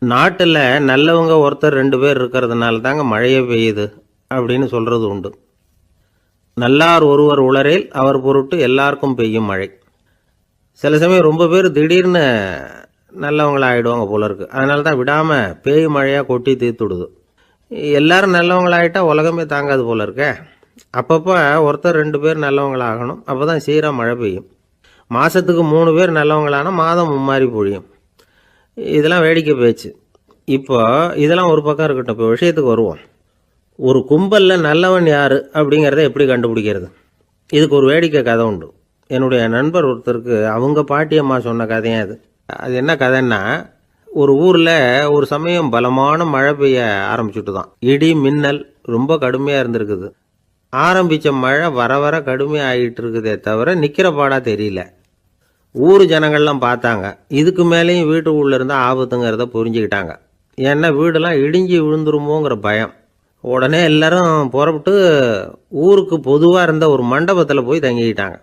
நாட்டில் நல்லவங்க ஒருத்தர் 2 பேர் இருக்கிறதுனால தாங்க மழையே பெய்யுது அப்படின்னு சொல்கிறது உண்டு. நல்லார் ஒருவர் உளரேல் அவர் பொருட்டு எல்லாருக்கும் பெய்யும் மழை. சில சமயம் ரொம்ப பேர் திடீர்னு நல்லவங்களாகிடுவாங்க போல இருக்கு. அதனால தான் விடாமல் பேய் மழையாக கொட்டி தீர்த்துடுது. எல்லாரும் நல்லவங்களாகிட்டா உலகமே தாங்காது போல இருக்க. அப்பப்போ ஒருத்தர் 2 பேர் நல்லவங்களாகணும். அப்போ தான் சீராக மழை பெய்யும். மாதத்துக்கு 3 பேர் நல்லவங்களானா மாதம் மும்மாரி பொழியும். இதெல்லாம் வேடிக்கை பேச்சு. இப்போ இதெல்லாம் ஒரு பக்கம் இருக்கட்டும். இப்போ விஷயத்துக்கு வருவோம். ஒரு கும்பலில் நல்லவன் யார் அப்படிங்கிறத எப்படி கண்டுபிடிக்கிறது? இதுக்கு ஒரு வேடிக்கை கதை உண்டு. என்னுடைய நண்பர் ஒருத்தருக்கு அவங்க பாட்டியம்மா சொன்ன கதையும் அது. அது என்ன கதைன்னா, ஒரு ஊரில் ஒரு சமயம் பலமான மழை பெய்ய ஆரம்பிச்சுட்டு தான். இடி மின்னல் ரொம்ப கடுமையாக இருந்திருக்குது. ஆரம்பித்த மழை வர வர கடுமையாக ஆகிட்டு இருக்குதே தவிர நிற்கிற பாடாக தெரியல. ஊர் ஜனங்கள்லாம் பார்த்தாங்க. இதுக்கு மேலேயும் வீட்டுக்குள்ளே இருந்தால் ஆபத்துங்கிறத புரிஞ்சுக்கிட்டாங்க. ஏன்னா வீடெல்லாம் இடிஞ்சி விழுந்துருமோங்கிற பயம். உடனே எல்லாரும் புறப்பட்டு ஊருக்கு பொதுவாக இருந்த ஒரு மண்டபத்தில் போய் தங்கிக்கிட்டாங்க.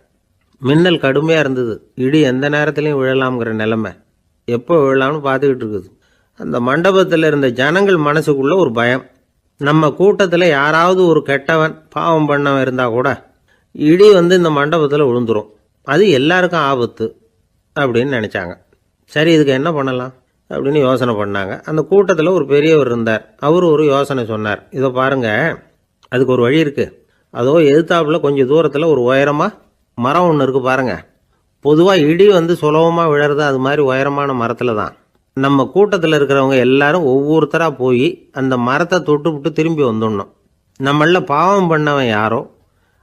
மின்னல் கடுமையாக இருந்தது. இடி எந்த நேரத்துலையும் விழலாம்ங்கிற நிலைமை. எப்போ விழலாம்னு பார்த்துக்கிட்டு இருக்குது. அந்த மண்டபத்தில் இருந்த ஜனங்கள் மனசுக்குள்ளே ஒரு பயம். நம்ம கூட்டத்தில் யாராவது ஒரு கெட்டவன் பாவம் பண்ணவன் இருந்தால் கூட இடி இந்த மண்டபத்தில் விழுந்துரும். அது எல்லாருக்கும் ஆபத்து அப்படின்னு நினச்சாங்க. சரி, இதுக்கு என்ன பண்ணலாம் அப்படின்னு யோசனை பண்ணாங்க. அந்த கூட்டத்தில் ஒரு பெரியவர் இருந்தார். அவர் ஒரு யோசனை சொன்னார். இதை பாருங்க, அதுக்கு ஒரு வழி இருக்குது. அதோ எதிர்த்தாப்புல கொஞ்சம் தூரத்தில் ஒரு உயரமாக மரம் ஒன்று இருக்குது பாருங்க. பொதுவாக இடி சுலபமாக விழறது அது மாதிரி உயரமான மரத்தில் தான். நம்ம கூட்டத்தில் இருக்கிறவங்க எல்லாரும் ஒவ்வொருத்தராக போய் அந்த மரத்தை தொட்டு விட்டு திரும்பி வந்துடணும். நம்மள பாவம் பண்ணவன் யாரோ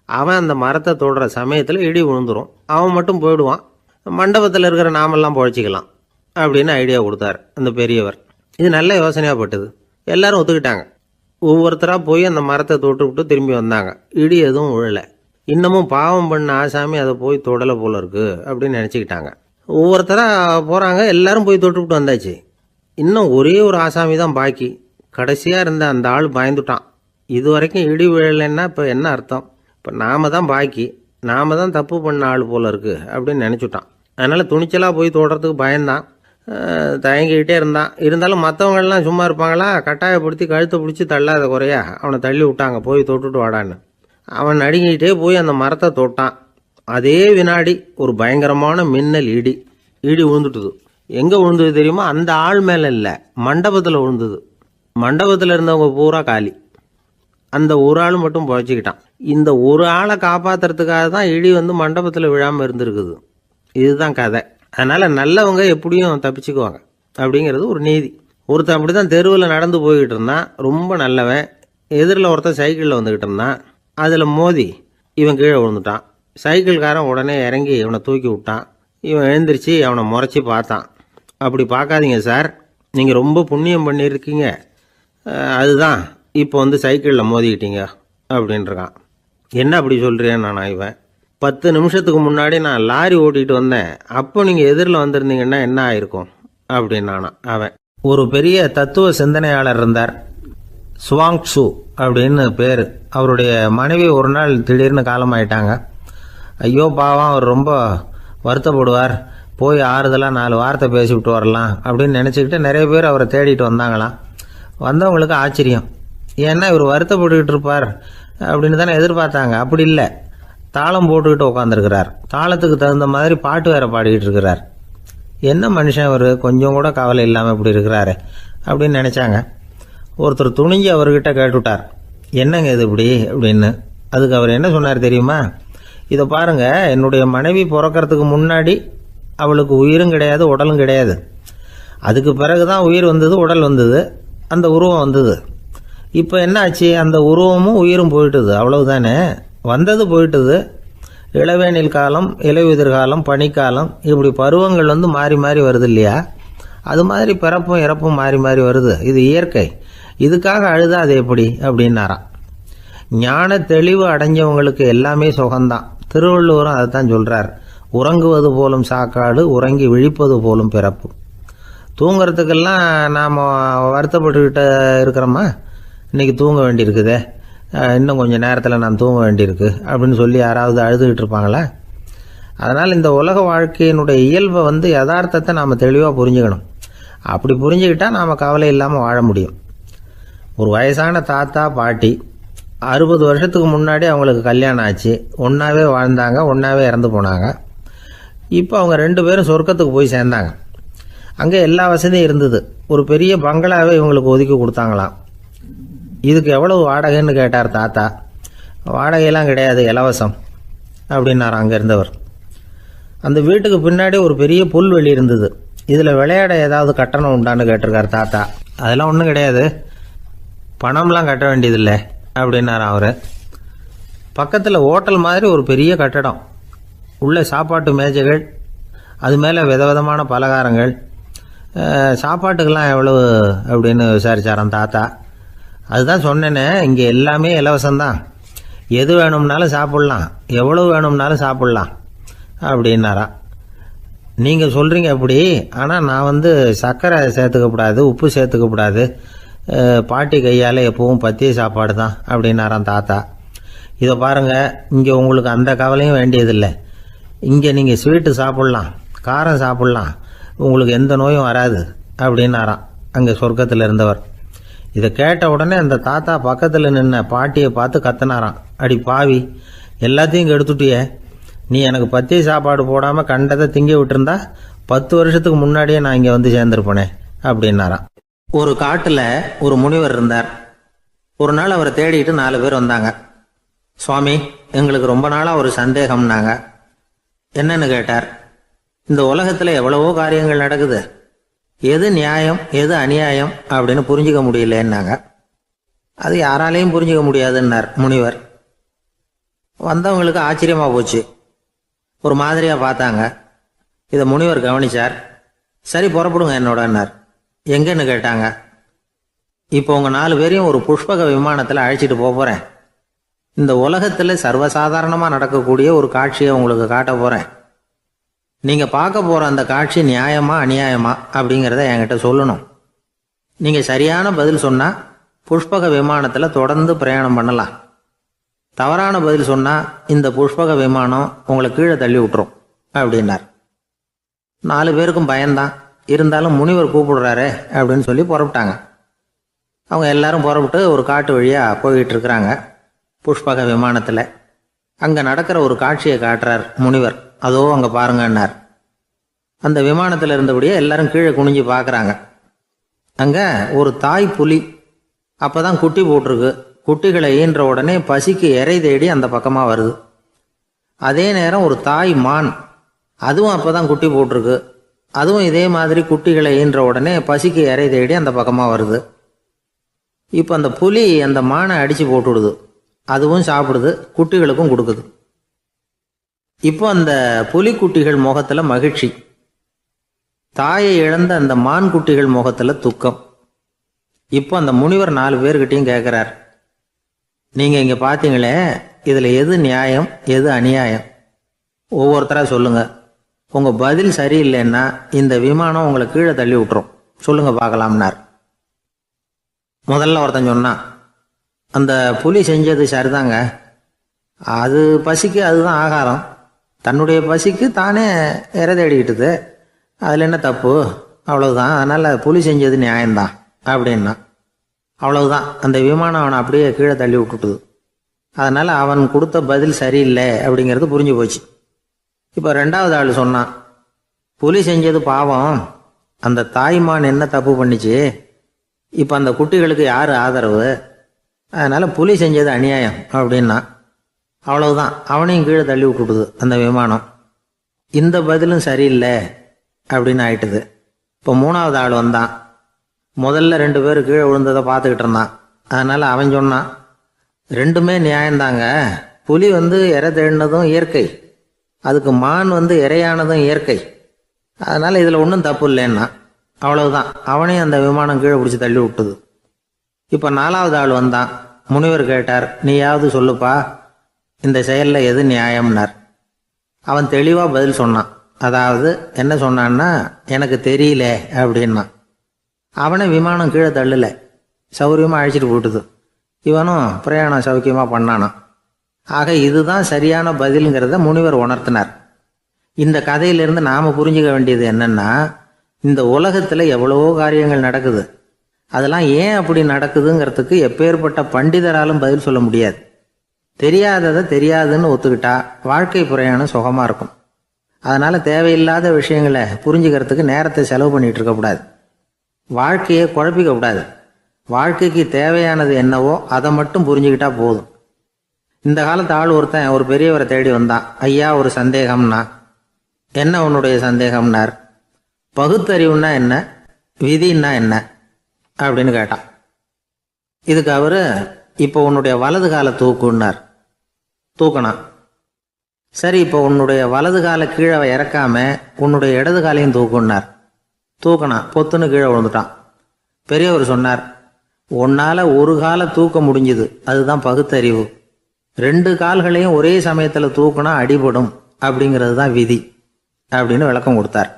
அவன் அந்த மரத்தை தொடுற சமயத்தில் இடி விழுந்துடும். அவன் மட்டும் போயிடுவான். மண்டபத்தில் இருக்கிற நாமெல்லாம் பொழைச்சிக்கலாம் அப்படின்னு ஐடியா கொடுத்தார் அந்த பெரியவர். இது நல்ல யோசனையாக பட்டது. எல்லாரும் ஒத்துக்கிட்டாங்க. ஒவ்வொருத்தராக போய் அந்த மரத்தை தொட்டு விட்டு திரும்பி வந்தாங்க. இடி எதுவும் விழலை. இன்னமும் பாவம் பண்ண ஆசாமி அதை போய் தொடலை போல இருக்கு அப்படின்னு நினச்சிக்கிட்டாங்க. ஒவ்வொருத்தராக போகிறாங்க. எல்லாரும் போய் தொட்டு விட்டு வந்தாச்சு. இன்னும் ஒரே ஒரு ஆசாமி தான் பாக்கி. கடைசியாக இருந்த அந்த ஆள் பயந்துட்டான். இது வரைக்கும் இடி விழலைன்னா இப்போ என்ன அர்த்தம்? இப்போ நாம தான் பாக்கி, நாம தான் தப்பு பண்ண ஆள் போல இருக்கு அப்படின்னு நினச்சிட்டான். அதனால் துணிச்சலாக போய் தொடுறதுக்கு பயந்தான். தயங்கிக்கிட்டே இருந்தான். இருந்தாலும் மற்றவங்கள்லாம் சும்மா இருப்பாங்களா? கட்டாயப்படுத்தி கழுத்தை பிடிச்சி தள்ளாத குறையா அவனை தள்ளி விட்டாங்க. போய் தொட்டுட்டு வாடான்னு. அவன் நடுங்கிட்டே போய் அந்த மரத்தை தொட்டான். அதே வினாடி ஒரு பயங்கரமான மின்னல் இடி விழுந்துட்டுது. எங்கே விழுந்தது தெரியுமா? அந்த ஆள் மேலே இல்லை, மண்டபத்தில் விழுந்தது. மண்டபத்தில் இருந்தவங்க பூரா காலி. அந்த ஒரு ஆள் மட்டும் பொழைச்சிக்கிட்டான். இந்த ஒரு ஆளை காப்பாற்றுறதுக்காக தான் இடி மண்டபத்தில் விழாமல் இருந்திருக்குது. இதுதான் கதை. அதனால் நல்லவங்க எப்படியும் தப்பிச்சுக்குவாங்க அப்படிங்கிறது ஒரு நீதி. ஒருத்தன் அப்படி தான் தெருவில் நடந்து போய்கிட்டு இருந்தான். ரொம்ப நல்லவன். எதிரில் ஒருத்தன் சைக்கிளில் வந்துக்கிட்டு இருந்தான். அதில் மோதி இவன் கீழே விழுந்துட்டான். சைக்கிள்காரன் உடனே இறங்கி இவனை தூக்கி விட்டான். இவன் எழுந்திரிச்சு அவனை முறைச்சி பார்த்தான். அப்படி பார்க்காதீங்க சார், நீங்கள் ரொம்ப புண்ணியம் பண்ணியிருக்கீங்க, அதுதான் இப்போ சைக்கிளில் மோதிக்கிட்டீங்க அப்படின்றான். என்ன அப்படி சொல்கிறேன் நானா? இவன் 10 நிமிஷத்துக்கு முன்னாடி நான் லாரி ஓட்டிகிட்டு வந்தேன். அப்போ நீங்கள் எதிரில் வந்திருந்தீங்கன்னா என்ன ஆயிருக்கும் அப்படின்னானா அவன். ஒரு பெரிய தத்துவ சிந்தனையாளர் இருந்தார். சுவாங் சு அப்படின்னு பேர். அவருடைய மனைவி ஒரு நாள் திடீர்னு காலமாயிட்டாங்க. ஐயோ பாவம், அவர் ரொம்ப வருத்தப்படுவார். போய் ஆறுதலாக 4 வார்த்தை பேசிவிட்டு வரலாம் அப்படின்னு நினச்சிக்கிட்டு நிறைய பேர் அவரை தேடிட்டு வந்தாங்களாம். வந்தவங்களுக்கு ஆச்சரியம். ஏன்னா இவர் வருத்தப்பட்டுக்கிட்டு இருப்பார் அப்படின்னு தானே எதிர்பார்த்தாங்க. அப்படி இல்லை, தாளம் போட்டுக்கிட்டு உட்காந்துருக்கிறார். தாளத்துக்கு தகுந்த மாதிரி பாட்டு வேற பாடிக்கிட்டு இருக்கிறார். என்ன மனுஷன் அவர், கொஞ்சம் கூட கவலை இல்லாமல் இப்படி இருக்கிறாரு அப்படின்னு நினச்சாங்க. ஒருத்தர் துணிஞ்சு அவர்கிட்ட கேட்டுவிட்டார், என்னங்க இது இப்படி அப்படின்னு. அதுக்கு அவர் என்ன சொன்னார் தெரியுமா? இதை பாருங்க, என்னுடைய மனைவி பிறக்கிறதுக்கு முன்னாடி அவளுக்கு உயிரும் கிடையாது, உடலும் கிடையாது. அதுக்கு பிறகு தான் உயிர் வந்தது, உடல் வந்தது, அந்த உருவம் வந்தது. இப்போ என்ன ஆச்சு? அந்த உருவமும் உயிரும் போயிட்டுது, அவ்வளவுதானே. வந்தது போயிட்டுது. இளவேனில் காலம், இலையுதிர் காலம், பனிக்காலம், இப்படி பருவங்கள் மாறி மாறி வருது இல்லையா? அது மாதிரி பிறப்பும் இறப்பும் மாறி மாறி வருது. இது இயற்கை. இதுக்காக அழுதா அது எப்படி அப்படின்னாராம். ஞான தெளிவு அடைஞ்சவங்களுக்கு எல்லாமே சுகம்தான். திருவள்ளுவரும் அதை தான் சொல்கிறார். உறங்குவது போலும் சாக்காடு, உறங்கி விழிப்பது போலும் பிறப்பு. தூங்கிறதுக்கெல்லாம் நாம் வருத்தப்பட்டுக்கிட்ட இருக்கிறோமா? இன்றைக்கி தூங்க வேண்டியிருக்குதே, இன்னும் கொஞ்சம் நேரத்தில் நான் தூங்க வேண்டியிருக்கு அப்படின்னு சொல்லி யாராவது அழுதுகிட்டு இருப்பாங்களா? அதனால் இந்த உலக வாழ்க்கையினுடைய இயல்பை யதார்த்தத்தை நாம் தெளிவாக புரிஞ்சுக்கணும். அப்படி புரிஞ்சுக்கிட்டா நாம் கவலை இல்லாமல் வாழ முடியும். ஒரு வயசான தாத்தா பாட்டி 60 வருஷத்துக்கு முன்னாடி அவங்களுக்கு கல்யாணம் ஆச்சு, ஒன்றாவே வாழ்ந்தாங்க, ஒன்றாவே இறந்து போனாங்க. இப்போ அவங்க 2 பேரும் சொர்க்கத்துக்கு போய் சேர்ந்தாங்க. அங்கே எல்லா வசதியும் இருந்தது. ஒரு பெரிய பங்களாவே இவங்களுக்கு ஒதுக்கி கொடுத்தாங்களாம். இதுக்கு எவ்வளவு வாடகைன்னு கேட்டார் தாத்தா. வாடகையெல்லாம் கிடையாது, இலவசம் அப்படின்னார் அங்கே இருந்தவர். அந்த வீட்டுக்கு பின்னாடி ஒரு பெரிய புல்வெளி இருந்தது. இதில் விளையாட ஏதாவது கட்டணம் உண்டான்னு கேட்டிருக்கார் தாத்தா. அதெல்லாம் ஒன்றும் கிடையாது, பணம்லாம் கட்ட வேண்டியதில்லை அப்படின்னார் அவர். பக்கத்தில் ஹோட்டல் மாதிரி ஒரு பெரிய கட்டடம், உள்ளே சாப்பாட்டு மேஜைகள், அது மேலே விதவிதமான பலகாரங்கள். சாப்பாட்டுக்கெல்லாம் எவ்வளவு அப்படின்னு விசாரிச்சாராம் தாத்தா. அதுதான் சொன்னேனே, இங்கே எல்லாமே இலவசம்தான், எது வேணும்னாலும் சாப்பிட்லாம், எவ்வளவு வேணும்னாலும் சாப்பிட்லாம் அப்படின்னாரா. நீங்கள் சொல்கிறீங்க அப்படி, ஆனால் நான் சர்க்கரை சேர்த்துக்கக்கூடாது, உப்பு சேர்த்துக்கக்கூடாது, பாட்டி கையால் எப்பவும் பத்திய சாப்பாடு தான் அப்படின்னாராம் தாத்தா. இதை பாருங்கள், இங்கே உங்களுக்கு அந்த கவலையும் வேண்டியதில்லை. இங்கே நீங்கள் ஸ்வீட்டு சாப்பிட்லாம், காரம் சாப்பிட்லாம், உங்களுக்கு எந்த நோயும் வராது அப்படின்னாராம் அங்கே சொர்க்கத்தில் இருந்தவர். இதை கேட்ட உடனே அந்த தாத்தா பக்கத்தில் நின்ன பாட்டியை பார்த்து கத்தினாராம். அடி பாவி, எல்லாத்தையும் கெடுத்துட்டியே, நீ எனக்கு பத்திய சாப்பாடு போடாமல் கண்டதை திங்க விட்டுருந்தா 10 வருஷத்துக்கு முன்னாடியே நான் இங்கே சேர்ந்துருப்பேனே அப்படின்னாராம். ஒரு காட்டில் ஒரு முனிவர் இருந்தார். ஒரு நாள் அவரை தேடிட்டு 4 பேர் வந்தாங்க. சுவாமி, எங்களுக்கு ரொம்ப நாளாக ஒரு சந்தேகம்னாங்க. என்னன்னு கேட்டார். இந்த உலகத்தில் எவ்வளவோ காரியங்கள் நடக்குது, எது நியாயம் எது அநியாயம் அப்படின்னு புரிஞ்சுக்க முடியலன்னாங்க. அது யாராலையும் புரிஞ்சுக்க முடியாதுன்னார் முனிவர். வந்தவங்களுக்கு ஆச்சரியமாக போச்சு, ஒரு மாதிரியாக பார்த்தாங்க. இதை முனிவர் கவனிச்சார். சரி புறப்படுங்க என்னோடன்னார். எங்கன்னு கேட்டாங்க. இப்போ உங்கள் 4 பேரையும் ஒரு புஷ்பக விமானத்தில் அழைச்சிட்டு போகிறேன். இந்த உலகத்தில் சர்வசாதாரணமாக நடக்கக்கூடிய ஒரு காட்சியை உங்களுக்கு காட்ட போகிறேன். நீங்கள் பார்க்க போகிற அந்த காட்சி நியாயமா அநியாயமா அப்படிங்கிறத என்கிட்ட சொல்லணும். நீங்கள் சரியான பதில் சொன்னால் புஷ்பக விமானத்தில் தொடர்ந்து பிரயாணம் பண்ணலாம். தவறான பதில் சொன்னால் இந்த புஷ்பக விமானம் உங்களை கீழே தள்ளி விட்டுரும் அப்படின்னார். 4 பேருக்கும் பயந்தான். இருந்தாலும் முனிவர் கூப்பிடுறாரு அப்படின்னு சொல்லி புறப்பட்டாங்க. அவங்க எல்லாரும் புறப்பட்டு ஒரு காட்டு வழியாக போய்கிட்டு இருக்கிறாங்க புஷ்பக விமானத்தில். அங்கே நடக்கிற ஒரு காட்சியை காட்டுறார் முனிவர். அதோ அங்கே பாருங்கன்னார். அந்த விமானத்தில் இருந்தபடியே எல்லாரும் கீழே குனிஞ்சு பார்க்குறாங்க. அங்கே ஒரு தாய் புலி அப்போ தான் குட்டி போட்டிருக்கு. குட்டிகளை ஈன்ற உடனே பசிக்கு இறை தேடி அந்த பக்கமாக வருது. அதே நேரம் ஒரு தாய் மான், அதுவும் அப்போ தான் குட்டி போட்டிருக்கு. அதுவும் இதே மாதிரி குட்டிகளை ஈன்ற உடனே பசிக்கு இறை தேடி அந்த பக்கமாக வருது. இப்போ அந்த புலி அந்த மானை அடித்து போட்டுவிடுது. அதுவும் சாப்பிடுது, குட்டிகளுக்கும் கொடுக்குது. இப்போ அந்த புலிக்குட்டிகள் முகத்தில் மகிழ்ச்சி, தாயை இழந்த அந்த மான் குட்டிகள் முகத்தில் துக்கம். இப்போ அந்த முனிவர் 4 பேர்கிட்டையும் கேட்குறார், நீங்கள் இங்கே பார்த்தீங்களே, இதில் எது நியாயம் எது அநியாயம்? ஒவ்வொருத்தராக சொல்லுங்கள். உங்கள் பதில் சரியில்லைன்னா இந்த விமானம் உங்களை கீழே தள்ளி விட்டுரும், சொல்லுங்கள் பார்க்கலாம்னார். முதல்ல ஒருத்தன் சொன்னான், அந்த புலி செஞ்சது சரிதாங்க, அது பசிக்கு அதுதான் ஆகாரம், தன்னுடைய பசிக்கு தானே இறை தேடிக்கிட்டுது, அதில் என்ன தப்பு, அவ்வளவுதான், அதனால் புலி செஞ்சது நியாயம்தான் அப்படின்னா. அவ்வளவுதான், அந்த விமானம் அவனை அப்படியே கீழே தள்ளி விட்டுட்டுது. அதனால் அவன் கொடுத்த பதில் சரியில்லை அப்படிங்கிறது புரிஞ்சு போச்சு. இப்போ 2வது ஆள் சொன்னான், புலி செஞ்சது பாவம், அந்த தாய்மான் என்ன தப்பு பண்ணிச்சு, இப்போ அந்த குட்டிகளுக்கு யார் ஆதரவு, அதனால் புலி செஞ்சது அநியாயம் அப்படின்னா. அவ்வளவுதான், அவனையும் கீழே தள்ளி விட்டுடுது அந்த விமானம். இந்த பதிலும் சரியில்லை அப்படின்னு ஆயிட்டுது. இப்போ 3வது ஆள் வந்தான். முதல்ல 2 பேர் கீழே விழுந்ததை பார்த்துக்கிட்டு இருந்தான். அதனால் அவன் சொன்னான், ரெண்டுமே நியாயம்தாங்க, புலி இறை தேடினதும் இயற்கை, அதுக்கு மான் இறையானதும் இயற்கை, அதனால் இதில் ஒன்றும் தப்பு இல்லைன்னா. அவ்வளவுதான், அவனையும் அந்த விமானம் கீழே பிடிச்சி தள்ளி விட்டுது. இப்போ 4வது ஆள் வந்தான். முனிவர் கேட்டார், நீயாவது சொல்லுப்பா, இந்த செயலில் எது நியாயம்னார். அவன் தெளிவாக பதில் சொன்னான். அதாவது என்ன சொன்னான்னா, எனக்கு தெரியல அப்படின்னா. அவனை விமானம் கீழே தள்ளலை, சௌரியமாக அழைச்சிட்டு போட்டுது. இவனும் பிரயாணம் சௌக்கியமாக பண்ணானான். ஆக இதுதான் சரியான பதிலுங்கிறத முனிவர் உணர்த்தினார். இந்த கதையிலிருந்து நாம் புரிஞ்சுக்க வேண்டியது என்னென்னா, இந்த உலகத்தில் எவ்வளவோ காரியங்கள் நடக்குது. அதெல்லாம் ஏன் அப்படி நடக்குதுங்கிறதுக்கு எப்பேற்பட்ட பண்டிதராலும் பதில் சொல்ல முடியாது. தெரியாததை தெரியாதுன்னு ஒத்துக்கிட்டா வாழ்க்கை பிரயாணம் சுகமாக இருக்கும். அதனால் தேவையில்லாத விஷயங்களை புரிஞ்சுக்கிறதுக்கு நேரத்தை செலவு பண்ணிகிட்டு இருக்கக்கூடாது. வாழ்க்கையை குழப்பிக்கக்கூடாது. வாழ்க்கைக்கு தேவையானது என்னவோ அதை மட்டும் புரிஞ்சுக்கிட்டா போதும். இந்த காலத்து ஆள் ஒருத்தன் ஒரு பெரியவரை தேடி வந்தான். ஐயா, ஒரு சந்தேகம்னா. என்ன உன்னுடைய சந்தேகம்னார். பகுத்தறிவுன்னா என்ன, விதின்னா என்ன அப்படின்னு கேட்டான். இதுக்கு அவரு, இப்போ உன்னுடைய வலது காலை தூக்குன்னார். தூக்கினான். சரி, இப்போ உன்னுடைய வலது காலை கீழே இறக்காம உன்னுடைய இடது காலையும் தூக்குன்னார். தூக்கினான். பொத்துன்னு கீழே விழுந்துட்டான். பெரியவர் சொன்னார், உன்னால் ஒரு காலை தூக்க முடிஞ்சுது, அதுதான் பகுத்தறிவு. 2 கால்களையும் ஒரே சமயத்தில் தூக்குனா அடிபடும், அப்படிங்கிறது தான் விதி அப்படின்னு விளக்கம் கொடுத்தார்.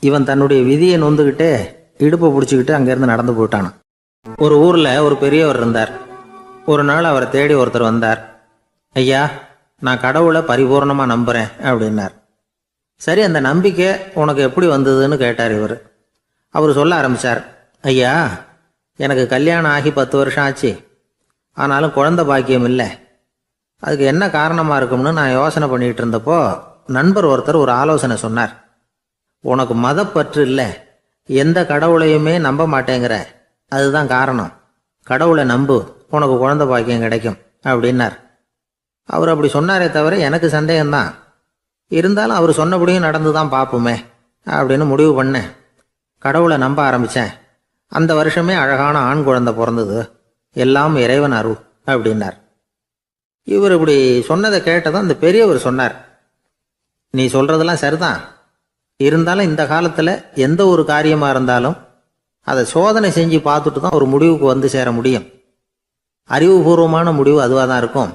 இவன் தன்னுடைய விதியை நொந்துக்கிட்டே இடுப்பை பிடிச்சிக்கிட்டு அங்கேருந்து நடந்து போயிட்டான். ஒரு ஊரில் ஒரு பெரியவர் இருந்தார். ஒரு நாள் அவரை தேடி ஒருத்தர் வந்தார். ஐயா, நான் கடவுளை பரிபூர்ணமாக நம்புகிறேன் அப்படின்னார். சரி, அந்த நம்பிக்கை உனக்கு எப்படி வந்ததுன்னு கேட்டார் இவர். அவர் சொல்ல ஆரம்பித்தார். ஐயா, எனக்கு கல்யாணம் ஆகி 10 வருஷம் ஆச்சு. ஆனாலும் குழந்தை பாக்கியம் இல்லை. அதுக்கு என்ன காரணமாக இருக்கும்னு நான் யோசனை பண்ணிகிட்டு இருந்தப்போ நண்பர் ஒருத்தர் ஒரு ஆலோசனை சொன்னார். உனக்கு மதப்பற்று இல்லை, எந்த கடவுளையுமே நம்ப மாட்டேங்கிற, அதுதான் காரணம். கடவுளை நம்பு, உனக்கு குழந்தை பாக்கியம் கிடைக்கும் அப்படின்னார். அவர் அப்படி சொன்னாரே தவிர எனக்கு சந்தேகம்தான். இருந்தாலும் அவர் சொன்னபடியும் நடந்து தான் பார்ப்போமே அப்படின்னு முடிவு பண்ணேன். கடவுளை நம்ப ஆரம்பித்தேன். அந்த வருஷமே அழகான ஆண் குழந்தை பிறந்தது. எல்லாம் இறைவன் அருள் அப்படின்னார். இவர் இப்படி சொன்னதை கேட்டதும் அந்த பெரியவர் சொன்னார், நீ சொல்கிறதெல்லாம் சரிதான். இருந்தாலும் இந்த காலத்தில் எந்த ஒரு காரியமாக இருந்தாலும் அதை சோதனை செஞ்சு பார்த்துட்டு தான் ஒரு முடிவுக்கு வந்து சேர முடியும். அறிவுபூர்வமான முடிவு அதுவாக தான் இருக்கும்.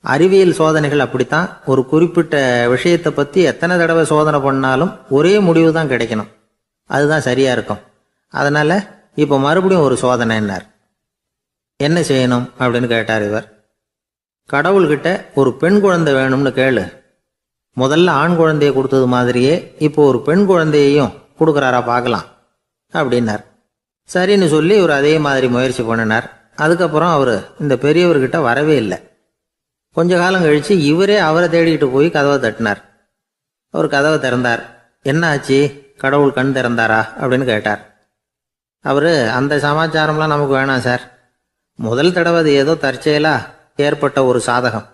அறிவியல் சோதனைகள் அப்படித்தான். ஒரு குறிப்பிட்ட விஷயத்தை பற்றி எத்தனை தடவை சோதனை பண்ணாலும் ஒரே முடிவு தான் கிடைக்கணும். அதுதான் சரியாக இருக்கும். அதனால் இப்போ மறுபடியும் ஒரு சோதனை என்னார். என்ன செய்யணும் அப்படின்னு கேட்டார் இவர். கடவுள்கிட்ட ஒரு பெண் குழந்தை வேணும்னு கேளு. முதல்ல ஆண் குழந்தையை கொடுத்தது மாதிரியே இப்போ ஒரு பெண் குழந்தையையும் கொடுக்குறாரா பார்க்கலாம் அப்படின்னார். சரின்னு சொல்லி இவர் அதே மாதிரி முயற்சி பண்ணினார். அதுக்கப்புறம் அவர் இந்த பெரியவர்கிட்ட வரவே இல்லை. கொஞ்ச காலம் கழித்து இவரே அவரை தேடிக்கிட்டு போய் கதவை தட்டினார். அவர் கதவை திறந்தார். என்ன ஆச்சு, கடவுள் கண் திறந்தாரா அப்படின்னு கேட்டார். அவர், அந்த சமாச்சாரம்லாம் நமக்கு வேணாம் சார். முதல் தடவை அது ஏதோ தற்செயலாக ஏற்பட்ட ஒரு சாதகம்.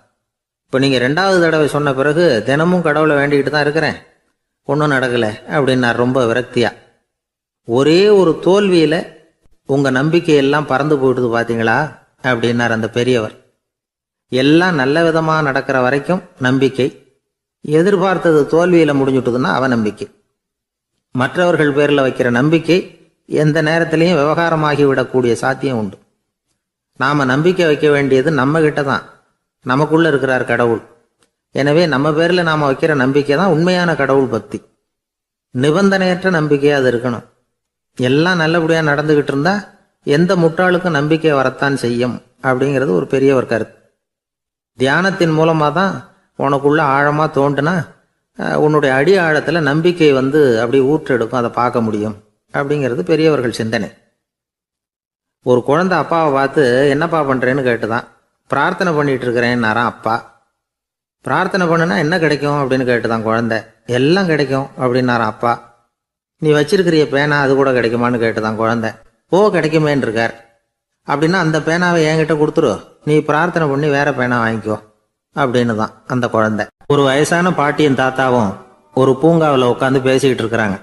இப்போ நீங்கள் 2வது தடவை சொன்ன பிறகு தினமும் கடவுளை வேண்டிக்கிட்டு தான் இருக்கிறேன், ஒன்றும் நடக்கலை அப்படின்னார் ரொம்ப விரக்தியாக. ஒரே ஒரு தோல்வியில் உங்கள் நம்பிக்கையெல்லாம் பறந்து போயிடுது பார்த்தீங்களா அப்படின்னார் அந்த பெரியவர். எல்லாம் நல்ல விதமாக நடக்கிற வரைக்கும் நம்பிக்கை, எதிர்பார்த்தது தோல்வியில் முடிஞ்சுட்டுதுன்னா அவநம்பிக்கை. மற்றவர்கள் பேரில் வைக்கிற நம்பிக்கை எந்த நேரத்திலையும் விவகாரமாகி விடக்கூடிய சாத்தியம் உண்டு. நாம் நம்பிக்கை வைக்க வேண்டியது நம்மகிட்ட தான். நமக்குள்ளே இருக்கிறார் கடவுள். எனவே நம்ம பேரில் நாம் வைக்கிற நம்பிக்கை தான் உண்மையான கடவுள் பக்தி. நிபந்தனையற்ற நம்பிக்கையாக அது இருக்கணும். எல்லாம் நல்லபடியாக நடந்துக்கிட்டு இருந்தால் எந்த முட்டாளுக்கும் நம்பிக்கை வரத்தான் செய்யும் அப்படிங்கிறது ஒரு பெரியவர் கருத்து. தியானத்தின் மூலமாக தான் உனக்குள்ள ஆழமாக தோண்டுனா உன்னுடைய அடி ஆழத்தில் நம்பிக்கை வந்து அப்படி ஊற்றெடுக்கும், அதை பார்க்க முடியும் அப்படிங்கிறது பெரியவர்கள் சிந்தனை. ஒரு குழந்தை அப்பாவை பார்த்து என்னப்பா பண்ணுறேன்னு கேட்டுதான். பிரார்த்தனை பண்ணிட்டு இருக்கிறேன்னாரான் அப்பா. பிரார்த்தனை பண்ணுனா என்ன கிடைக்கும் அப்படின்னு கேட்டுதான் குழந்தை. எல்லாம் கிடைக்கும் அப்படின்னாரான் அப்பா. நீ வச்சிருக்கிறிய பேனா அது கூட கிடைக்குமான்னு கேட்டுதான் குழந்தை. கிடைக்குமேன்னு இருக்கார். அப்படின்னா அந்த பேனாவை என்கிட்ட கொடுத்துரு, நீ பிரார்த்தனை பண்ணி வேற பேனா வாங்கிக்கோ அப்படின்னு தான் அந்த குழந்தை. ஒரு வயசான பாட்டியும் தாத்தாவும் ஒரு பூங்காவில் உட்காந்து பேசிக்கிட்டு இருக்கிறாங்க.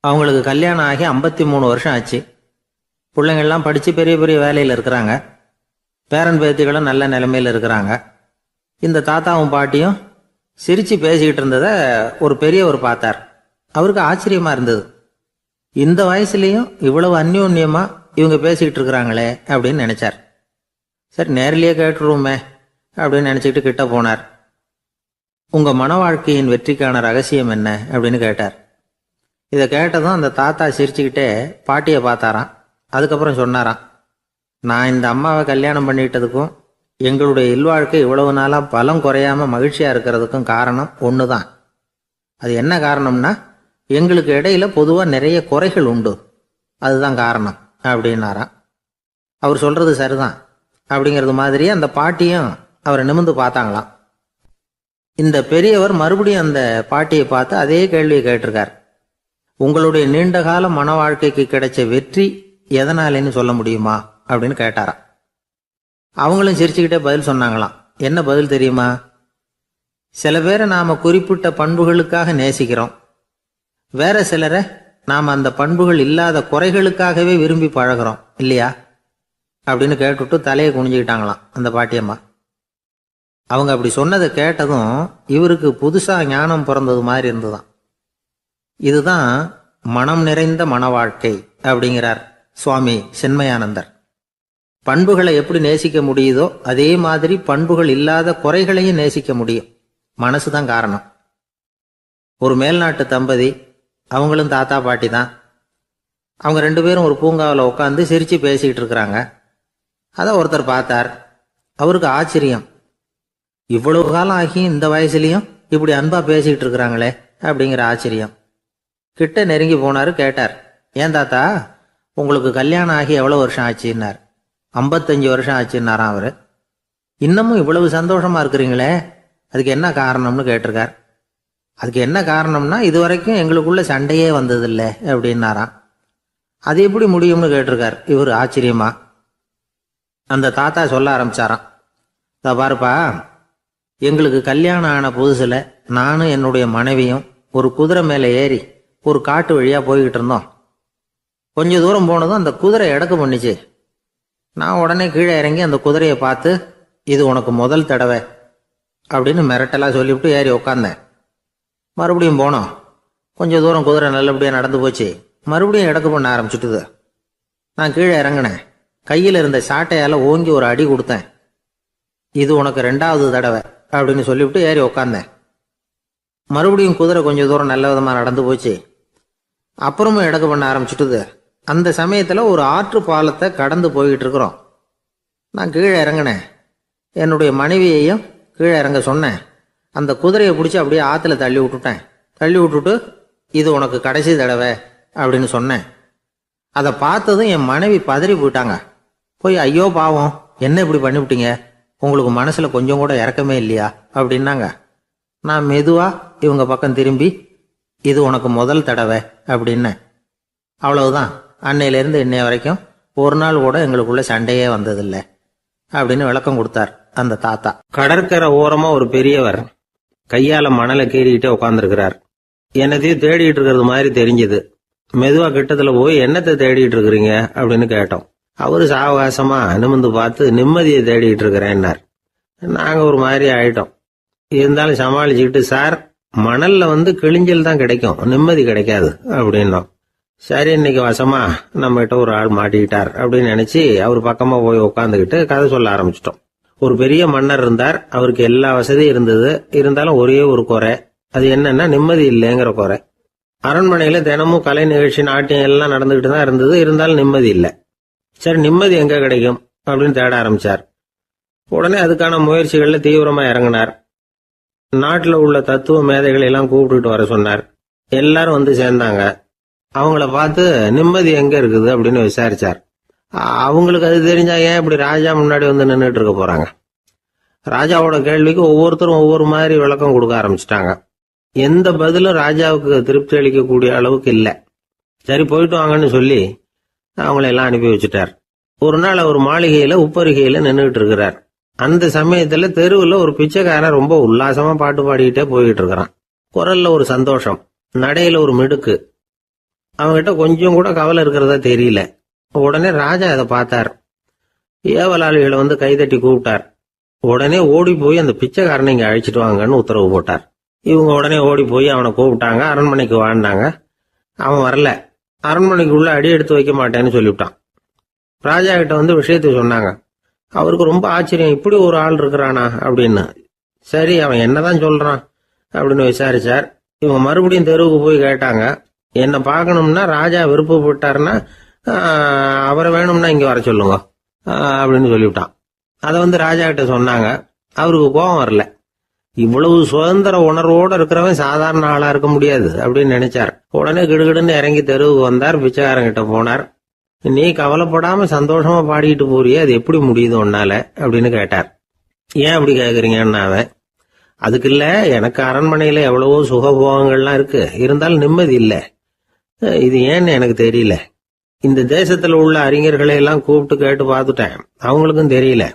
அவங்களுக்கு கல்யாணம் ஆகி 53 வருஷம் ஆச்சு. பிள்ளைங்கள்லாம் படித்து பெரிய பெரிய வேலையில் இருக்கிறாங்க. பேரன் பேத்திகளும் நல்ல நிலைமையில் இருக்கிறாங்க. இந்த தாத்தாவும் பாட்டியும் சிரித்து பேசிக்கிட்டு இருந்ததை ஒரு பெரியவர் பார்த்தார். அவருக்கு ஆச்சரியமாக இருந்தது. இந்த வயசுலேயும் இவ்வளவு அந்யோன்யமாக இவங்க பேசிக்கிட்டு இருக்கிறாங்களே அப்படின்னு நினச்சார். சரி, நேரிலேயே கேட்டுருவோமே அப்படின்னு நினச்சிக்கிட்டு கிட்ட போனார். உங்கள் மன வாழ்க்கையின் வெற்றிக்கான ரகசியம் என்ன அப்படின்னு கேட்டார். இதை கேட்டதும் அந்த தாத்தா சிரிச்சுக்கிட்டே பாட்டியை பார்த்தாராம். அதுக்கப்புறம் சொன்னாராம், நான் இந்த அம்மாவை கல்யாணம் பண்ணிக்கிட்டதுக்கும் எங்களுடைய இல்வாழ்க்கை இவ்வளவு நாளாக பலம் குறையாமல் மகிழ்ச்சியாக இருக்கிறதுக்கும் காரணம் ஒன்று தான். அது என்ன காரணம்னா, எங்களுக்கு இடையில பொதுவா நிறைய குறைகள் உண்டு, அதுதான் காரணம் அப்படின்னாராம். அவர் சொல்றது சரிதான் அப்படிங்கிறது மாதிரி அந்த பாட்டியும் அவரை நிமிர்ந்து பார்த்தாங்களாம். இந்த பெரியவர் மறுபடியும் அந்த பாட்டியை பார்த்து அதே கேள்வியை கேட்டிருக்கார். உங்களுடைய நீண்டகால மன வாழ்க்கைக்கு கிடைச்ச வெற்றி எதனாலேன்னு சொல்ல முடியுமா அப்படின்னு கேட்டாராம். அவங்களும் சிரிச்சுக்கிட்டே பதில் சொன்னாங்களாம். என்ன பதில் தெரியுமா? சில பேரை நாம குறிப்பிட்ட பண்புகளுக்காக நேசிக்கிறோம், வேற சிலரை நாம் அந்த பண்புகள் இல்லாத குறைகளுக்காகவே விரும்பி பழகிறோம் இல்லையா அப்படின்னு கேட்டுவிட்டு தலையை குனிஞ்சுக்கிட்டாங்களாம் அந்த பாட்டியம்மா. அவங்க அப்படி சொன்னதை கேட்டதும் இவருக்கு புதுசா ஞானம் பிறந்தது மாதிரி இருந்துதான். இதுதான் மனம் நிறைந்த மன வாழ்க்கை அப்படிங்கிறார் சுவாமி சின்மயானந்தர். பண்புகளை எப்படி நேசிக்க முடியுதோ அதே மாதிரி பண்புகள் இல்லாத குறைகளையும் நேசிக்க முடியும். மனசுதான் காரணம். ஒரு மேல்நாட்டு தம்பதி, அவங்களும் தாத்தா பாட்டி தான். அவங்க 2 பேரும் ஒரு பூங்காவில் உட்காந்து சிரிச்சு பேசிக்கிட்டு இருக்கிறாங்க. அதை ஒருத்தர் பார்த்தார். அவருக்கு ஆச்சரியம், இவ்வளவு காலம் ஆகி இந்த வயசுலயும் இப்படி அன்பா பேசிக்கிட்டு இருக்கிறாங்களே அப்படிங்கிற ஆச்சரியம். கிட்ட நெருங்கி போனாரு. கேட்டார், ஏன் தாத்தா உங்களுக்கு கல்யாணம் ஆகி எவ்வளவு வருஷம் ஆச்சுன்னார். 55 வருஷம் ஆச்சுன்னாராம் அவரு. இன்னமும் இவ்வளவு சந்தோஷமா இருக்கிறீங்களே, அதுக்கு என்ன காரணம்னு கேட்டிருக்கார். அதுக்கு என்ன காரணம்னா, இதுவரைக்கும் எங்களுக்குள்ள சண்டையே வந்ததில்லை அப்படின்னாராம். அது எப்படி முடியும்னு கேட்டிருக்கார் இவர் ஆச்சரியமா. அந்த தாத்தா சொல்ல ஆரம்பிச்சாராம், பாருப்பா, எங்களுக்கு கல்யாணம் ஆன புதுசுல நானும் என்னுடைய மனைவியும் ஒரு குதிரை மேலே ஏறி ஒரு காட்டு வழியா போய்கிட்டு இருந்தோம். கொஞ்ச தூரம் போனதும் அந்த குதிரை எடக்கு பண்ணிச்சு. நான் உடனே கீழே இறங்கி அந்த குதிரையை பார்த்து, இது உனக்கு முதல் தடவை அப்படின்னு மிரட்டெல்லாம் சொல்லிவிட்டு ஏறி உக்காந்தேன். மறுபடியும் போனோம். கொஞ்சம் தூரம் குதிரை நல்லபடியாக நடந்து போச்சு. மறுபடியும் எடக்கு பண்ண ஆரம்பிச்சுட்டுது. நான் கீழே இறங்கினேன். கையில் இருந்த சாட்டையால் ஓங்கி ஒரு அடி கொடுத்தேன். இது உனக்கு 2வது தடவை அப்படின்னு சொல்லிவிட்டு ஏறி உக்காந்தேன். மறுபடியும் குதிரை கொஞ்சம் தூரம் நல்ல விதமாக நடந்து போச்சு. அப்புறமும் எடக்கு பண்ண ஆரம்பிச்சுட்டுது. அந்த சமயத்தில் ஒரு ஆற்று பாலத்தை கடந்து போய்கிட்டு இருக்கிறோம். நான் கீழே இறங்கினேன். என்னுடைய மனைவியையும் கீழே இறங்க சொன்னேன். அந்த குதிரையை பிடிச்சி அப்படியே ஆற்றுல தள்ளி விட்டுட்டேன். தள்ளி விட்டுட்டு, இது உனக்கு கடைசி தடவை அப்படின்னு சொன்னேன். அதை பார்த்ததும் என் மனைவி பதறி போயிட்டாங்க. போய், ஐயோ பாவம், என்ன இப்படி பண்ணிவிட்டீங்க, உங்களுக்கு மனசுல கொஞ்சம் கூட இறக்கமே இல்லையா அப்படின்னாங்க. நான் மெதுவா இவங்க பக்கம் திரும்பி, இது உனக்கு முதல் தடவை அப்படின்னேன். அவ்வளவுதான். அன்னையிலேருந்து இன்னைய வரைக்கும் ஒரு நாள் கூட எங்களுக்குள்ள சண்டையே வந்ததில்லை அப்படின்னு விளக்கம் கொடுத்தார் அந்த தாத்தா. கடற்கரை ஓரமா ஒரு பெரியவர் கையால மணலை கீறிக்கிட்டே உட்காந்துருக்கிறார். என்னத்தையும் தேடிட்டு இருக்கிறது மாதிரி தெரிஞ்சது. மெதுவா கிட்டத்துல போய், என்னத்தை தேடிட்டு இருக்கிறீங்க அப்படின்னு கேட்டோம். அவரு சாவகாசமா நிமிர்ந்து பார்த்து, நிம்மதியை தேடிட்டு இருக்கிறேன்னார். நாங்க ஒரு மாதிரி ஆயிட்டோம். இருந்தாலும் சமாளிச்சுக்கிட்டு, சார், மணல்ல கிழிஞ்சல் தான் கிடைக்கும், நிம்மதி கிடைக்காது அப்படின்னோம். சரி, இன்னைக்கு வசமா நம்ம கிட்ட ஒரு ஆள் மாட்டிக்கிட்டார் அப்படின்னு நினைச்சு அவர் பக்கமா போய் உட்காந்துக்கிட்டு கதை சொல்ல ஆரம்பிச்சிட்டோம். ஒரு பெரிய மன்னர் இருந்தார். அவருக்கு எல்லா வசதியும் இருந்தது. இருந்தாலும் ஒரே ஒரு குறை. அது என்னன்னா, நிம்மதி இல்லைங்கிற குறை. அரண்மனையில தினமும் கலை நிகழ்ச்சி, நாட்டியம் எல்லாம் நடந்துகிட்டு தான் இருந்தது. இருந்தாலும் நிம்மதி இல்லை. சரி, நிம்மதி எங்க கிடைக்கும் அப்படின்னு தேட ஆரம்பிச்சார். உடனே அதுக்கான முயற்சிகள்ல தீவிரமா இறங்கினார். நாட்டுல உள்ள தத்துவ மேதைகளை எல்லாம் கூப்பிட்டுட்டு வர சொன்னார். எல்லாரும் சேர்ந்தாங்க. அவங்கள பார்த்து, நிம்மதி எங்க இருக்குது அப்படின்னு விசாரிச்சார். அவங்களுக்கு அது தெரிஞ்சா ஏன் இப்படி ராஜா முன்னாடி நின்றுட்டு இருக்க போறாங்க? ராஜாவோட கேள்விக்கு ஒவ்வொருத்தரும் ஒவ்வொரு மாதிரி விளக்கம் கொடுக்க ஆரம்பிச்சிட்டாங்க. எந்த பதிலும் ராஜாவுக்கு திருப்தி அளிக்கக்கூடிய அளவுக்கு இல்லை. சரி, போயிட்டு வாங்கன்னு சொல்லி அவங்கள எல்லாம் அனுப்பி வச்சுட்டார். ஒரு நாள் அவர் மாளிகையில உப்பருகையில நின்றுட்டு இருக்கிறார். அந்த சமயத்துல தெருவுல ஒரு பிச்சைக்காரன் ரொம்ப உல்லாசமா பாட்டு பாடிக்கிட்டே போய்கிட்டு இருக்கிறான். குரல்ல ஒரு சந்தோஷம், நடையில ஒரு மிடுக்கு. அவன்கிட்ட கொஞ்சம் கூட கவலை இருக்கிறதா தெரியல. உடனே ராஜா அதை பார்த்தார். ஏவலாளிகளை கைதட்டி கூப்பிட்டார். உடனே ஓடி போய் அந்த பிச்சைக்காரனை இங்க அழைச்சிட்டு வாங்கன்னு உத்தரவு போட்டார். இவங்க உடனே ஓடி போய் அவனை கூப்பிட்டாங்க. அரண்மனைக்கு வாழ்ந்தாங்க. அவன் வரல. அரண்மனைக்குள்ள அடி எடுத்து வைக்க மாட்டேன்னு சொல்லிவிட்டான். ராஜா கிட்ட விஷயத்தை சொன்னாங்க. அவருக்கு ரொம்ப ஆச்சரியம், இப்படி ஒரு ஆள் இருக்கிறானா அப்படின்னு. சரி, அவன் என்னதான் சொல்றான் அப்படின்னு விசாரிச்சார். இவங்க மறுபடியும் தெருவுக்கு போய் கேட்டாங்க. என்ன பார்க்கணும்னா, ராஜா விருப்பப்பட்டாருன்னா அவரை வேணும்னா இங்க வர சொல்லுங்க அப்படின்னு சொல்லிவிட்டான். அதை ராஜா கிட்ட சொன்னாங்க. அவருக்கு கோபம் வரல. இவ்வளவு சுதந்திர உணர்வோடு இருக்கிறவன் சாதாரண ஆளா இருக்க முடியாது அப்படின்னு நினைச்சார். உடனே கிடுகிடுன்னு இறங்கி தெருவுக்கு வந்தார். பிச்சைக்காரங்கிட்ட போனார். நீ கவலைப்படாம சந்தோஷமா பாடிக்கிட்டு போறியே, அது எப்படி முடியுது உன்னால அப்படின்னு கேட்டார். ஏன் அப்படி கேக்குறீங்கன்னு அவன், அதுக்கு இல்ல, எனக்கு அரண்மனையில எவ்வளவோ சுகபோகங்கள்லாம் இருக்கு, இருந்தாலும் நிம்மதி இல்ல, இது ஏன்னு எனக்கு தெரியல. இந்த தேசத்துல உள்ள அறிஞர்களை எல்லாம் கூப்பிட்டு கேட்டு பார்த்துட்டேன், அவங்களுக்கும் தெரியல.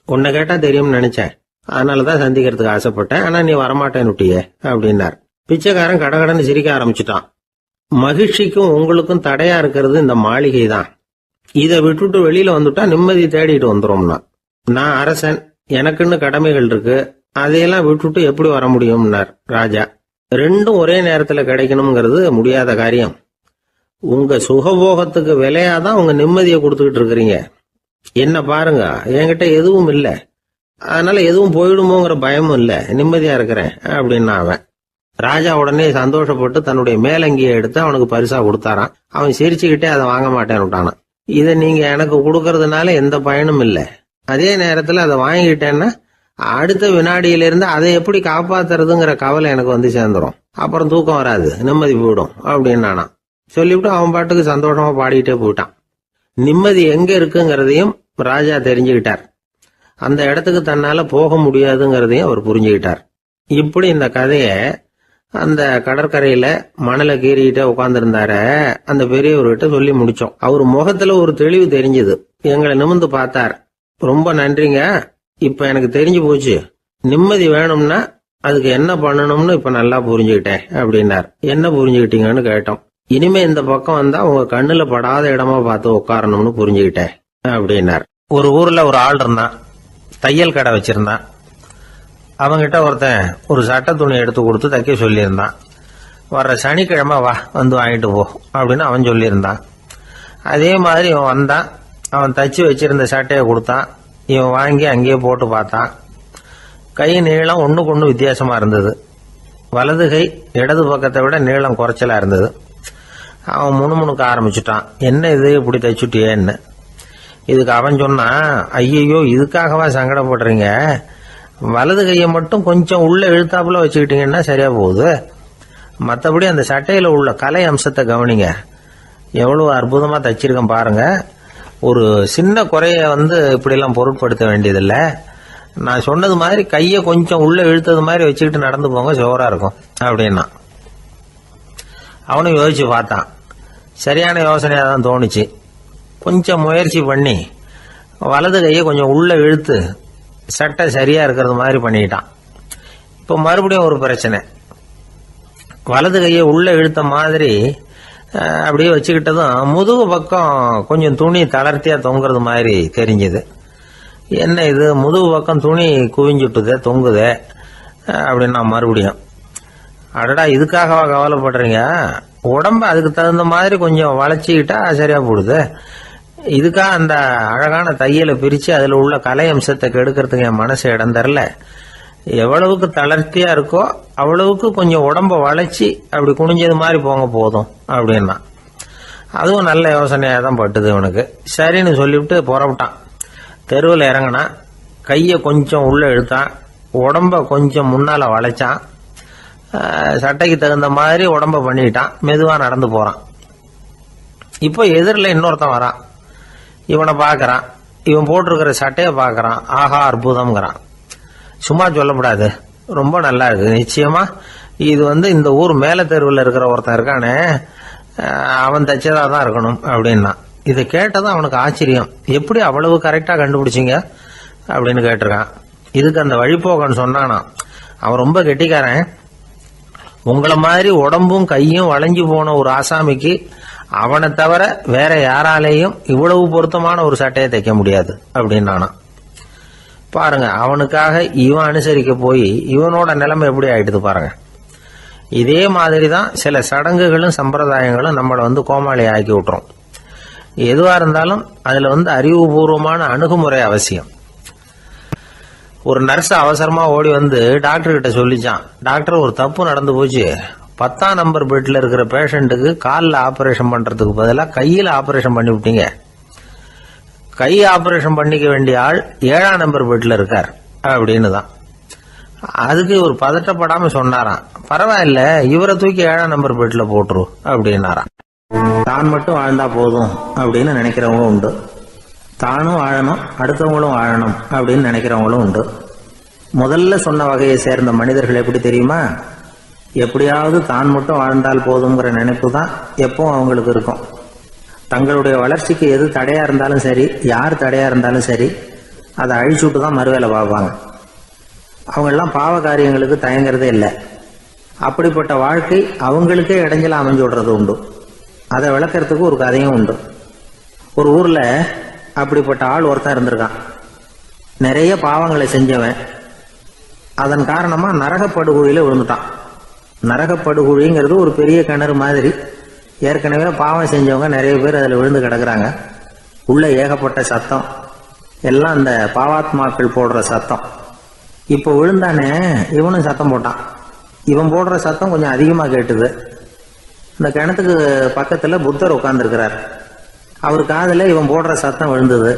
உன்னை கேட்டா தெரியும்னு நினைச்சேன், அதனாலதான் சந்திக்கிறதுக்கு ஆசைப்பட்டேன், ஆனா நீ வரமாட்டேன்னு விட்டியே அப்படின்னார். பிச்சைக்காரன் கடகடன்னு சிரிக்க ஆரம்பிச்சுட்டான். மகிழ்ச்சிக்கும் உங்களுக்கும் தடையா இருக்கிறது இந்த மாளிகை தான். இதை விட்டுட்டு வெளியில வந்துட்டா நிம்மதி தேடிட்டு வந்துரும்னா. நான் அரசன், எனக்குன்னு கடமைகள் இருக்கு, அதையெல்லாம் விட்டுட்டு எப்படி வர முடியும்னார் ராஜா. ரெண்டும் ஒரே நேரத்துல கிடைக்கணுங்கிறது முடியாத காரியம். உங்க சுகபோகத்துக்கு விலையாதான் உங்க நிம்மதியை கொடுத்துக்கிட்டு இருக்கிறீங்க. என்ன பாருங்க, என்கிட்ட எதுவும் இல்ல, அதனால எதுவும் போயிடுமோங்கிற பயமும் இல்ல, நிம்மதியா இருக்கிறேன் அப்படின்னா அவன். ராஜா உடனே சந்தோஷப்பட்டு தன்னுடைய மேலங்கியை எடுத்து அவனுக்கு பரிசா கொடுத்தாரான். அவன் சிரிச்சுக்கிட்டே அதை வாங்க மாட்டேன்னு விட்டானான். இதை நீங்க எனக்கு கொடுக்கறதுனால எந்த பயனும் இல்ல, அதே நேரத்துல அதை வாங்கிட்டேன்னா அடுத்த வினாடியிலிருந்து அதை எப்படி காப்பாத்துறதுங்கிற கவலை எனக்கு வந்து சேர்ந்துரும், அப்புறம் தூக்கம் வராது, நிம்மதி போயிடும் அப்படின்னானா. சொல்லிவிட்டு அவன் பாட்டுக்கு சந்தோஷமா பாடிக்கிட்டே போயிட்டான். நிம்மதி எங்க இருக்குங்கிறதையும் ராஜா தெரிஞ்சுக்கிட்டார். அந்த இடத்துக்கு தன்னால போக முடியாதுங்கிறதையும் அவர் புரிஞ்சுக்கிட்டார். இப்படி இந்த கதைய அந்த கடற்கரையில மணலை கீறிக்கிட்டே உட்கார்ந்துருந்தார அந்த பெரியவர்கிட்ட சொல்லி முடிச்சோம். அவர் முகத்துல ஒரு தெளிவு தெரிஞ்சது. எங்களை நிமிர்ந்து பார்த்தார். ரொம்ப நன்றிங்க, இப்ப எனக்கு தெரிஞ்சு போச்சு, நிம்மதி வேணும்னா அதுக்கு என்ன பண்ணணும்னு இப்ப நல்லா புரிஞ்சுக்கிட்டேன் அப்படின்னார். என்ன புரிஞ்சுக்கிட்டீங்கன்னு கேட்டோம். இனிமே இந்த பக்கம் வந்தா உங்க கண்ணுல படாத இடமா பார்த்து உட்காரணும்னு புரிஞ்சுக்கிட்டேன் அப்படின்னார். ஒரு ஊர்ல ஒரு ஆள் இருந்தான், தையல் கடை வச்சிருந்தான். அவங்கிட்ட ஒருத்தன் ஒரு சட்டை துணி எடுத்து கொடுத்து தைக்க சொல்லியிருந்தான். வர்ற சனிக்கிழமை வா, வந்து வாங்கிட்டு போ அப்படின்னு அவன் சொல்லியிருந்தான். அதே மாதிரி இவன் வந்தான். அவன் தச்சு வச்சிருந்த சட்டையை கொடுத்தான். இவன் வாங்கி அங்கேயே போட்டு பார்த்தான். கை நீளம் ஒண்ணுக்கு ஒண்ணு வித்தியாசமா இருந்தது. வலது கை இடது பக்கத்தை விட நீளம் குறைச்சலா இருந்தது. அவன் முணுமுணுக்க ஆரம்பிச்சுட்டான், என்ன இது இப்படி தைச்சுட்டியேன்னு. இதுக்கு அவன் சொன்னான், ஐயோ இதுக்காகவா சங்கடப்படுறீங்க, வலது கையை மட்டும் கொஞ்சம் உள்ள இழுத்தாப்புல வச்சுக்கிட்டீங்கன்னா சரியா போகுது, மற்றபடி அந்த சட்டையில உள்ள கலை அம்சத்தை கவனிங்க, எவ்வளவு அற்புதமா தச்சிருக்கேன் பாருங்க, ஒரு சின்ன குறைய இப்படி எல்லாம் பொருட்படுத்த வேண்டியதில்லை, நான் சொன்னது மாதிரி கையை கொஞ்சம் உள்ள இழுத்தது மாதிரி வச்சுக்கிட்டு நடந்து போங்க, சோரா இருக்கும் அப்படின்னா. அவனும் யோசிச்சு பார்த்தான். சரியான யோசனையா தான் தோணுச்சு. கொஞ்சம் முயற்சி பண்ணி வலது கையை கொஞ்சம் உள்ள இழுத்து சட்டை சரியா இருக்கிறது மாதிரி பண்ணிக்கிட்டான். இப்ப மறுபடியும் ஒரு பிரச்சனை. வலது கையை உள்ள இழுத்த மாதிரி அப்படியே வச்சுக்கிட்டதும் முதுகு பக்கம் கொஞ்சம் துணி தளர்த்தியா தொங்குறது மாதிரி தெரிஞ்சது. என்ன இது, முதுகு பக்கம் துணி குவிஞ்சுட்டுதே, தொங்குதே அப்படின்னா மறுபடியும், அடடா இதுக்காகவா கவலைப்படுறீங்க, உடம்ப அதுக்கு தகுந்த மாதிரி கொஞ்சம் வளைச்சிக்கிட்டா சரியா போடுது, இதுக்காக அந்த அழகான தையலை பிரிச்சு அதுல உள்ள கலை அம்சத்தை கெடுக்கிறதுக்கு என் மனசு இடம் தரல, எவ்வளவுக்கு தளர்த்தியா இருக்கோ அவ்வளவுக்கு கொஞ்சம் உடம்ப வளைச்சி அப்படி குனிஞ்சது மாதிரி போங்க போதும் அப்படின்னா. அதுவும் நல்ல யோசனையா தான் பட்டுது இவனுக்கு. சரின்னு சொல்லிவிட்டு புறப்பட்டான். தெருவில் இறங்கினான். கையை கொஞ்சம் உள்ள இழுத்தான், உடம்ப கொஞ்சம் முன்னால வளைச்சான், சட்டைக்கு தகுந்த மாதிரி உடம்ப பண்ணிக்கிட்டான், மெதுவா நடந்து போறான். இப்போ எதிரில் இன்னொருத்தன் வரான். இவனை பாக்குறான், இவன் போட்டிருக்கிற சட்டையை பாக்குறான், ஆஹா அற்புதம்ங்கிறான். சும்மா சொல்லக்கூடாது, ரொம்ப நல்லா இருக்கு, நிச்சயமா இது இந்த ஊர் மேல தெருவில் இருக்கிற ஒருத்தன் இருக்கானே அவன் தைச்சதா தான் இருக்கணும் அப்படின்னா. இதை கேட்டதான் அவனுக்கு ஆச்சரியம். எப்படி அவ்வளவு கரெக்டா கண்டுபிடிச்சிங்க அப்படின்னு கேட்டிருக்கான். இதுக்கு அந்த வழிபோகன்னு சொன்னானா, அவன் ரொம்ப கெட்டிக்காரன், உங்களை மாதிரி உடம்பும் கையும் வளைஞ்சு போன ஒரு ஆசாமிக்கு அவனை தவிர வேற யாராலேயும் இவ்வளவு பொருத்தமான ஒரு சட்டையை தைக்க முடியாது அப்படின்னானா. பாருங்க, அவனுக்காக இவன் அனுசரிக்க போய் இவனோட நிலைமை எப்படி ஆயிடுது பாருங்க. இதே மாதிரிதான் சில சடங்குகளும் சம்பிரதாயங்களும் நம்மளை கோமாளி ஆக்கி விட்டுரும். எதுவா இருந்தாலும் அதுல அறிவுபூர்வமான அணுகுமுறை அவசியம். ஒரு நர்ஸ் அவசரமா ஓடி டாக்டர் கிட்ட சொல்லிச்சான், டாக்டர் ஒரு தப்பு நடந்து போச்சு, 10ஆம் நம்பர் பெட்ல இருக்கிற பேஷண்ட்டுக்கு காலில் ஆபரேஷன் பண்றதுக்கு பதிலாக கையில் ஆபரேஷன் பண்ணி விட்டீங்க, கை ஆபரேஷன் பண்ணிக்க வேண்டிய ஆள் 7ஆம் நம்பர் பெட்ல இருக்கார் அப்படின்னு தான். அதுக்கு இவர் பதட்டப்படாம சொன்னாராம், பரவாயில்ல, இவரை தூக்கி 7ஆம் நம்பர் பெட்ல போட்டுரு அப்படின்னாராம். தான் மட்டும் வாழ்ந்தா போதும் அப்படின்னு நினைக்கிறவங்க உண்டு. தானும் வாழணும், அடுத்தவங்களும் வாழணும் அப்படின்னு நினைக்கிறவங்களும் உண்டு. முதல்ல சொன்ன வகையை சேர்ந்த மனிதர்கள் எப்படி தெரியுமா? எப்படியாவது தான் மட்டும் வாழ்ந்தால் போதுங்கிற நினைப்பு தான் எப்பவும் அவங்களுக்கு இருக்கும். தங்களுடைய வளர்ச்சிக்கு எது தடையா இருந்தாலும் சரி, யார் தடையா இருந்தாலும் சரி, அதை அழிச்சுட்டு தான் மறுவேலை பார்ப்பாங்க. அவங்கெல்லாம் பாவ காரியங்களுக்கு தயங்குறதே இல்லை. அப்படிப்பட்ட வாழ்க்கை அவங்களுக்கே இடைஞ்சல அமைஞ்சு விடுறது உண்டு. அதை விளக்கறதுக்கு ஒரு கதையும் உண்டு. ஒரு ஊர்ல அப்படிப்பட்ட ஆள் ஒருத்தன் இருந்திருக்கான். நிறைய பாவங்களை செஞ்சவன். அதன் காரணமா நரகப்படுகொழியில விழுந்துட்டான். நரகப்படுகொழிங்கிறது ஒரு பெரிய கிணறு மாதிரி. ஏற்கனவே பாவம் செஞ்சவங்க நிறைய பேர் அதில் விழுந்து கிடக்குறாங்க. உள்ள ஏகப்பட்ட சத்தம், எல்லாம் அந்த பாவாத்மாக்கள் போடுற சத்தம். இப்போ விழுந்தானே, இவனும் சத்தம் போட்டான். இவன் போடுற சத்தம் கொஞ்சம் அதிகமா கேட்டுது. இந்த கிணத்துக்கு பக்கத்துல புத்தர் உட்கார்ந்துருக்கிறார். அவர் காதுல இவன் போடுற சத்தம் விழுந்தது.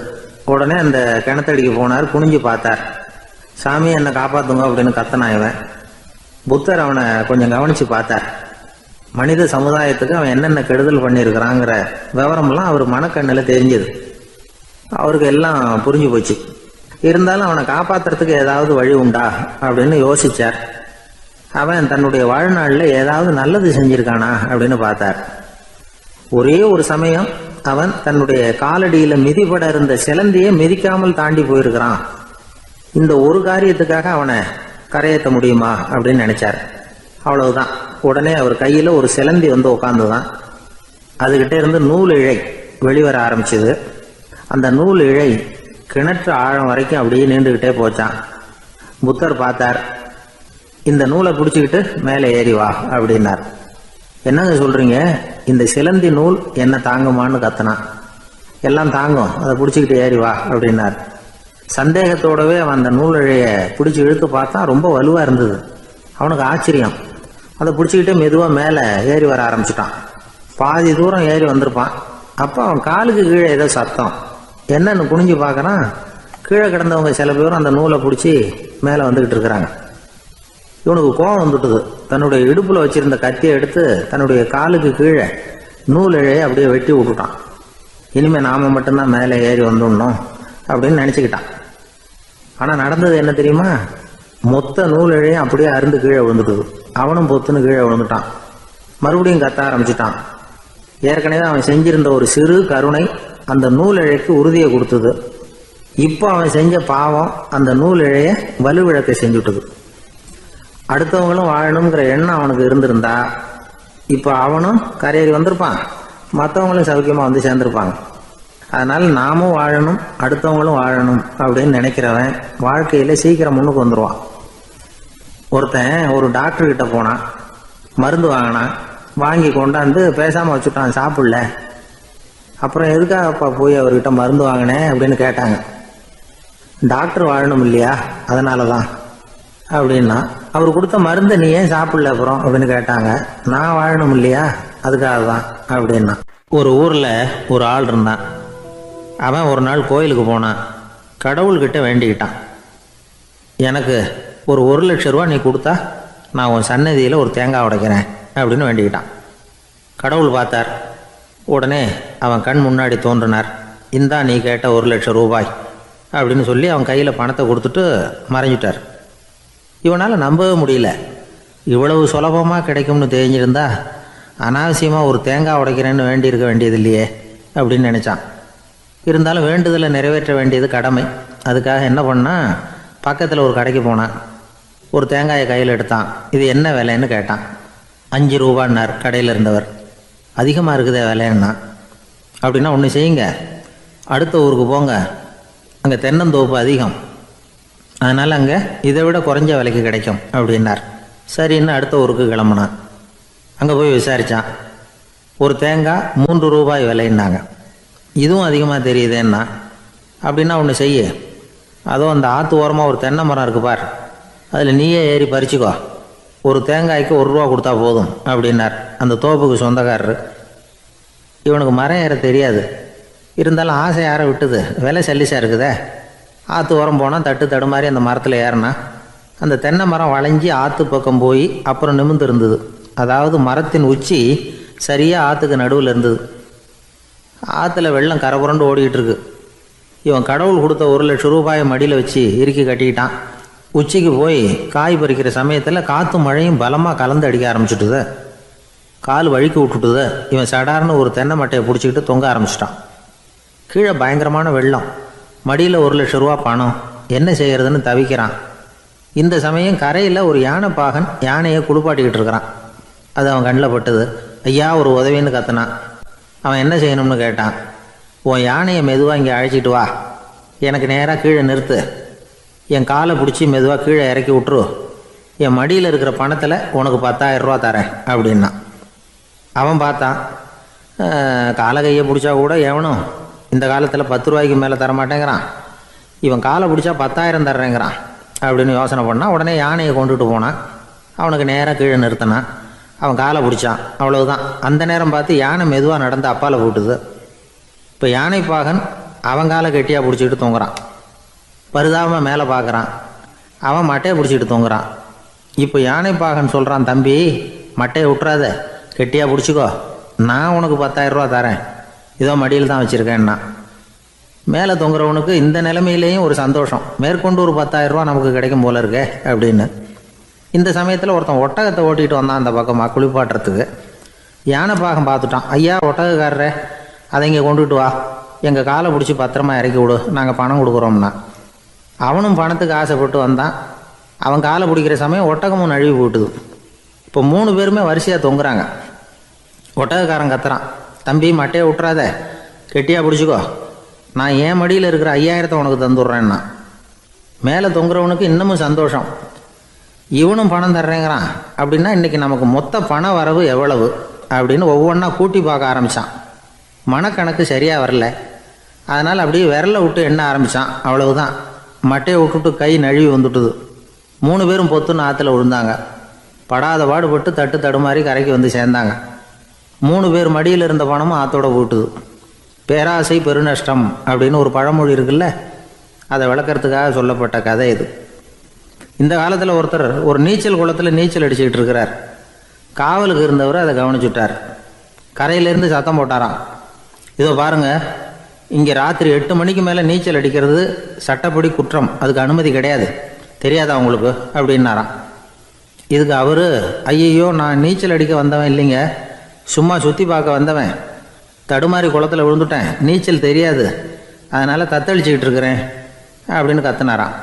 உடனே அந்த கிணத்தடிக்கு போனார். குனிஞ்சு பார்த்தார். சாமி, என்னை காப்பாத்துங்க அப்படின்னு கத்தனான் இவன். புத்தர் அவனை கொஞ்சம் கவனிச்சு பார்த்தார். மனித சமுதாயத்துக்கு அவன் என்னென்ன கெடுதல் பண்ணியிருக்கிறாங்கிற விவரம்லாம் அவர் மனக்கண்ணில் தெரிஞ்சது. அவருக்கு எல்லாம் புரிஞ்சு போச்சு. இருந்தாலும் அவனை காப்பாத்துறதுக்கு ஏதாவது வழி உண்டா அப்படின்னு யோசிச்சார். அவன் தன்னுடைய வாழ்நாளில் ஏதாவது நல்லது செஞ்சிருக்கானா அப்படின்னு பார்த்தார். ஒரே ஒரு சமயம் அவன் தன்னுடைய காலடியில மிதிபட இருந்த சிலந்தியை மிதிக்காமல் தாண்டி போயிருக்கிறான். இந்த ஒரு காரியத்துக்காக அவனை கரையேற்ற முடியுமா அப்படின்னு நினைச்சார். அவ்வளவுதான். உடனே அவர் கையில ஒரு சிலந்தி வந்து உட்காந்துதான். அதுகிட்ட இருந்து நூல் இழை வெளிவர ஆரம்பிச்சது. அந்த நூல் இழை கிணற்று ஆழம் வரைக்கும் அப்படியே நீண்டுகிட்டே போச்சான். புத்தர் பார்த்தார். இந்த நூலை பிடிச்சிக்கிட்டு மேலே ஏறி வா அப்படின்னார். என்னங்க சொல்றீங்க, இந்த சிலந்தி நூல் என்ன தாங்குமான்னு கத்தனான். எல்லாம் தாங்கும், அதை பிடிச்சிக்கிட்டு ஏறி வா அப்படின்னார். சந்தேகத்தோடவே அவன் அந்த நூல் இழைய பிடிச்சி இழுத்து பார்த்தா ரொம்ப வலுவா இருந்தது. அவனுக்கு ஆச்சரியம். அதை பிடிச்சிக்கிட்டே மெதுவா மேலே ஏறி வர ஆரம்பிச்சுட்டான். பாதி தூரம் ஏறி வந்திருப்பான். அப்போ அவன் காலுக்கு கீழே ஏதோ சத்தம். என்னன்னு குனிஞ்சு பார்க்கறான். கீழே கிடந்தவங்க சில பேரும் அந்த நூலை பிடிச்சி மேலே வந்துகிட்டு இருக்கிறாங்க. இவனுக்கு கோபம் வந்துட்டுது. தன்னுடைய இடுப்புல வச்சிருந்த கத்தியை எடுத்து தன்னுடைய காலுக்கு கீழே நூல் இழையை அப்படியே வெட்டி விட்டுட்டான். இனிமே நாம மட்டும்தான் மேலே ஏறி வந்துடணும் அப்படின்னு நினைச்சுக்கிட்டான். ஆனா நடந்தது என்ன தெரியுமா? மொத்த நூல் இழையும் அப்படியே அருந்து கீழே விழுந்துட்டுது. அவனும் பொத்துன்னு கீழே விழுந்துட்டான். மறுபடியும் கத்த ஆரம்பிச்சுட்டான். ஏற்கனவே அவன் செஞ்சிருந்த ஒரு சிறு கருணை அந்த நூல் இழைக்கு உறுதியை கொடுத்தது. இப்போ அவன் செஞ்ச பாவம் அந்த நூல் இழைய வலுவிழக்க செஞ்சுட்டுது. அடுத்தவங்களும் வாழணுங்கிற எண்ணம் அவனுக்கு இருந்திருந்தா இப்போ அவனும் கரையேறி வந்திருப்பான், மற்றவங்களும் சௌக்கியமா வந்து சேர்ந்திருப்பாங்க. அதனால நாமும் வாழணும், அடுத்தவங்களும் வாழணும் அப்படின்னு நினைக்கிறவன் வாழ்க்கையில சீக்கிரம் முன்னுக்கு வந்துடுவான். ஒருத்தன் ஒரு டாக்டர் கிட்ட போனான். மருந்து வாங்கினான். வாங்கி கொண்டாந்து பேசாம வச்சுட்டான், சாப்பிடல. அப்புறம் எதுக்காகப்பா போய் அவர்கிட்ட மருந்து வாங்கினேன் அப்படின்னு கேட்டாங்க. டாக்டர் வாழணும் இல்லையா, அதனாலதான் அப்படின்னா. அவர் கொடுத்த மருந்தை நீ ஏன் சாப்பிடல அப்புறம் அப்படின்னு கேட்டாங்க. நான் வாழணும் இல்லையா, அதுக்காக தான் அப்படின்னா. ஒரு ஊர்ல ஒரு ஆள் இருந்தான். அவன் ஒரு நாள் கோயிலுக்கு போனான். கடவுள்கிட்ட வேண்டிக்கிட்டான், எனக்கு ஒரு 1,00,000 ரூபா நீ கொடுத்தா நான் உன் சன்னதியில் ஒரு தேங்காய் உடைக்கிறேன் அப்படின்னு வேண்டிக்கிட்டான். கடவுள் பார்த்தார். உடனே அவன் கண் முன்னாடி தோன்றினார். இந்தா நீ கேட்ட 1,00,000 ரூபாய் அப்படின்னு சொல்லி அவன் கையில் பணத்தை கொடுத்துட்டு மறைஞ்சிட்டார். இவனால் நம்பவே முடியல. இவ்வளவு சுலபமாக கிடைக்கும்னு தெரிஞ்சிருந்தா அனாவசியமாக ஒரு தேங்காய் உடைக்கிறேன்னு வேண்டியிருக்க வேண்டியது இல்லையே அப்படின்னு நினச்சான். இருந்தாலும் வேண்டுதலை நிறைவேற்ற வேண்டியது கடமை. அதுக்காக என்ன பண்ணான், பக்கத்தில் ஒரு கடைக்கு போனான். ஒரு தேங்காயை கையில் எடுத்தான். இது என்ன விலைன்னு கேட்டான். 5 ரூபான்னார் கடையில் இருந்தவர். அதிகமாக இருக்குதே விலைன்னா. அப்படின்னா ஒன்று செய்யுங்க, அடுத்த ஊருக்கு போங்க, அங்கே தென்னந்தோப்பு அதிகம், அதனால் அங்கே இதை விட குறைஞ்ச விலைக்கு கிடைக்கும் அப்படின்னார். சரின்னு அடுத்த ஊருக்கு கிளம்புனான். அங்கே போய் விசாரித்தான். ஒரு தேங்காய் 3 ரூபாய் விலைன்னாங்க. இதுவும் அதிகமாக தெரியுதேன்னா. அப்படின்னா ஒன்று செய்ய, அதோ அந்த ஆற்று ஓரமாக ஒரு தென்னை மரம் இருக்கு பார், அதில் நீயே ஏறி பறிச்சுக்கோ, ஒரு தேங்காய்க்கு 1 ரூபா கொடுத்தா போதும் அப்படின்னார் அந்த தோப்புக்கு சொந்தக்காரரு. இவனுக்கு மரம் ஏற தெரியாது. இருந்தாலும் ஆசை யாரை விட்டுது, விலை சல்லிசா இருக்குதே. ஆற்று ஓரம் போனால் தட்டு தடுமாறி அந்த மரத்தில் ஏறினா. அந்த தென்னை மரம் வளைஞ்சி ஆற்று பக்கம் போய் அப்புறம் நிமிர்ந்து இருந்தது. அதாவது மரத்தின் உச்சி சரியாக ஆற்றுக்கு நடுவில் இருந்தது. ஆற்றுல வெள்ளம் கரை புரண்டு ஓடிக்கிட்டு இருக்கு. இவன் கடவுள் கொடுத்த 1,00,000 ரூபாயை மடியில் வச்சு இறுக்கி கட்டிக்கிட்டான். உச்சிக்கு போய் காய் பறிக்கிற சமயத்தில் காற்றும் மழையும் பலமாக கலந்து அடிக்க ஆரம்பிச்சுட்டுது. கால் வழுக்கி விட்டுட்டுது. இவன் சடார்னு ஒரு தென்னை மட்டையை பிடிச்சிக்கிட்டு தொங்க ஆரம்பிச்சிட்டான். கீழே பயங்கரமான வெள்ளம். மடியில் 1,00,000 ரூபா பணம். என்ன செய்கிறதுன்னு தவிக்கிறான். இந்த சமயம் கரையில் ஒரு யானைப்பாகன் யானையை குளிப்பாட்டிக்கிட்டு இருக்கிறான். அது அவன் கண்ணில் பட்டுது. ஐயா ஒரு உதவின்னு கத்துனான். அவன் என்ன செய்யணும்னு கேட்டான். உன் யானையை மெதுவாக இங்கே அழைச்சிட்டு வா, எனக்கு நேராக கீழே நிறுத்து, என் காலை பிடிச்சி மெதுவாக கீழே இறக்கி விட்டுரு, என் மடியில் இருக்கிற பணத்தில் உனக்கு 10,000 ரூபா தரேன் அப்படின்னா. அவன் பார்த்தான். காலை கையை பிடிச்சா கூட எவனும் இந்த காலத்தில் 10 ரூபாய்க்கு மேலே தரமாட்டேங்கிறான். இவன் காலை பிடிச்சா 10,000 தர்றேங்கிறான் அப்படின்னு யோசனை பண்ணான். உடனே யானையை கொண்டுட்டு போனான். அவனுக்கு நேராக கீழே நிறுத்தினான். அவன் காலை பிடிச்சான். அவ்வளவுதான். அந்த நேரம் பார்த்து யானை மெதுவாக நடந்து அப்பால் போட்டுது. இப்போ யானைப்பாகன் அவன் காலை கெட்டியாக பிடிச்சிக்கிட்டு தொங்குறான். பரிதாபமாக மேலே பார்க்குறான். அவன் மட்டையை பிடிச்சிக்கிட்டு தொங்குறான். இப்போ யானைப்பாகன் சொல்கிறான், தம்பி மட்டையை விட்டுறாத, கெட்டியாக பிடிச்சிக்கோ, நான் உனக்கு 10,000 ரூபா தரேன், இதோ மடியில் தான் வச்சுருக்கேன்னா. மேலே தொங்குறவனுக்கு இந்த நிலைமையிலேயும் ஒரு சந்தோஷம், மேற்கொண்டு ஒரு 10,000 ரூபா நமக்கு கிடைக்கும் போல இருக்கே அப்படின்னு. இந்த சமயத்தில் ஒருத்தன் ஒட்டகத்தை ஓட்டிகிட்டு வந்தான் அந்த பக்கமாக குளிப்பாட்டுறதுக்கு. யானைப்பாகன் பார்த்துட்டான். ஐயா ஒட்டகக்காரரே, அதை இங்கே கொண்டுட்டு வா, எங்கள் காலை பிடிச்சி பத்திரமா இறக்கி விடு, நாங்கள் பணம் கொடுக்குறோம்னா. அவனும் பணத்துக்கு ஆசைப்பட்டு வந்தான். அவன் காலை பிடிக்கிற சமயம் ஒட்டகமும் நழுவி போட்டுது. இப்போ 3 பேருமே வரிசையாக தொங்குறாங்க. ஒட்டகக்காரன் கத்துறான், தம்பி மட்டையை விட்டுறாத, கெட்டியாக பிடிச்சிக்கோ, நான் என் மடியில் இருக்கிற 5,000 உனக்கு தந்துடுறேன்னா. மேலே தொங்குறவனுக்கு இன்னமும் சந்தோஷம், இவனும் பணம் தர்றேங்கிறான் அப்படின்னா இன்றைக்கி நமக்கு மொத்த பண வரவு எவ்வளவு அப்படின்னு ஒவ்வொன்றா கூட்டி பார்க்க ஆரம்பித்தான். மனக்கணக்கு சரியாக வரல. அதனால் அப்படியே விரலை விட்டு எண்ண ஆரம்பித்தான். அவ்வளவுதான். மட்டையை விட்டுட்டு கை நழுவி வந்துட்டுது. 3 பேரும் பொத்துன்னு ஆற்றுல விழுந்தாங்க. படாத பாடுபட்டு தட்டு தடுமாறி கரைக்கு வந்து சேர்ந்தாங்க. 3 பேர் மடியில் இருந்த பணமும் ஆற்றோட போட்டுது. பேராசை பெருநஷ்டம் அப்படின்னு ஒரு பழமொழி இருக்குல்ல, அதை விளக்கறதுக்காக சொல்லப்பட்ட கதை இது. இந்த காலத்தில் ஒருத்தர் ஒரு நீச்சல் குளத்தில் நீச்சல் அடிச்சுக்கிட்டு இருக்கிறார். காவலுக்கு இருந்தவர் அதை கவனிச்சுட்டார். கரையிலேருந்து சத்தம் போட்டாராம், இதோ பாருங்க, இங்கே ராத்திரி 8 மணிக்கு மேலே நீச்சல் அடிக்கிறது சட்டப்படி குற்றம், அதுக்கு அனுமதி கிடையாது, தெரியாதா உங்களுக்கு அப்படின்னாராம். இதுக்கு அவர், ஐயையோ நான் நீச்சல் அடிக்க வந்தவன் இல்லைங்க, சும்மா சுற்றி பார்க்க வந்தவன், தடுமாறி குளத்தில் விழுந்துட்டேன், நீச்சல் தெரியாது, அதனால் தத்தளிச்சுக்கிட்டு இருக்கிறேன் அப்படின்னு கத்துனாராம்.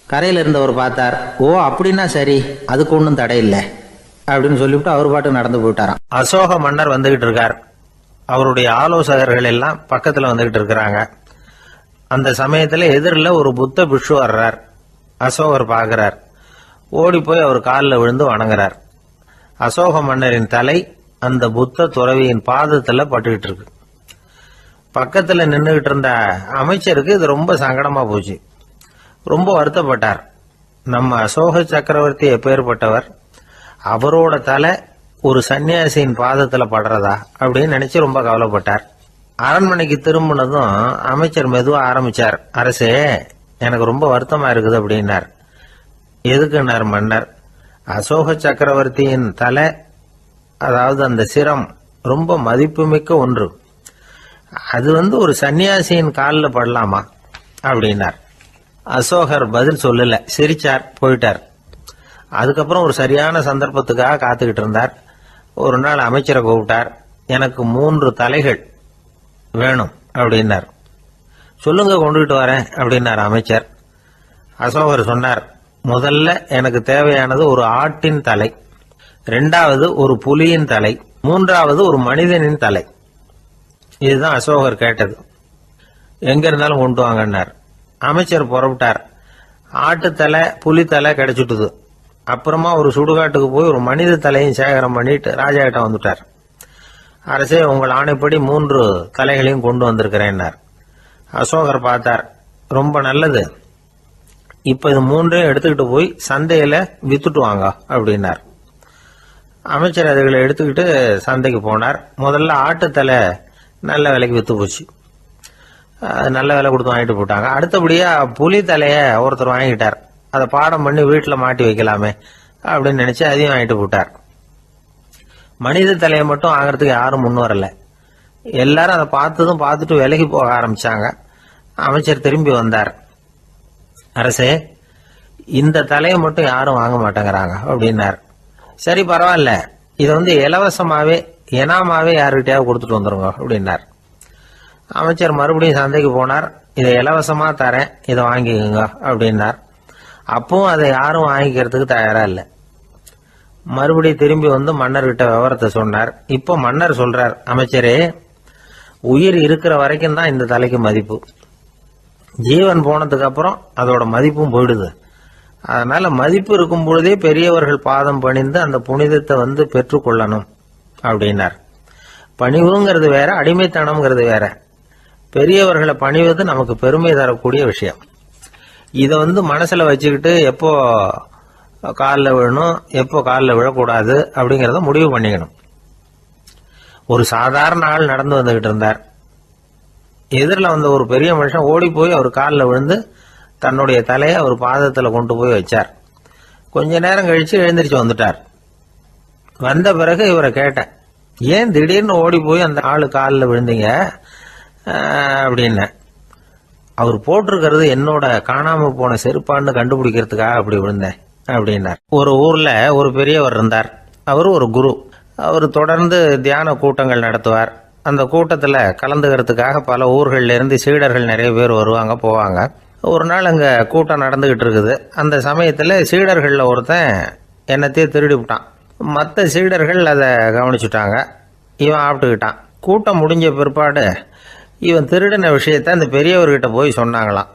கரையில் இருந்தவர் பார்த்தார். ஓ அப்படின்னா சரி, அதுக்கு ஒன்றும் தடை இல்லை அப்படின்னு சொல்லிவிட்டு அவர் பாட்டு நடந்து போயிட்டாராம். அசோக மன்னர் வந்துகிட்டு இருக்கார். அவருடைய ஆலோசகர்கள் எல்லாம் பக்கத்தில் வந்துகிட்டு இருக்கிறாங்க. அந்த சமயத்தில் எதிரில் ஒரு புத்த பிக்ஷு வர்றார். அசோகர் பார்க்கிறார். ஓடி போய் அவர் காலில் விழுந்து வணங்குறார். அசோக மன்னரின் தலை அந்த புத்த துறவியின் பாதத்தில் பட்டுக்கிட்டு இருக்கு. பக்கத்தில் நின்றுகிட்டு இருந்த அமைச்சருக்கு இது ரொம்ப சங்கடமா போச்சு. ரொம்ப வருத்தப்பட்டார். நம்ம அசோக சக்கரவர்த்தி எப்பேற்பட்டவர், அவரோட தலை ஒரு சன்னியாசியின் பாதத்தில் படுறதா அப்படின்னு நினைச்சு ரொம்ப கவலைப்பட்டார். அரண்மனைக்கு திரும்பினதும் அமைச்சர் மெதுவாக ஆரம்பிச்சார். அரசே, எனக்கு ரொம்ப வருத்தமா இருக்குது அப்படின்னார். எதுக்குன்னார் மன்னர். அசோக சக்கரவர்த்தியின் தலை, அதாவது அந்த சிரம் ரொம்ப மதிப்புமிக்க ஒன்று, அது ஒரு சன்னியாசியின் காலில் படலாமா அப்படின்னார். அசோகர் பதில் சொல்லல, சிரிச்சார், போயிட்டார். அதுக்கப்புறம் ஒரு சரியான சந்தர்ப்பத்துக்காக காத்துக்கிட்டு இருந்தார். ஒரு நாள் அமைச்சரை கூப்பிட்டார். எனக்கு 3 தலைகள் வேணும் அப்படின்னார். சொல்லுங்க, கொண்டுகிட்டு வரேன் அப்படின்னார் அமைச்சர். அசோகர் சொன்னார், முதல்ல எனக்கு தேவையானது ஒரு ஆட்டின் தலை, 2வது ஒரு புலியின் தலை, 3வது ஒரு மனிதனின் தலை. இதுதான் அசோகர் கேட்டது. எங்க இருந்தாலும் கொண்டு வாங்கன்னார். அமைச்சர் புறப்பட்டார். ஆட்டுத்தலை புலித்தலை கிடைச்சிட்டுது. அப்புறமா ஒரு சுடுகாட்டுக்கு போய் ஒரு மனித தலையும் சேகரம் பண்ணிட்டு ராஜா கிட்ட வந்துட்டார். அரசே, உங்கள் ஆணைப்படி 3 தலைகளையும் கொண்டு வந்திருக்கிறேன்னார். அசோகர் பார்த்தார். ரொம்ப நல்லது, இப்ப இது 3ஐயும் எடுத்துக்கிட்டு போய் சந்தையில வித்துட்டு வாங்க அப்படின்னார். அமைச்சர் அதுகளை எடுத்துக்கிட்டு சந்தைக்கு போனார். முதல்ல ஆட்டுத்தலை நல்ல விலைக்கு வித்து போச்சு. நல்ல விலை கொடுத்து வாங்கிட்டு போட்டாங்க. அடுத்தபடியா புலி தலைய ஒருத்தர் வாங்கிட்டார். அதை பாடம் பண்ணி வீட்டில் மாட்டி வைக்கலாமே அப்படின்னு நினைச்சு அதையும் வாங்கிட்டு போட்டார். மனித தலையை மட்டும் வாங்கறதுக்கு யாரும் முன் வரல. எல்லாரும் அதை பார்த்துட்டு விலகி போக ஆரம்பிச்சாங்க. அமைச்சர் திரும்பி வந்தார். அரசே, இந்த தலையை மட்டும் யாரும் வாங்க மாட்டேங்கிறாங்க அப்படின்னார். சரி, பரவாயில்ல, இதை இலவசமாவே எனாமாவே யாருக்கிட்டையாவது கொடுத்துட்டு வந்துருங்க அப்படின்னார். அமைச்சர் மறுபடியும் சந்தைக்கு போனார். இதை இலவசமா தரேன், இதை வாங்கிக்கோங்க அப்படின்னார். அப்பவும் அதை யாரும் வாங்கிக்கிறதுக்கு தயாரா இல்லை. மறுபடியும் திரும்பி வந்து மன்னர்கிட்ட விவரத்தை சொன்னார். இப்போ மன்னர் சொல்றார், அமைச்சரே, உயிர் இருக்கிற வரைக்கும் தான் இந்த தலைக்கு மதிப்பு. ஜீவன் போனதுக்கு அப்புறம் அதோட மதிப்பும் போயிடுது. அதனால மதிப்பு இருக்கும் பொழுதே பெரியவர்கள் பாதம் பணிந்து அந்த புனிதத்தை பெற்றுக்கொள்ளணும் அப்படின்னார். பணிவுங்கிறது வேற, அடிமைத்தனம்ங்கிறது வேற. பெரியவர்களை பணிவது நமக்கு பெருமை தரக்கூடிய விஷயம். இதை மனசுல வச்சுக்கிட்டு எப்போ காலில் விழணும், எப்போ காலில் விழக்கூடாது அப்படிங்கிறத முடிவு பண்ணிக்கணும். ஒரு சாதாரண ஆள் நடந்து வந்துகிட்டு இருந்தார். எதிரில் வந்த ஒரு பெரிய மனுஷன் ஓடி போய் அவர் காலில் விழுந்து தன்னுடைய தலையை அவர் பாதத்தில் கொண்டு போய் வச்சார். கொஞ்ச நேரம் கழிச்சு எழுந்திரிச்சு வந்துட்டார். வந்த பிறகு இவரை கேட்டேன், ஏன் திடீர்னு ஓடி போய் அந்த ஆளு காலில் விழுந்தீங்க அப்படின்னு. அவர் போட்டிருக்கிறது என்னோட காணாம போன செருப்பான்னு கண்டுபிடிக்கிறதுக்காக அப்படி விழுந்தேன் அப்படின்னார். ஒரு ஊர்ல ஒரு பெரியவர் இருந்தார். அவர் ஒரு குரு. அவர் தொடர்ந்து தியான கூட்டங்கள் நடத்துவார். அந்த கூட்டத்தில் கலந்துக்கிறதுக்காக பல ஊர்கள்ல இருந்து சீடர்கள் நிறைய பேர் வருவாங்க போவாங்க. ஒரு நாள் அங்கே கூட்டம் நடந்துகிட்டு இருக்குது. அந்த சமயத்தில் சீடர்களில் ஒருத்தன் என்னத்தையே திருடி விட்டான். மற்ற சீடர்கள் அதை கவனிச்சுட்டாங்க. இவன் ஆப்பிட்டுக்கிட்டான். கூட்டம் முடிஞ்ச பிற்பாடு இவன் திருடின விஷயத்த அந்த பெரியவர்கிட்ட போய் சொன்னாங்களாம்.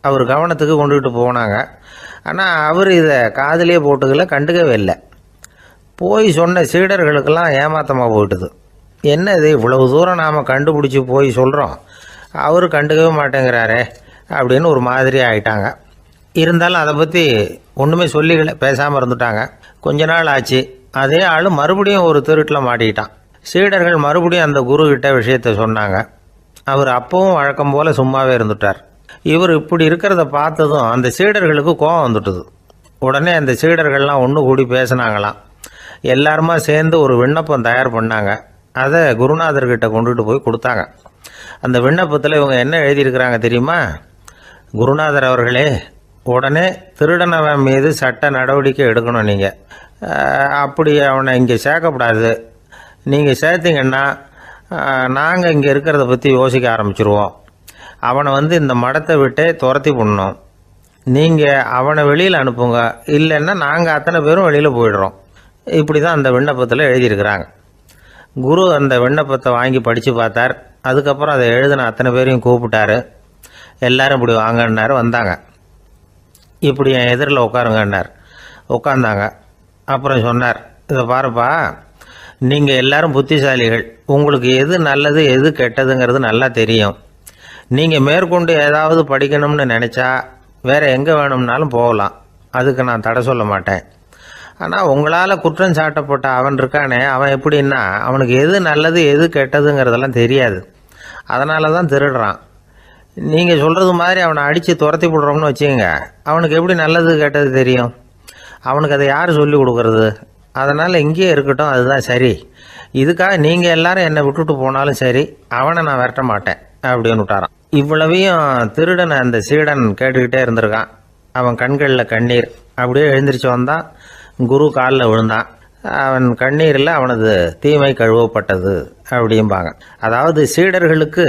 அவர் கவனத்துக்கு கொண்டுகிட்டு போனாங்க. ஆனால் அவர் இதை காதிலே போட்டுக்கல, கண்டுக்கவே இல்லை. போய் சொன்ன சீடர்களுக்கெல்லாம் ஏமாத்தமாக போயிட்டுது. என்ன இது, இவ்வளவு தூரம் நாம் கண்டுபிடிச்சி போய் சொல்கிறோம், அவர் கண்டுக்கவே மாட்டேங்கிறாரே அப்படின்னு ஒரு மாதிரி ஆகிட்டாங்க. இருந்தாலும் அதை பற்றி ஒன்றுமே சொல்லிக்கல, பேசாமல் இருந்துட்டாங்க. கொஞ்ச நாள் ஆச்சு. அதே ஆள் மறுபடியும் ஒரு திருட்டில் மாட்டிக்கிட்டான். சீடர்கள் மறுபடியும் அந்த குரு கிட்ட விஷயத்த சொன்னாங்க. அவர் அப்பவும் வழக்கம் போல சும்மாவே இருந்துட்டார். இவர் இப்படி இருக்கிறத பார்த்ததும் அந்த சீடர்களுக்கு கோபம் வந்துட்டுது. உடனே அந்த சீடர்கள்லாம் ஒன்று கூடி பேசினாங்களாம். எல்லாருமா சேர்ந்து ஒரு விண்ணப்பம் தயார் பண்ணாங்க. அதை குருநாதர்கிட்ட கொண்டுட்டு போய் கொடுத்தாங்க. அந்த விண்ணப்பத்தில் இவங்க என்ன எழுதியிருக்கிறாங்க தெரியுமா? குருநாதர் அவர்களே, உடனே திருடனவன் மீது சட்ட நடவடிக்கை எடுக்கணும். நீங்கள் அப்படி அவனை இங்கே சேர்க்கக்கூடாது. நீங்கள் சேர்த்தீங்கன்னா நாங்கள் இங்கே இருக்கிறத பற்றி யோசிக்க ஆரம்பிச்சிருவோம். அவனை இந்த மடத்தை விட்டே துரத்தி பண்ணணும். நீங்கள் அவனை வெளியில் அனுப்புங்க, இல்லைன்னா நாங்கள் அத்தனை பேரும் வெளியில் போயிடுறோம். இப்படி தான் அந்த விண்ணப்பத்தில் எழுதியிருக்கிறாங்க. குரு அந்த விண்ணப்பத்தை வாங்கி படித்து பார்த்தார். அதுக்கப்புறம் அதை எழுதின அத்தனை பேரையும் கூப்பிட்டாரு. எல்லாரும் இப்படி வாங்கன்னாரு. வந்தாங்க. இப்படி என் எதிரில் உட்காருங்கன்னார். உட்காந்தாங்க. அப்புறம் சொன்னார், இதை பாருப்பா, நீங்கள் எல்லாரும் புத்திசாலிகள். உங்களுக்கு எது நல்லது எது கெட்டதுங்கிறது நல்லா தெரியும். நீங்கள் மேற்கொண்டு ஏதாவது படிக்கணும்னு நினச்சா வேறு எங்கே வேணும்னாலும் போகலாம். அதுக்கு நான் தடை சொல்ல மாட்டேன். ஆனால் உங்களால் குற்றம் சாட்டப்பட்ட அவன் இருக்கானே, அவன் எப்படின்னா அவனுக்கு எது நல்லது எது கெட்டதுங்கிறதெல்லாம் தெரியாது. அதனால தான் திருடுறான். நீங்கள் சொல்கிறது மாதிரி அவனை அடித்து துரத்தி போடுறோம்னு வச்சுக்கோங்க, அவனுக்கு எப்படி நல்லது கெட்டது தெரியும்? அவனுக்கு அதை யார் சொல்லி கொடுக்கறது? அதனால் இங்கேயே இருக்கட்டும், அதுதான் சரி. இதுக்காக நீங்கள் எல்லாரும் என்னை விட்டுட்டு போனாலும் சரி, அவனை நான் விரட்ட மாட்டேன் அப்படின்னு விட்டாரான். இவ்வளவையும் திருடனை அந்த சீடன் கேட்டுக்கிட்டே இருந்திருக்கான். அவன் கண்களில் கண்ணீர். அப்படியே எழுந்திரிச்சு வந்தான். குரு காலில் விழுந்தான். அவன் கண்ணீரில் அவனது தீமை கழுவப்பட்டது அப்படிம்பாங்க. அதாவது சீடர்களுக்கு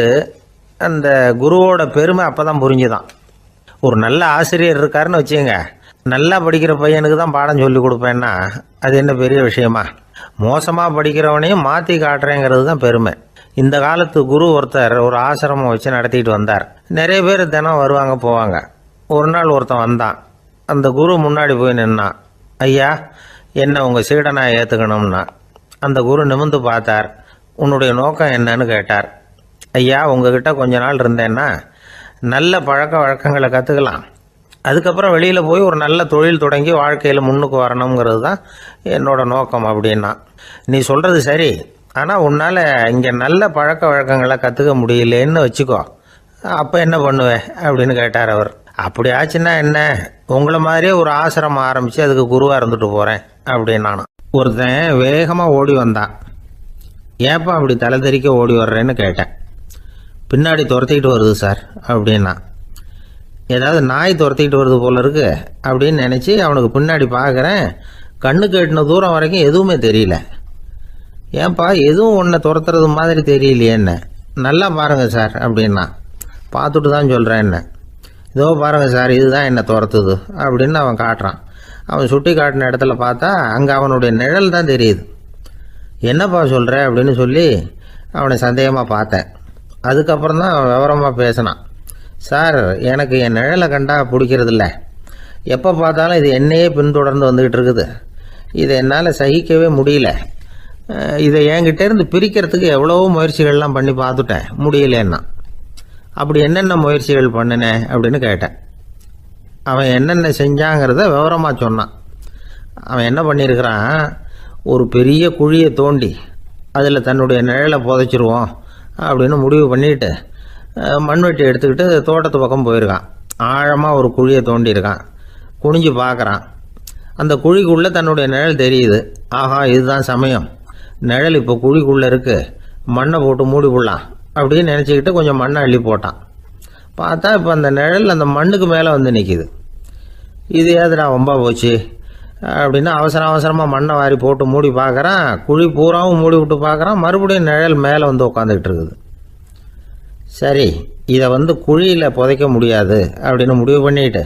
அந்த குருவோட பெருமை அப்போ தான் புரிஞ்சுதான். ஒரு நல்ல ஆசிரியர் இருக்காருன்னு வச்சுக்கோங்க, நல்லா படிக்கிற பையனுக்கு தான் பாடம் சொல்லி கொடுப்பேன்னா அது என்ன பெரிய விஷயமா? மோசமாக படிக்கிறவனையும் மாற்றி காட்டுறேங்கிறது தான் பெருமை. இந்த காலத்து குரு ஒருத்தர் ஒரு ஆசிரமம் வச்சு நடத்திட்டு வந்தார். நிறைய பேர் தினம் வருவாங்க போவாங்க. ஒரு நாள் ஒருத்தன் வந்தான். அந்த குரு முன்னாடி போய் நின்னான். ஐயா, என்ன உங்கள் சீடனாக ஏற்றுக்கணும்னா. அந்த குரு நிமிர்ந்து பார்த்தார். உன்னுடைய நோக்கம் என்னன்னு கேட்டார். ஐயா, உங்ககிட்ட கொஞ்ச நாள் இருந்தேன்னா நல்ல பழக்க வழக்கங்களை கற்றுக்கலாம், அதுக்கப்புறம் வெளியில் போய் ஒரு நல்ல தொழில் தொடங்கி வாழ்க்கையில் முன்னுக்கு வரணுங்கிறது தான் என்னோட நோக்கம் அப்படின்னா. நீ சொல்கிறது சரி, ஆனால் உன்னால் இங்கே நல்ல பழக்க வழக்கங்களை கற்றுக்க முடியலேன்னு வச்சுக்கோ, அப்போ என்ன பண்ணுவேன் அப்படின்னு கேட்டார் அவர். அப்படி ஆச்சுன்னா என்ன, உங்களை மாதிரியே ஒரு ஆசிரமம் ஆரம்பித்து அதுக்கு குருவாக இருந்துட்டு போகிறேன் அப்படின்னு நானும். ஒருத்தன் வேகமாக ஓடி வந்தான். ஏப்பா அப்படி தலை தெறிக்க ஓடி வர்றேன்னு கேட்டேன். பின்னாடி துரத்திக்கிட்டு வருது சார் அப்படின்னா. ஏதாவது நாய் துரத்திக்கிட்டு வருது போல இருக்கு அப்படின்னு நினச்சி அவனுக்கு பின்னாடி பார்க்குறேன். கண்ணுக்கு எட்டின தூரம் வரைக்கும் எதுவுமே தெரியல. ஏன்பா எதுவும் ஒன்றை துரத்துறது மாதிரி தெரியலையே என்ன, நல்லா பாருங்கள் சார் அப்படின்னா. பார்த்துட்டு தான் சொல்கிறேன் என்ன. இதோ பாருங்கள் சார், இதுதான் என்னை துரத்துது அப்படின்னு அவன் காட்டுறான். அவன் சுட்டி காட்டின இடத்துல பார்த்தா அங்கே அவனுடைய நிழல் தான் தெரியுது. என்னப்பா சொல்கிற அப்படின்னு சொல்லி அவனை சந்தேகமாக பார்த்தேன். அதுக்கப்புறம் தான் அவன் விவரமாக பேசினான். சார், எனக்கு என் நிழலை கண்டா பிடிக்கிறதில்ல. எப்போ பார்த்தாலும் இது என்னையே பின்தொடர்ந்து வந்துக்கிட்டு இருக்குது. இதை என்னால் சகிக்கவே முடியல. இதை என்கிட்டேருந்து பிரிக்கிறதுக்கு எவ்வளவோ முயற்சிகள்லாம் பண்ணி பார்த்துட்டேன், முடியலன்னா. அப்படி என்னென்ன முயற்சிகள் பண்ணினேன் அப்படின்னு கேட்டேன். அவன் என்னென்ன செஞ்சாங்கிறத விவரமாக சொன்னான். அவன் என்ன பண்ணியிருக்கிறான், ஒரு பெரிய குழியை தோண்டி அதில் தன்னுடைய நிழலை புதைச்சிருவோம் அப்படின்னு முடிவு பண்ணிட்டு மண்வெட்டி எடுத்துக்கிட்டு தோட்டத்து பக்கம் போயிருக்கான். ஆழமாக ஒரு குழியை தோண்டியிருக்கான். குனிஞ்சு பார்க்குறான். அந்த குழிக்குள்ளே தன்னுடைய நிழல் தெரியுது. ஆஹா, இதுதான் சமயம், நிழல் இப்போ குழிக்குள்ளே இருக்குது, மண்ணை போட்டு மூடி விடலாம் அப்படின்னு நினச்சிக்கிட்டு கொஞ்சம் மண்ணை அள்ளி போட்டான். பார்த்தா இப்போ அந்த நிழல் அந்த மண்ணுக்கு மேலே வந்து நிற்கிது. இது ஏதுடா வம்பா போச்சு அப்படின்னு அவசரமாக மண்ணை வாரி போட்டு மூடி பார்க்குறான். குழி பூராவும் மூடி விட்டு பார்க்குறான். மறுபடியும் நிழல் மேலே வந்து உட்காந்துக்கிட்டு இருக்குது. சரி, இதை குழியில் புதைக்க முடியாது அப்படின்னு முடிவு பண்ணிட்டு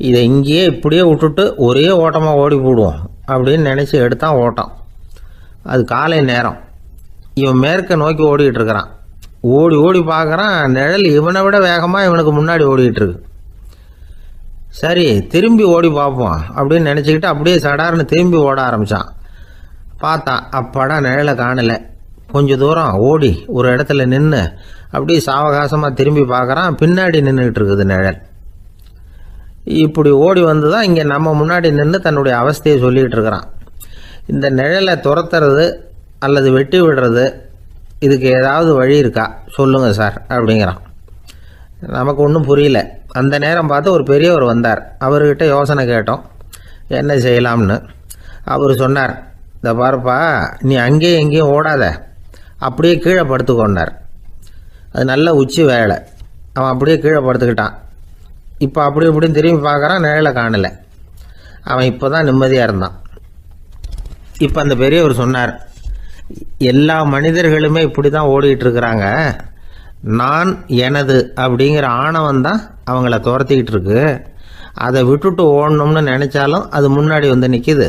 இதை இங்கேயே இப்படியே விட்டுட்டு ஒரே ஓட்டமாக ஓடி போடுவோம் அப்படின்னு நினச்சி எடுத்தான் ஓட்டம். அது காலை நேரம். இவன் மேற்க நோக்கி ஓடிக்கிட்டு இருக்கிறான். ஓடி ஓடி பார்க்குறான், நிழல் இவனை விட வேகமாக இவனுக்கு முன்னாடி ஓடிக்கிட்டு இருக்கு. சரி, திரும்பி ஓடி பார்ப்போம் அப்படின்னு நினச்சிக்கிட்டு அப்படியே சடார்னு திரும்பி ஓட ஆரம்பித்தான். பார்த்தான், அப்பாடா நிழலை காணலை. கொஞ்சம் தூரம் ஓடி ஒரு இடத்துல நின்று அப்படியே சாவகாசமாக திரும்பி பார்க்குறான். பின்னாடி நின்றுக்கிட்டு இருக்குது நிழல். இப்படி ஓடி வந்து தான் இங்கே நம்ம முன்னாடி நின்று தன்னுடைய அவஸ்தையை சொல்லிகிட்டு இருக்கிறான். இந்த நிழலை துரத்துறது அல்லது வெட்டி விடுறது, இதுக்கு ஏதாவது வழி இருக்கா சொல்லுங்கள் சார் அப்படிங்கிறான். நமக்கு ஒன்றும் புரியல. அந்த நேரம் பார்த்து ஒரு பெரியவர் வந்தார். அவர்கிட்ட யோசனை கேட்டோம், என்ன செய்யலாம்னு. அவர் சொன்னார், இந்த பாருப்பா, நீ அங்கேயும் எங்கேயும் ஓடாத, அப்படியே கீழே படுத்துக்கொண்டார். அது நல்ல உச்சி வேலை. அவன் அப்படியே கீழே படுத்துக்கிட்டான். இப்போ அப்படி இப்படின்னு திரும்பி பார்க்குறான், நிழலை காணலை. அவன் இப்போ தான் நிம்மதியாக இருந்தான். இப்போ அந்த பெரியவர் சொன்னார், எல்லா மனிதர்களுமே இப்படி தான் ஓடிக்கிட்டு இருக்கிறாங்க. நான் எனது அப்படிங்கிற ஆணவம் தான் அவங்கள துரத்திக்கிட்டு இருக்கு. அதை விட்டுட்டு ஓடணும்னு நினச்சாலும் அது முன்னாடி வந்து நிற்கிது.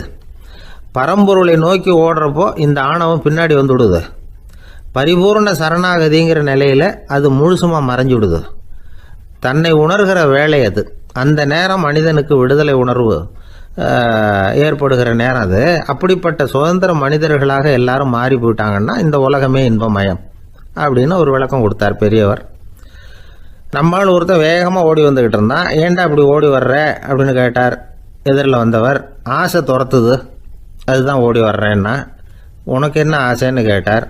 பரம்பொருளை நோக்கி ஓடுறப்போ இந்த ஆணவம் பின்னாடி வந்துவிடுது. பரிபூர்ண சரணாகதிங்கிற நிலையில் அது முழுசுமாக மறைஞ்சுடுது. தன்னை உணர்கிற வேலை அது. அந்த நேரம் மனிதனுக்கு விடுதலை உணர்வு ஏற்படுகிற நேரம் அது. அப்படிப்பட்ட சுதந்திர மனிதர்களாக எல்லாரும் மாறி போயிட்டாங்கன்னா இந்த உலகமே இன்பமயம் அப்படின்னு ஒரு விளக்கம் கொடுத்தார் பெரியவர். நம்மால் ஒருத்தர் வேகமாக ஓடி வந்துக்கிட்டு இருந்தான். ஏன்டா அப்படி ஓடி வர்ற அப்படின்னு கேட்டார் எதிரில் வந்தவர். ஆசை துரத்துது, அதுதான் ஓடி வர்றேன்னா. உனக்கு என்ன ஆசைன்னு கேட்டார்.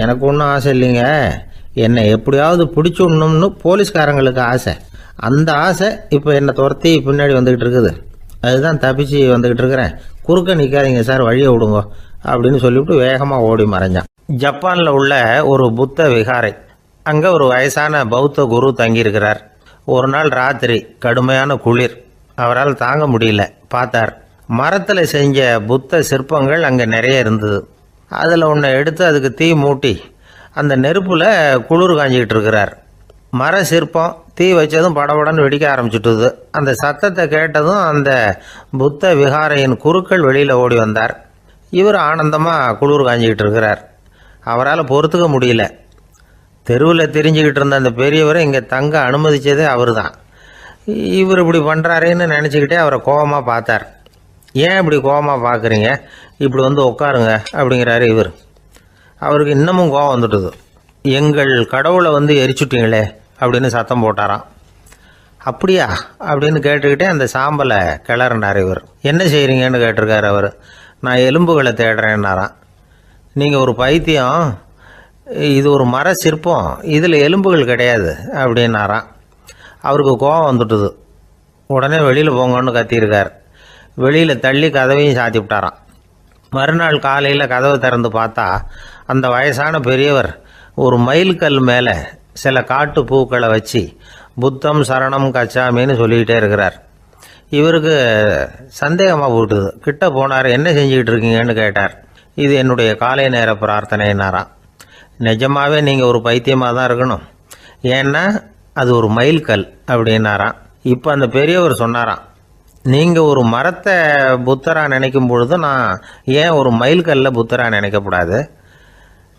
எனக்கு ஒன்றும் ஆசை இல்லைங்க, என்னை எப்படியாவது பிடிச்சுடணும்னு போலீஸ்காரங்களுக்கு ஆசை. அந்த ஆசை இப்போ என்னை துரத்தி பின்னாடி வந்துக்கிட்டு இருக்குது. அதுதான் தப்பிச்சு வந்துக்கிட்டு இருக்கிறேன். குறுக்க நிற்காதீங்க சார், வழியை விடுங்க அப்படின்னு சொல்லிவிட்டு வேகமாக ஓடி மறைஞ்சான். ஜப்பானில் உள்ள ஒரு புத்த விகாரை. அங்கே ஒரு வயசான பௌத்த குரு தங்கியிருக்கிறார். ஒரு நாள் ராத்திரி கடுமையான குளிர். அவரால் தாங்க முடியல. பார்த்தார், மரத்தில் செஞ்ச புத்த சிற்பங்கள் அங்கே நிறைய இருந்தது. அதில் ஒன்றை எடுத்து அதுக்கு தீ மூட்டி அந்த நெருப்பில் குளிர் காஞ்சிக்கிட்டு இருக்கிறார். மர சிற்பம் தீ வச்சதும் படபடன்னு வெடிக்க ஆரம்பிச்சுட்டுது. அந்த சத்தத்தை கேட்டதும் அந்த புத்த விகாரையின் குருக்கள் வெளியில் ஓடி வந்தார். இவர் ஆனந்தமாக குளிர் காஞ்சிக்கிட்டு இருக்கிறார். அவரால் பொறுத்துக்க முடியல. தெருவில் தெரிஞ்சுக்கிட்டு இருந்த அந்த பெரியவரை இங்கே தங்க அனுமதித்ததே அவர் தான். இவர் இப்படி பண்ணுறாருன்னு நினச்சிக்கிட்டே அவரை கோபமாக பார்த்தார். ஏன் இப்படி கோபமாக பார்க்குறீங்க, இப்படி உட்காருங்க அப்படிங்கிறாரு இவர். அவருக்கு இன்னமும் கோபம் வந்துட்டுது. எங்கள் கடவுளை எரிச்சுட்டீங்களே அப்படின்னு சத்தம் போட்டாராம். அப்படியா அப்படின்னு கேட்டுக்கிட்டே அந்த சாம்பலை கிளறினார் இவர். என்ன செய்கிறீங்கன்னு கேட்டிருக்காரு அவர். நான் எலும்புகளை தேடுறேன்னாராம். நீங்கள் ஒரு பைத்தியம், இது ஒரு மர சிற்பம், இதில் எலும்புகள் கிடையாது அப்படின்னாராம். அவருக்கு கோபம் வந்துட்டுது. உடனே வெளியில் போங்கன்னு கத்தியிருக்கார். வெளியில் தள்ளி கதவையும் சாத்தி விட்டாராம். மறுநாள் காலையில் கதவை திறந்து பார்த்தா அந்த வயசான பெரியவர் ஒரு மைல்கல் மேலே சில காட்டு பூக்களை வச்சு புத்தம் சரணம் கச்சாமின்னு சொல்லிக்கிட்டே இருக்கிறார். இவருக்கு சந்தேகமாக போட்டுது. கிட்ட போனார். என்ன செஞ்சுக்கிட்டு இருக்கீங்கன்னு கேட்டார். இது என்னுடைய காலை நேர பிரார்த்தனைனாராம். நிஜமாகவே நீங்கள் ஒரு பைத்தியமாக தான் இருக்கணும், ஏன்னா அது ஒரு மைல்கல் அப்படின்னாராம். இப்போ அந்த பெரியவர் சொன்னாராம், நீங்கள் ஒரு மரத்தை புத்தராக நினைக்கும் பொழுது நான் ஏன் ஒரு மைல்கல்ல புத்தராக நினைக்கக்கூடாது?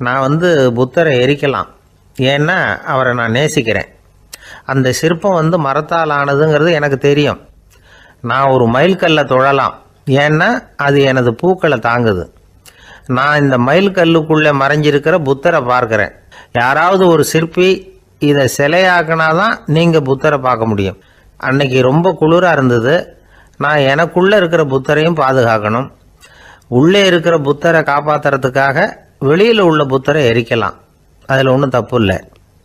நான் புத்தரை எரிக்கலாம், ஏன்னா அவரை நான் நேசிக்கிறேன். அந்த சிற்பம் மரத்தால் ஆனதுங்கிறது எனக்கு தெரியும். நான் ஒரு மைல்கல்லை தொழலாம், ஏன்னா அது எனது பூக்களை தாங்குது. நான் இந்த மைல்கல்லுக்குள்ளே மறைஞ்சிருக்கிற புத்தரை பார்க்குறேன். யாராவது ஒரு சிற்பி இதை சிலையாக்கினாதான் நீங்கள் புத்தரை பார்க்க முடியும். அன்னைக்கு ரொம்ப குளிராக இருந்தது. நான் எனக்குள்ளே இருக்கிற புத்தரையும் பாதுகாக்கணும். உள்ளே இருக்கிற புத்தரை காப்பாற்றுறதுக்காக வெளியில் உள்ள புத்தரை எரிக்கலாம், அதில் ஒன்றும் தப்பு இல்லை.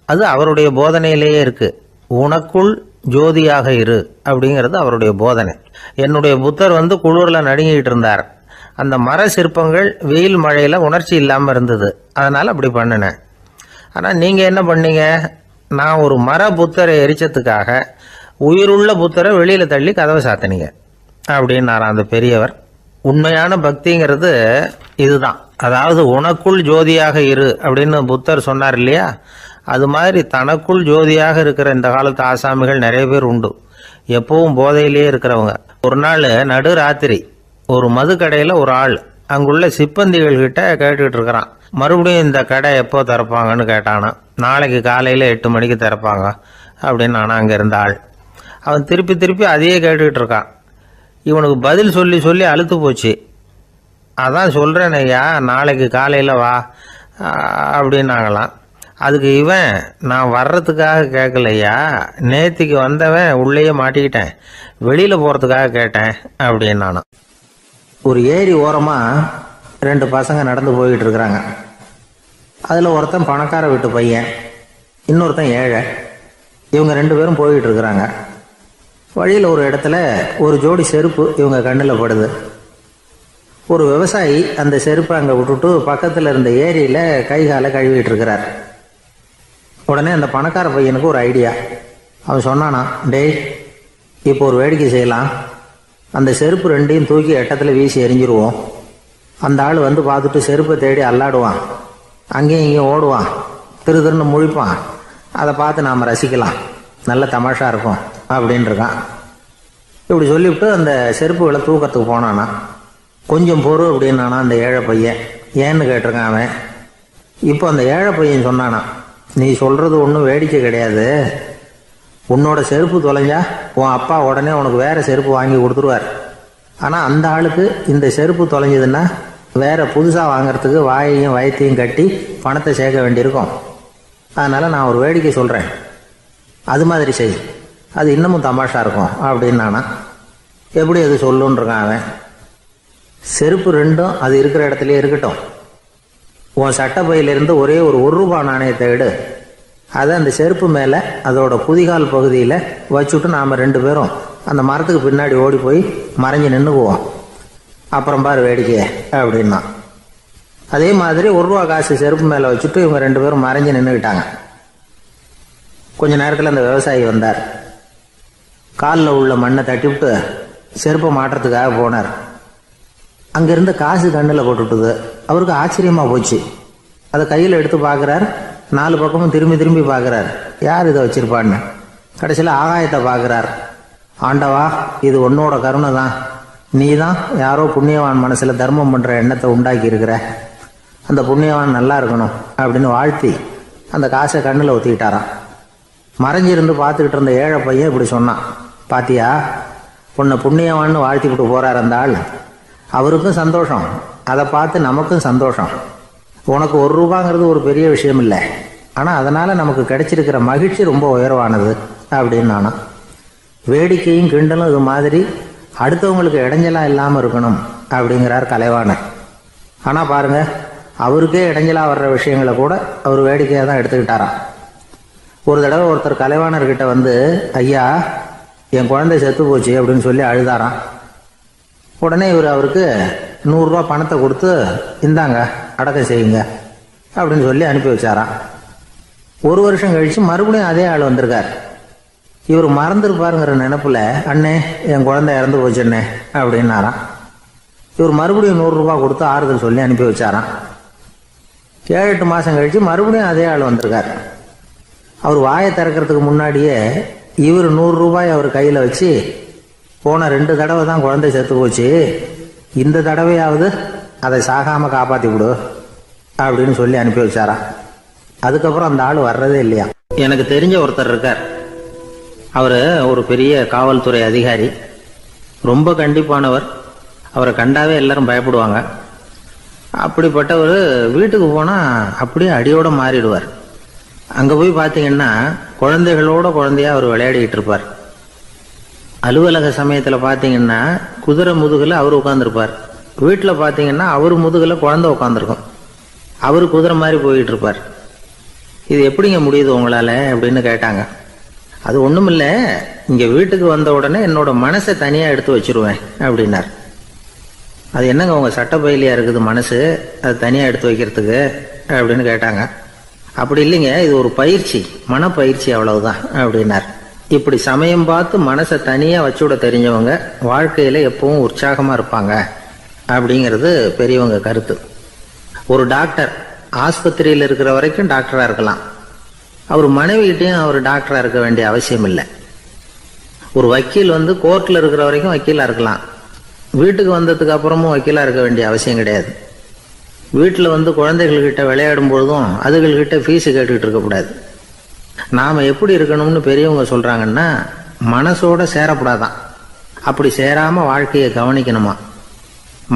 அது அவருடைய போதனையிலேயே இருக்குது. உனக்குள் ஜோதியாக இரு அப்படிங்கிறது அவருடைய போதனை. என்னுடைய புத்தர் குளிரில் நடுங்கிட்டு இருந்தார். அந்த மர சிற்பங்கள் வெயில் மழையில் உணர்ச்சி இல்லாமல் இருந்தது, அதனால் அப்படி பண்ணினேன். ஆனால் நீங்கள் என்ன பண்ணீங்க? நான் ஒரு மர புத்தரை எரிச்சதுக்காக உயிருள்ள புத்தரை வெளியில் தள்ளி கதவை சாத்தினீங்க அப்படின்னாராம் அந்த பெரியவர். உண்மையான பக்திங்கிறது இதுதான். அதாவது உனக்குள் ஜோதியாக இரு அப்படின்னு புத்தர் சொன்னார் இல்லையா, அது மாதிரி தனக்குள் ஜோதியாக இருக்கிற இந்த காலத்து ஆசாமிகள் நிறைய பேர் உண்டு. எப்பவும் போதையிலேயே இருக்கிறவங்க. ஒரு நாள் நடு ராத்திரி ஒரு மது கடையில் ஒரு ஆள் அங்குள்ள சிப்பந்திகள் கிட்ட கேட்டுக்கிட்டு இருக்கிறான். மறுபடியும் இந்த கடை எப்போ திறப்பாங்கன்னு கேட்டானா. நாளைக்கு காலையில் 8 மணிக்கு திறப்பாங்க அப்படின்னு நானா அங்கே இருந்த ஆள். அவன் திருப்பி திருப்பி அதையே கேட்டுக்கிட்டு இருக்கான். இவனுக்கு பதில் சொல்லி சொல்லி அழுத்து போச்சு. அதான் சொல்கிறேன் ஐயா, நாளைக்கு காலையில் வா அப்படின்னாங்களாம். அதுக்கு இவன், நான் வர்றதுக்காக கேட்கலையா, நேற்றுக்கு வந்தவன் உள்ளேயே மாட்டிக்கிட்டேன், வெளியில் போகிறதுக்காக கேட்டேன் அப்படின்னானா. ஒரு ஏரி ஓரமாக 2 பசங்க நடந்து போய்கிட்டு இருக்கிறாங்க. அதில் ஒருத்தன் பணக்கார வீட்டு பையன், இன்னொருத்தன் ஏழை. இவங்க 2 பேரும் போய்கிட்டு இருக்கிறாங்க. வழியில் ஒரு இடத்துல ஒரு ஜோடி செருப்பு இவங்க கண்ணில் படுது. ஒரு விவசாயி அந்த செருப்பை அங்கே விட்டுட்டு பக்கத்தில் இருந்த ஏரியில் கை காலை கழுவிட்டு இருக்கிறார். உடனே அந்த பணக்கார பையனுக்கு ஒரு ஐடியா. அவன் சொன்னானா, டேய், இப்போ ஒரு வேடிக்கை செய்யலாம். அந்த செருப்பு 2ஐயும் தூக்கி எட்டத்தில் வீசி எரிஞ்சிருவோம். அந்த ஆள் பார்த்துட்டு செருப்பை தேடி அல்லாடுவான், அங்கேயும் இங்கேயும் ஓடுவான், திருன்னு முழிப்பான். அதை பார்த்து நாம் ரசிக்கலாம், நல்ல தமாஷா இருக்கும் அப்படின்னு இருக்கான். இப்படி சொல்லிவிட்டு அந்த செருப்புகளை தூக்கிறதுக்கு போனானா. கொஞ்சம் பொறு அப்படின்னானா அந்த ஏழை பையன். ஏன்னு கேட்டிருக்கான் அவன். இப்போ அந்த ஏழை பையன் சொன்னானா, நீ சொல்கிறது ஒன்றும் வேடிக்கை கிடையாது. உன்னோட செருப்பு தொலைஞ்சா உன் அப்பா உடனே உனக்கு வேறு செருப்பு வாங்கி கொடுத்துருவார். ஆனால் அந்த ஆளுக்கு இந்த செருப்பு தொலைஞ்சதுன்னா வேறு புதுசாக வாங்கிறதுக்கு வாயையும் வயத்தையும் கட்டி பணத்தை சேர்க்க வேண்டியிருக்கும். அதனால் நான் ஒரு வேடிக்கை சொல்கிறேன், அது மாதிரி செய், அது இன்னமும் தமாஷா இருக்கும் அப்படின்னானா. எப்படி அது சொல்லுன்னு இருக்கான் அவன். செருப்பு 2ம் அது இருக்கிற இடத்துலையே இருக்கட்டும். உன் சட்டை பையிலிருந்து ஒரே ஒரு ரூபா நாணயத்தை எடு. அதை அந்த செருப்பு மேலே அதோட குதிகால் பகுதியில் வச்சுட்டு நாம் 2 பேரும் அந்த மரத்துக்கு பின்னாடி ஓடி போய் மறைஞ்சு நின்றுக்குவோம். அப்புறம் பாரு வேடிக்கையே அப்படின்னா. அதே மாதிரி ரூபா காசு செருப்பு மேலே வச்சுட்டு இவங்க 2 பேரும் மறைஞ்சு நின்றுக்கிட்டாங்க. கொஞ்ச நேரத்தில் அந்த விவசாயி வந்தார். காலில் உள்ள மண்ணை தட்டிவிட்டு செருப்பை மாட்டுறதுக்காக போனார். அங்கிருந்த காசு கண்ணில் போட்டுட்டுது. அவருக்கு ஆச்சரியமாக போச்சு. அதை கையில் எடுத்து பார்க்குறார். 4 பக்கமும் திரும்பி திரும்பி பார்க்குறார், யார் இதை வச்சிருப்பான்னு. கடைசியில் ஆகாயத்தை பார்க்குறார். ஆண்டவா, இது உன்னோட கருணை தான். நீ தான் யாரோ புண்ணியவான் மனசில் தர்மம் பண்ணுற எண்ணத்தை உண்டாக்கி இருக்கிற. அந்த புண்ணியவான் நல்லா இருக்கணும் அப்படின்னு வாழ்த்தி அந்த காசை கண்ணில் ஒத்திக்கிட்டாராம். மறைஞ்சிருந்து பார்த்துக்கிட்டு இருந்த ஏழை பையன் இப்படி சொன்னான், பாத்தியா, உன்னை புண்ணியவான்னு வாழ்த்திக்கிட்டு போகிறார் அந்த ஆள். அவருக்கும் சந்தோஷம், அதை பார்த்து நமக்கும் சந்தோஷம். உனக்கு ரூபாங்கிறது ஒரு பெரிய விஷயம் இல்லை, ஆனால் அதனால் நமக்கு கிடைச்சிருக்கிற மகிழ்ச்சி ரொம்ப உயர்வானது அப்படின்னு நானா. வேடிக்கையும் கிண்டலும் இது மாதிரி அடுத்தவங்களுக்கு இடைஞ்சலாக இல்லாமல் இருக்கணும் அப்படிங்கிறார் கலைவாணர். ஆனால் பாருங்கள், அவருக்கே இடைஞ்சலாக வர்ற விஷயங்களை கூட அவர் வேடிக்கையாக தான் எடுத்துக்கிட்டாராம். ஒரு தடவை ஒருத்தர் கலைவாணர்கிட்ட வந்து, ஐயா என் குழந்தை செத்து போச்சு அப்படின்னு சொல்லி அழுதாராம். உடனே அவருக்கு 100 ரூபா பணத்தை கொடுத்து, இந்தாங்க அடக்கம் செய்யுங்க அப்படின்னு சொல்லி அனுப்பி வச்சாராம். 1 வருஷம் கழிச்சு மறுபடியும் அதே ஆள் வந்திருக்கார். இவர் மறந்துருப்பாருங்கிற நினைப்புல, அண்ணே என் குழந்தை இறந்து போச்சுண்ணே அப்படின்னாராம். இவர் மறுபடியும் 100 ரூபா கொடுத்து ஆறுதல் சொல்லி அனுப்பி வச்சாராம். 7-8 மாசம் கழிச்சு மறுபடியும் அதே ஆள் வந்திருக்கார். அவர் வாயை திறக்கிறதுக்கு முன்னாடியே இவர் 100 ரூபாய் அவர் கையில வச்சு, போன 2 தடவை தான் குழந்தை செத்து போச்சு, இந்த தடவையாவது அதை சாகாம காப்பாத்தி விடு அப்படின்னு சொல்லி அனுப்பி வச்சாராம். அதுக்கப்புறம் அந்த ஆள் வர்றதே இல்லையா. எனக்கு தெரிஞ்ச ஒருத்தர் இருக்கார். அவர் ஒரு பெரிய காவல்துறை அதிகாரி, ரொம்ப கண்டிப்பானவர். அவரை கண்டாவே எல்லாரும் பயப்படுவாங்க. அப்படிப்பட்டவர் வீட்டுக்கு போனால் அப்படியே அடியோட மாறிடுவார். அங்கே போய் பார்த்தீங்கன்னா குழந்தைகளோட குழந்தையா அவர் விளையாடிக்கிட்டு இருப்பார். அலுவலக சமயத்தில் பார்த்தீங்கன்னா குதிரை முதுகில் அவர் உட்காந்துருப்பார். வீட்டில் பார்த்தீங்கன்னா அவர் முதுகில் குழந்தை உட்காந்துருக்கும். அவர் குதிரை மாதிரி போயிட்டு இருப்பார். இது எப்படிங்க முடியுது உங்களால் அப்படின்னு கேட்டாங்க. அது ஒன்றும் இல்லை, இங்கே வீட்டுக்கு வந்த உடனே என்னோட மனசை தனியாக எடுத்து வச்சிருவேன் அப்படின்னார். அது என்னங்க உங்கள் சட்டப்பயிலியாக இருக்குது மனசு, அது தனியாக எடுத்து வைக்கிறதுக்கு அப்படின்னு கேட்டாங்க. அப்படி இல்லைங்க, இது ஒரு பயிற்சி, மனப்பயிற்சி, அவ்வளவுதான் அப்படின்னார். இப்படி சமயம் பார்த்து மனசை தனியாக வச்சுவிட தெரிஞ்சவங்க வாழ்க்கையில் எப்பவும் உற்சாகமாக இருப்பாங்க அப்படிங்கிறது பெரியவங்க கருத்து. ஒரு டாக்டர் ஆஸ்பத்திரியில் இருக்கிற வரைக்கும் டாக்டராக இருக்கலாம். அவர் மனைவிகிட்டையும் அவர் டாக்டராக இருக்க வேண்டிய அவசியம் இல்லை. ஒரு வக்கீல் கோர்ட்டில் இருக்கிற வரைக்கும் வக்கீலாக இருக்கலாம். வீட்டுக்கு வந்ததுக்கு அப்புறமும் வக்கீலாக இருக்க வேண்டிய அவசியம் கிடையாது. வீட்டில் குழந்தைகள்கிட்ட விளையாடும் பொழுதும் அதுகள்கிட்ட ஃபீஸு கேட்டுக்கிட்டு இருக்கக்கூடாது. நாம் எப்படி இருக்கணும்னு பெரியவங்க சொல்கிறாங்கன்னா, மனசோட சேரப்படாதான். அப்படி சேராமல் வாழ்க்கையை கவனிக்கணுமா.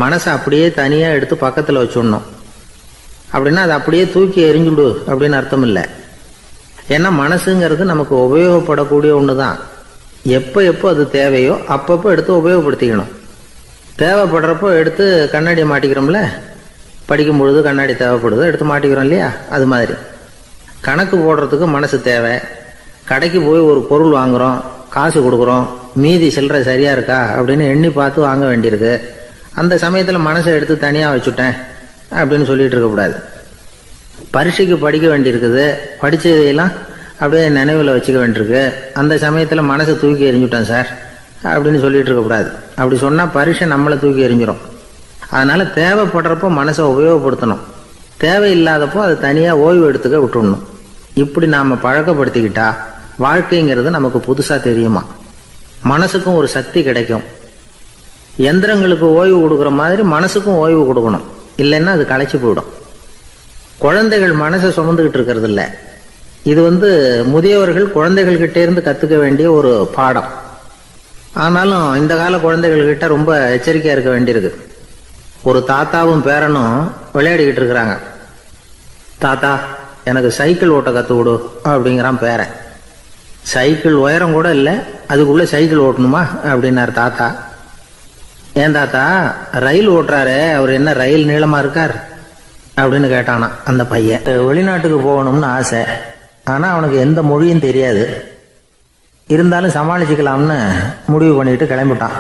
மனசை அப்படியே தனியாக எடுத்து பக்கத்தில் வச்சுடணும். அப்படின்னா அதை அப்படியே தூக்கி எறிஞ்சுடு அப்படின்னு அர்த்தம் இல்லை. ஏன்னா மனசுங்கிறது நமக்கு உபயோகப்படக்கூடிய ஒன்று தான். எப்போ எப்போ அது தேவையோ அப்பப்போ எடுத்து உபயோகப்படுத்திக்கணும். தேவைப்படுறப்போ எடுத்து கண்ணாடியை மாட்டிக்கிறோம்ல, படிக்கும் பொழுது கண்ணாடி தேவைப்படுது, எடுத்து மாட்டிக்கிறோம் இல்லையா. அது மாதிரி கணக்கு போடுறதுக்கு மனசு தேவை. கடைக்கு போய் ஒரு பொருள் வாங்குகிறோம், காசு கொடுக்குறோம், மீதி சில்லறை சரியாக இருக்கா அப்படின்னு எண்ணி பார்த்து வாங்க வேண்டியிருக்கு. அந்த சமயத்தில் மனசை எடுத்து தனியாக வச்சுட்டேன் அப்படின்னு சொல்லிட்டு இருக்கக்கூடாது. பரீட்சைக்கு படிக்க வேண்டியிருக்குது, படித்ததையெல்லாம் அப்படியே நினைவில் வச்சுக்க வேண்டியிருக்கு. அந்த சமயத்தில் மனசை தூக்கி எறிஞ்சுட்டேன் சார் அப்படின்னு சொல்லிட்டு இருக்கக்கூடாது. அப்படி சொன்னால் பரீட்சை நம்மளை தூக்கி எறிஞ்சிடும். அதனால் தேவைப்படுறப்போ மனசை உபயோகப்படுத்தணும், தேவையில்லாதப்போ அதை தனியாக ஓய்வு எடுத்துக்க விட்டுடணும். இப்படி நாம் பழக்கப்படுத்திக்கிட்டா வாழ்க்கைங்கிறது நமக்கு புதுசாக தெரியுமா. மனசுக்கும் ஒரு சக்தி கிடைக்கும். எந்திரங்களுக்கு ஓய்வு கொடுக்குற மாதிரி மனசுக்கும் ஓய்வு கொடுக்கணும், இல்லைன்னா அது களைச்சி போயிடும். குழந்தைகள் மனசை சுமந்துக்கிட்டு இருக்கிறது இல்லை. இது முதியவர்கள் குழந்தைகள்கிட்ட இருந்து கற்றுக்க வேண்டிய ஒரு பாடம். ஆனாலும் இந்த கால குழந்தைகள்கிட்ட ரொம்ப எச்சரிக்கையாக இருக்க வேண்டியிருக்கு. ஒரு தாத்தாவும் பேரனும் விளையாடிக்கிட்டு இருக்கிறாங்க. தாத்தா எனக்கு சைக்கிள் ஓட்ட கற்று விடு அப்படிங்கிறான் பேரன். சைக்கிள் உயரம் கூட இல்லை, அதுக்குள்ளே சைக்கிள் ஓட்டணுமா அப்படின்னாரு தாத்தா. ஏன் தாத்தா, ரயில் ஓட்டுறாரு, அவர் என்ன ரயில் நீளமாக இருக்கார் அப்படின்னு கேட்டானா அந்த பையன். வெளிநாட்டுக்கு போகணும்னு ஆசை, ஆனால் அவனுக்கு எந்த மொழியும் தெரியாது. இருந்தாலும் சமாளிச்சுக்கலாம்னு முடிவு பண்ணிட்டு கிளம்பிட்டான்.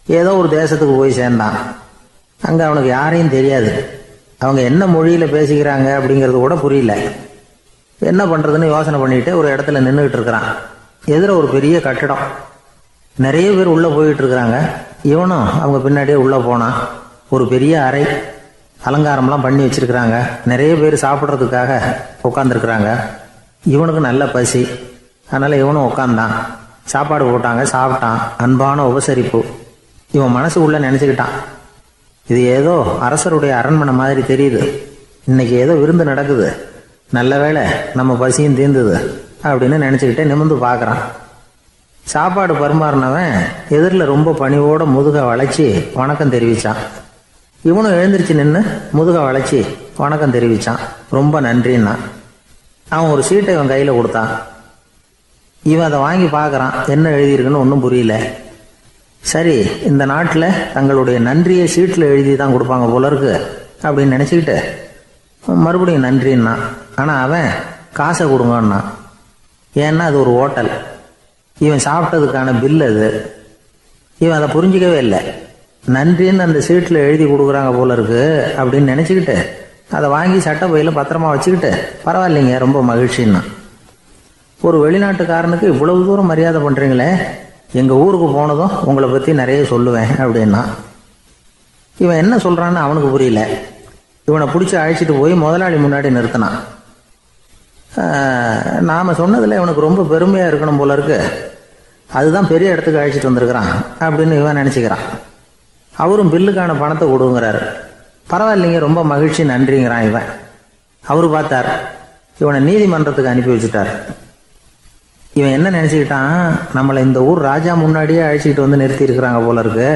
ஏதோ ஒரு தேசத்துக்கு போய் சேர்ந்தான். அங்கே அவனுக்கு யாரையும் தெரியாது. அவங்க என்ன மொழியில் பேசிக்கிறாங்க அப்படிங்கிறது கூட புரியல. என்ன பண்ணுறதுன்னு யோசனை பண்ணிட்டு ஒரு இடத்துல நின்றுக்கிட்டு இருக்கிறான். எதிர ஒரு பெரிய கட்டடம், நிறைய பேர் உள்ளே போயிட்டு இருக்கிறாங்க. இவனும் அவங்க பின்னாடியே உள்ளே போனான். ஒரு பெரிய அறை, அலங்காரம்லாம் பண்ணி வச்சிருக்கிறாங்க. நிறைய பேர் சாப்பிட்றதுக்காக உட்காந்துருக்குறாங்க. இவனுக்கு நல்ல பசி, அதனால் இவனும் உட்காந்தான். சாப்பாடு போட்டாங்க, சாப்பிட்டான். அன்பான உபசரிப்பு. இவன் மனசுக்குள்ளே நினச்சிக்கிட்டான், இது ஏதோ அரசருடைய அரண்மனை மாதிரி தெரியுது, இன்னைக்கு ஏதோ விருந்து நடக்குது, நல்ல வேளை நம்ம பசியும் தீர்ந்தது அப்படின்னு நினச்சிக்கிட்டே நிமிர்ந்து பார்க்குறான். சாப்பாடு பரிமாறினவன் எதிரில் ரொம்ப பணிவோட முதுகை வளைச்சி வணக்கம் தெரிவித்தான். இவனும் எழுந்திரிச்சு நின்று முதுகை வளைச்சி வணக்கம் தெரிவித்தான். ரொம்ப நன்றின்னா. அவன் ஒரு சீட்டை இவன் கையில் கொடுத்தான். இவன் அதை வாங்கி பார்க்குறான். என்ன எழுதியிருக்குன்னு ஒன்றும் புரியல. சரி, இந்த நாட்டில் தங்களுடைய நன்றியை சீட்டில் எழுதி தான் கொடுப்பாங்க போல இருக்கு அப்படின்னு நினச்சிக்கிட்டு மறுபடியும் நன்றின்னா. ஆனால் அவன் காசை கொடுங்கன்னா. ஏன்னா அது ஒரு ஹோட்டல், இவன் சாப்பிட்டதுக்கான பில் அது. இவன் அதை புரிஞ்சிக்கவே இல்லை. நன்றின்னு அந்த சீட்டில் எழுதி கொடுக்குறாங்க போல இருக்கு அப்படின்னு நினச்சிக்கிட்டு அதை வாங்கி சட்டை பையில் பத்திரமா வச்சுக்கிட்டு பரவாயில்லைங்க ரொம்ப மகிழ்ச்சின்னா. ஒரு வெளிநாட்டுக்காரனுக்கு இவ்வளவு தூரம் மரியாதை பண்ணுறீங்களே, எங்கள் ஊருக்கு போனதும் உங்களை பற்றி நிறைய சொல்லுவேன் அப்படின்னா. இவன் என்ன சொல்கிறான்னு அவனுக்கு புரியல. இவனை பிடிச்சி அழைச்சிட்டு போய் முதலாளி முன்னாடி நிறுத்தினான். நாம் சொன்னதில் இவனுக்கு ரொம்ப பெருமையாக இருக்கணும் போல இருக்கு, அதுதான் பெரிய இடத்துக்கு அழைச்சிட்டு வந்திருக்கிறான் அப்படின்னு இவன் நினச்சிக்கிறான். அவரும் பில்லுக்கான பணத்தை கொடுங்கிறாரு. பரவாயில்லைங்க ரொம்ப மகிழ்ச்சி நன்றிங்கிறான் இவன். அவரு பார்த்தார், இவனை நீதிமன்றத்துக்கு அனுப்பி வச்சுட்டார். இவன் என்ன நினச்சிக்கிட்டான், நம்மளை இந்த ஊர் ராஜா முன்னாடியே அழைச்சிக்கிட்டு வந்து நிறுத்தி இருக்கிறாங்க போல இருக்கு,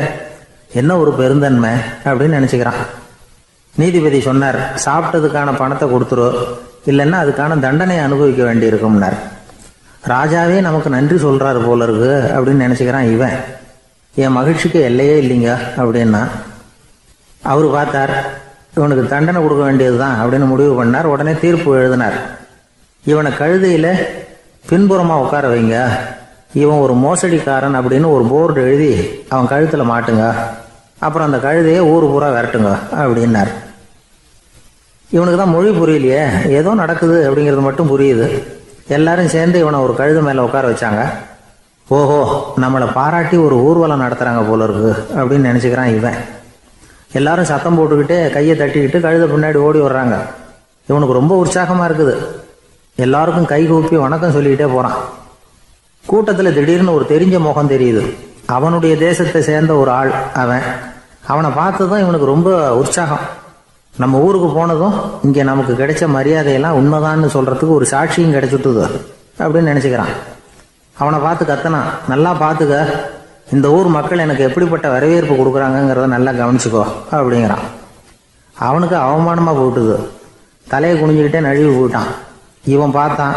என்ன ஒரு பெருந்தன்மை அப்படின்னு நினச்சிக்கிறான். நீதிபதி சொன்னார், சாப்பிட்டதுக்கான பணத்தை கொடுத்துரு, இல்லைன்னா அதுக்கான தண்டனை அனுபவிக்க வேண்டி இருக்கும்னார். ராஜாவே நமக்கு நன்றி சொல்றாரு போல இருக்கு அப்படின்னு நினச்சிக்கிறான் இவன். என் மகிழ்ச்சிக்கு எல்லையே இல்லைங்க அப்படின்னா. அவரு பார்த்தார், இவனுக்கு தண்டனை கொடுக்க வேண்டியது தான் அப்படின்னு முடிவு பண்ணார். உடனே தீர்ப்பு எழுதினார். இவனை கழுதையில் பின்புறமாக உட்கார வைங்க, இவன் ஒரு மோசடிக்காரன் அப்படின்னு ஒரு போர்டு எழுதி அவன் கழுத்தில் மாட்டுங்க, அப்புறம் அந்த கழுதையை ஊர் பூரா விரட்டுங்க அப்படின்னார். இவனுக்கு தான் மொழி புரியலையே, ஏதோ நடக்குது அப்படிங்கிறது மட்டும் புரியுது. எல்லாரும் சேர்ந்து இவனை ஒரு கழுதை மேலே உட்கார வச்சாங்க. ஓஹோ, நம்மளை பாராட்டி ஒரு ஊர்வலம் நடத்துகிறாங்க போல இருக்கு அப்படின்னு நினச்சிக்கிறான் இவன். எல்லாரும் சத்தம் போட்டுக்கிட்டே கையை தட்டிக்கிட்டு கழுதை பின்னாடி ஓடி வர்றாங்க. இவனுக்கு ரொம்ப உற்சாகமாக இருக்குது. எல்லாருக்கும் கை கூப்பி வணக்கம் சொல்லிக்கிட்டே போகிறான். கூட்டத்தில் திடீர்னு ஒரு தெரிஞ்ச முகம் தெரியுது. அவனுடைய தேசத்தை சேர்ந்த ஒரு ஆள் அவன். அவனை பார்த்ததும் இவனுக்கு ரொம்ப உற்சாகம். நம்ம ஊருக்கு போனதும் இங்கே நமக்கு கிடைச்ச மரியாதையெல்லாம் உண்மைதான்னு சொல்கிறதுக்கு ஒரு சாட்சியும் கிடைச்சிட்டுது அப்படின்னு நினச்சிக்கிறான். அவனை பார்த்து கத்தனான், நல்லா பார்த்துக்க, இந்த ஊர் மக்கள் எனக்கு எப்படிப்பட்ட வரவேற்பு கொடுக்குறாங்கங்கிறத நல்லா கவனிச்சுக்கோ அப்படிங்கிறான். அவனுக்கு அவமானமாக போட்டுது. தலையை குனிஞ்சுக்கிட்டே நழுவி போயிட்டான். இவன் பார்த்தான்,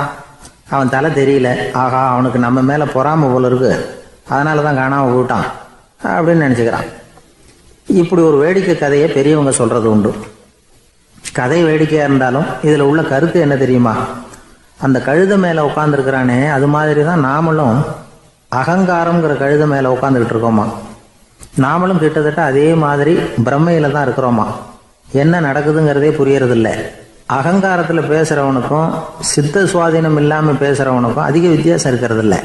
அவன் தலை தெரியல. ஆகா, அவனுக்கு நம்ம மேலே பொறாமை போல இருக்கு, அதனால தான் காணாமல் போயிட்டான் அப்படின்னு நினச்சிக்கிறான். இப்படி ஒரு வேடிக்கை கதையை பெரியவங்க சொல்கிறது உண்டு. கதை வேடிக்கையாக இருந்தாலும் இதில் உள்ள கருத்து என்ன தெரியுமா? அந்த கழுதை மேலே உட்காந்துருக்கிறானே, அது மாதிரி தான் நாமளும் அகங்காரங்கிற கழுதை மேலே உட்காந்துக்கிட்டு இருக்கோமா. நாமளும் கிட்டத்தட்ட அதே மாதிரி பிரம்மையில் தான் இருக்கிறோமா. என்ன நடக்குதுங்கிறதே புரியறதில்லை. அகங்காரத்தில் பேசுகிறவனுக்கும் சித்த சுவாதீனம் இல்லாமல் பேசுகிறவனுக்கும் அதிக வித்தியாசம் இருக்கிறதில்ல.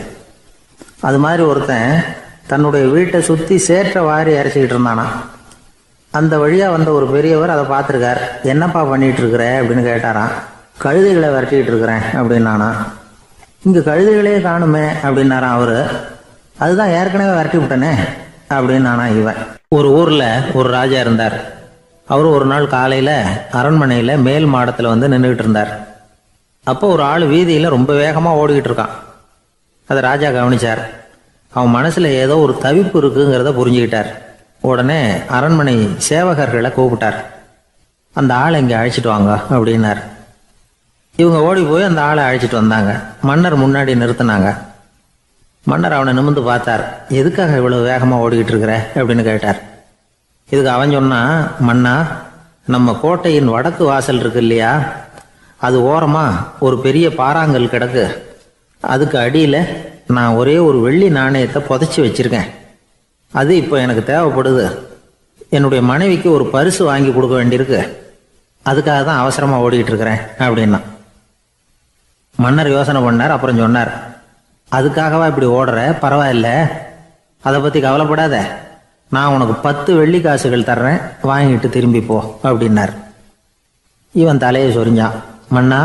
அது மாதிரி ஒருத்தன் தன்னுடைய வீட்டை சுற்றி சேற்றை வாரி அரைச்சிக்கிட்டு இருந்தானா. அந்த வழியாக வந்த ஒரு பெரியவர் அதை பார்த்துருக்கார். என்னப்பா பண்ணிகிட்டு இருக்கிற அப்படின்னு கேட்டாரான். கழுதைகளை விரட்டிக்கிட்டு இருக்கிறேன் அப்படின்னானா. இங்கே கழுதைகளே காணுமே அப்படின்னாரான் அவரு. அதுதான் ஏற்கனவே விரட்டி விட்டனே அப்படின்னானா இவன். ஒரு ஊரில் ஒரு ராஜா இருந்தார். அவர் ஒரு நாள் காலையில் அரண்மனையில் மேல் மாடத்தில் வந்து நின்றுக்கிட்டு இருந்தார். அப்போ ஒரு ஆள் வீதியில் ரொம்ப வேகமாக ஓடிக்கிட்டு இருக்கான். அதை ராஜா கவனிச்சார். அவன் மனசில் ஏதோ ஒரு தவிப்பு இருக்குங்கிறத புரிஞ்சுக்கிட்டார். உடனே அரண்மனை சேவகர்களை கூப்பிட்டார். அந்த ஆளை இங்கே அழைச்சிட்டு வாங்க அப்படின்னார். இவங்க ஓடி போய் அந்த ஆளை அழைச்சிட்டு வந்தாங்க. மன்னர் முன்னாடி நிறுத்தினாங்க. மன்னர் அவனை நிமிர்ந்து பார்த்தார். எதுக்காக இவ்வளவு வேகமாக ஓடிக்கிட்டு இருக்கிற அப்படின்னு கேட்டார். இதுக்கு அவன் சொன்னா, மன்னா, நம்ம கோட்டையின் வடக்கு வாசல் இருக்கு இல்லையா, அது ஓரமா ஒரு பெரிய பாறாங்கல் கிடக்கு. அதுக்கு அடியில் நான் ஒரே ஒரு வெள்ளி நாணயத்தை புதைச்சி வச்சிருக்கேன். அது இப்போ எனக்கு தேவைப்படுது. என்னுடைய மனைவிக்கு ஒரு பரிசு வாங்கி கொடுக்க வேண்டியிருக்கு. அதுக்காக தான் அவசரமாக ஓடிக்கிட்டு இருக்கிறேன் அப்படின்னா. மன்னர் யோசனை பண்ணார். அப்புறம் சொன்னார், அதுக்காகவா இப்படி ஓடுற? பரவாயில்ல, அதை பற்றி கவலைப்படாத. நான் உனக்கு 10 வெள்ளி காசுகள் தர்றேன், வாங்கிட்டு திரும்பி போ அப்படின்னார். இவன் தலையை சொரிஞ்சான். மன்னா,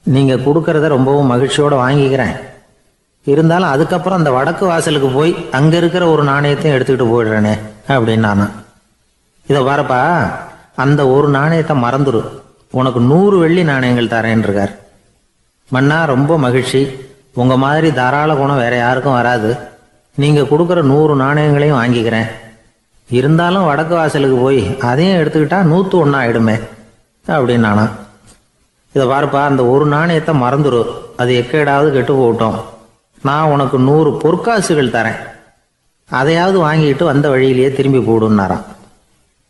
நீங்கள் கொடுக்கறத ரொம்பவும் மகிழ்ச்சியோடு வாங்கிக்கிறேன். இருந்தாலும் அதுக்கப்புறம் அந்த வடக்கு வாசலுக்கு போய் அங்கே இருக்கிற ஒரு நாணயத்தையும் எடுத்துக்கிட்டு போயிடுறேனே அப்படின்னானா. இதை பாருப்பா, அந்த ஒரு நாணயத்தை மறந்துடு, உனக்கு 100 வெள்ளி நாணயங்கள் தரேன் இருக்கார். மன்னா, ரொம்ப மகிழ்ச்சி. உங்கள் மாதிரி தாராள குணம் வேற யாருக்கும் வராது. நீங்கள் கொடுக்குற 100 நாணயங்களையும் வாங்கிக்கிறேன். இருந்தாலும் வடக்கு வாசலுக்கு போய் அதையும் எடுத்துக்கிட்டா 101 ஆயிடுமே அப்படின்னானா. இதை பாருப்பா, அந்த ஒரு நாணயத்தை மறந்துடு, அது எக்கேடாவது கெட்டு போகட்டும். நான் உனக்கு 100 பொற்காசுகள் தரேன், அதையாவது வாங்கிட்டு வந்த வழியிலேயே திரும்பி போடுன்னாராம்.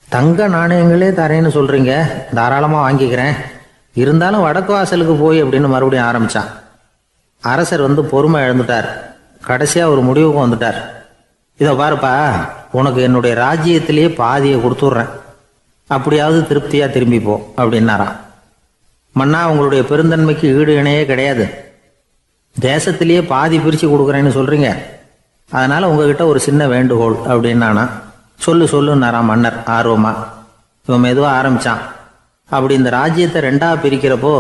தங்க நாணயங்களே தரேன்னு சொல்றீங்க, தாராளமாக வாங்கிக்கிறேன். இருந்தாலும் வடக்கு வாசலுக்கு போய் அப்படின்னு மறுபடியும் ஆரம்பிச்சான். அரசர் வந்து பொறுமை இழந்துட்டார். கடைசியாக ஒரு முடிவுக்கு வந்துட்டார். இதை பாருப்பா, உனக்கு என்னுடைய ராஜ்யத்திலேயே பாதியை கொடுத்துட்றேன், அப்படியாவது திருப்தியாக திரும்பிப்போ அப்படின்னாராம். மன்னா, உங்களுடைய பெருந்தன்மைக்கு ஈடு இணையே கிடையாது. தேசத்திலேயே பாதி பிரித்து கொடுக்குறேன்னு சொல்கிறீங்க, அதனால் உங்ககிட்ட ஒரு சின்ன வேண்டுகோள் அப்படின்னானா. சொல்லுன்னாராம் மன்னர் ஆர்வமா. இவன் மெதுவாக ஆரம்பித்தான். அப்படி இந்த ராஜ்யத்தை ரெண்டாக பிரிக்கிறப்போ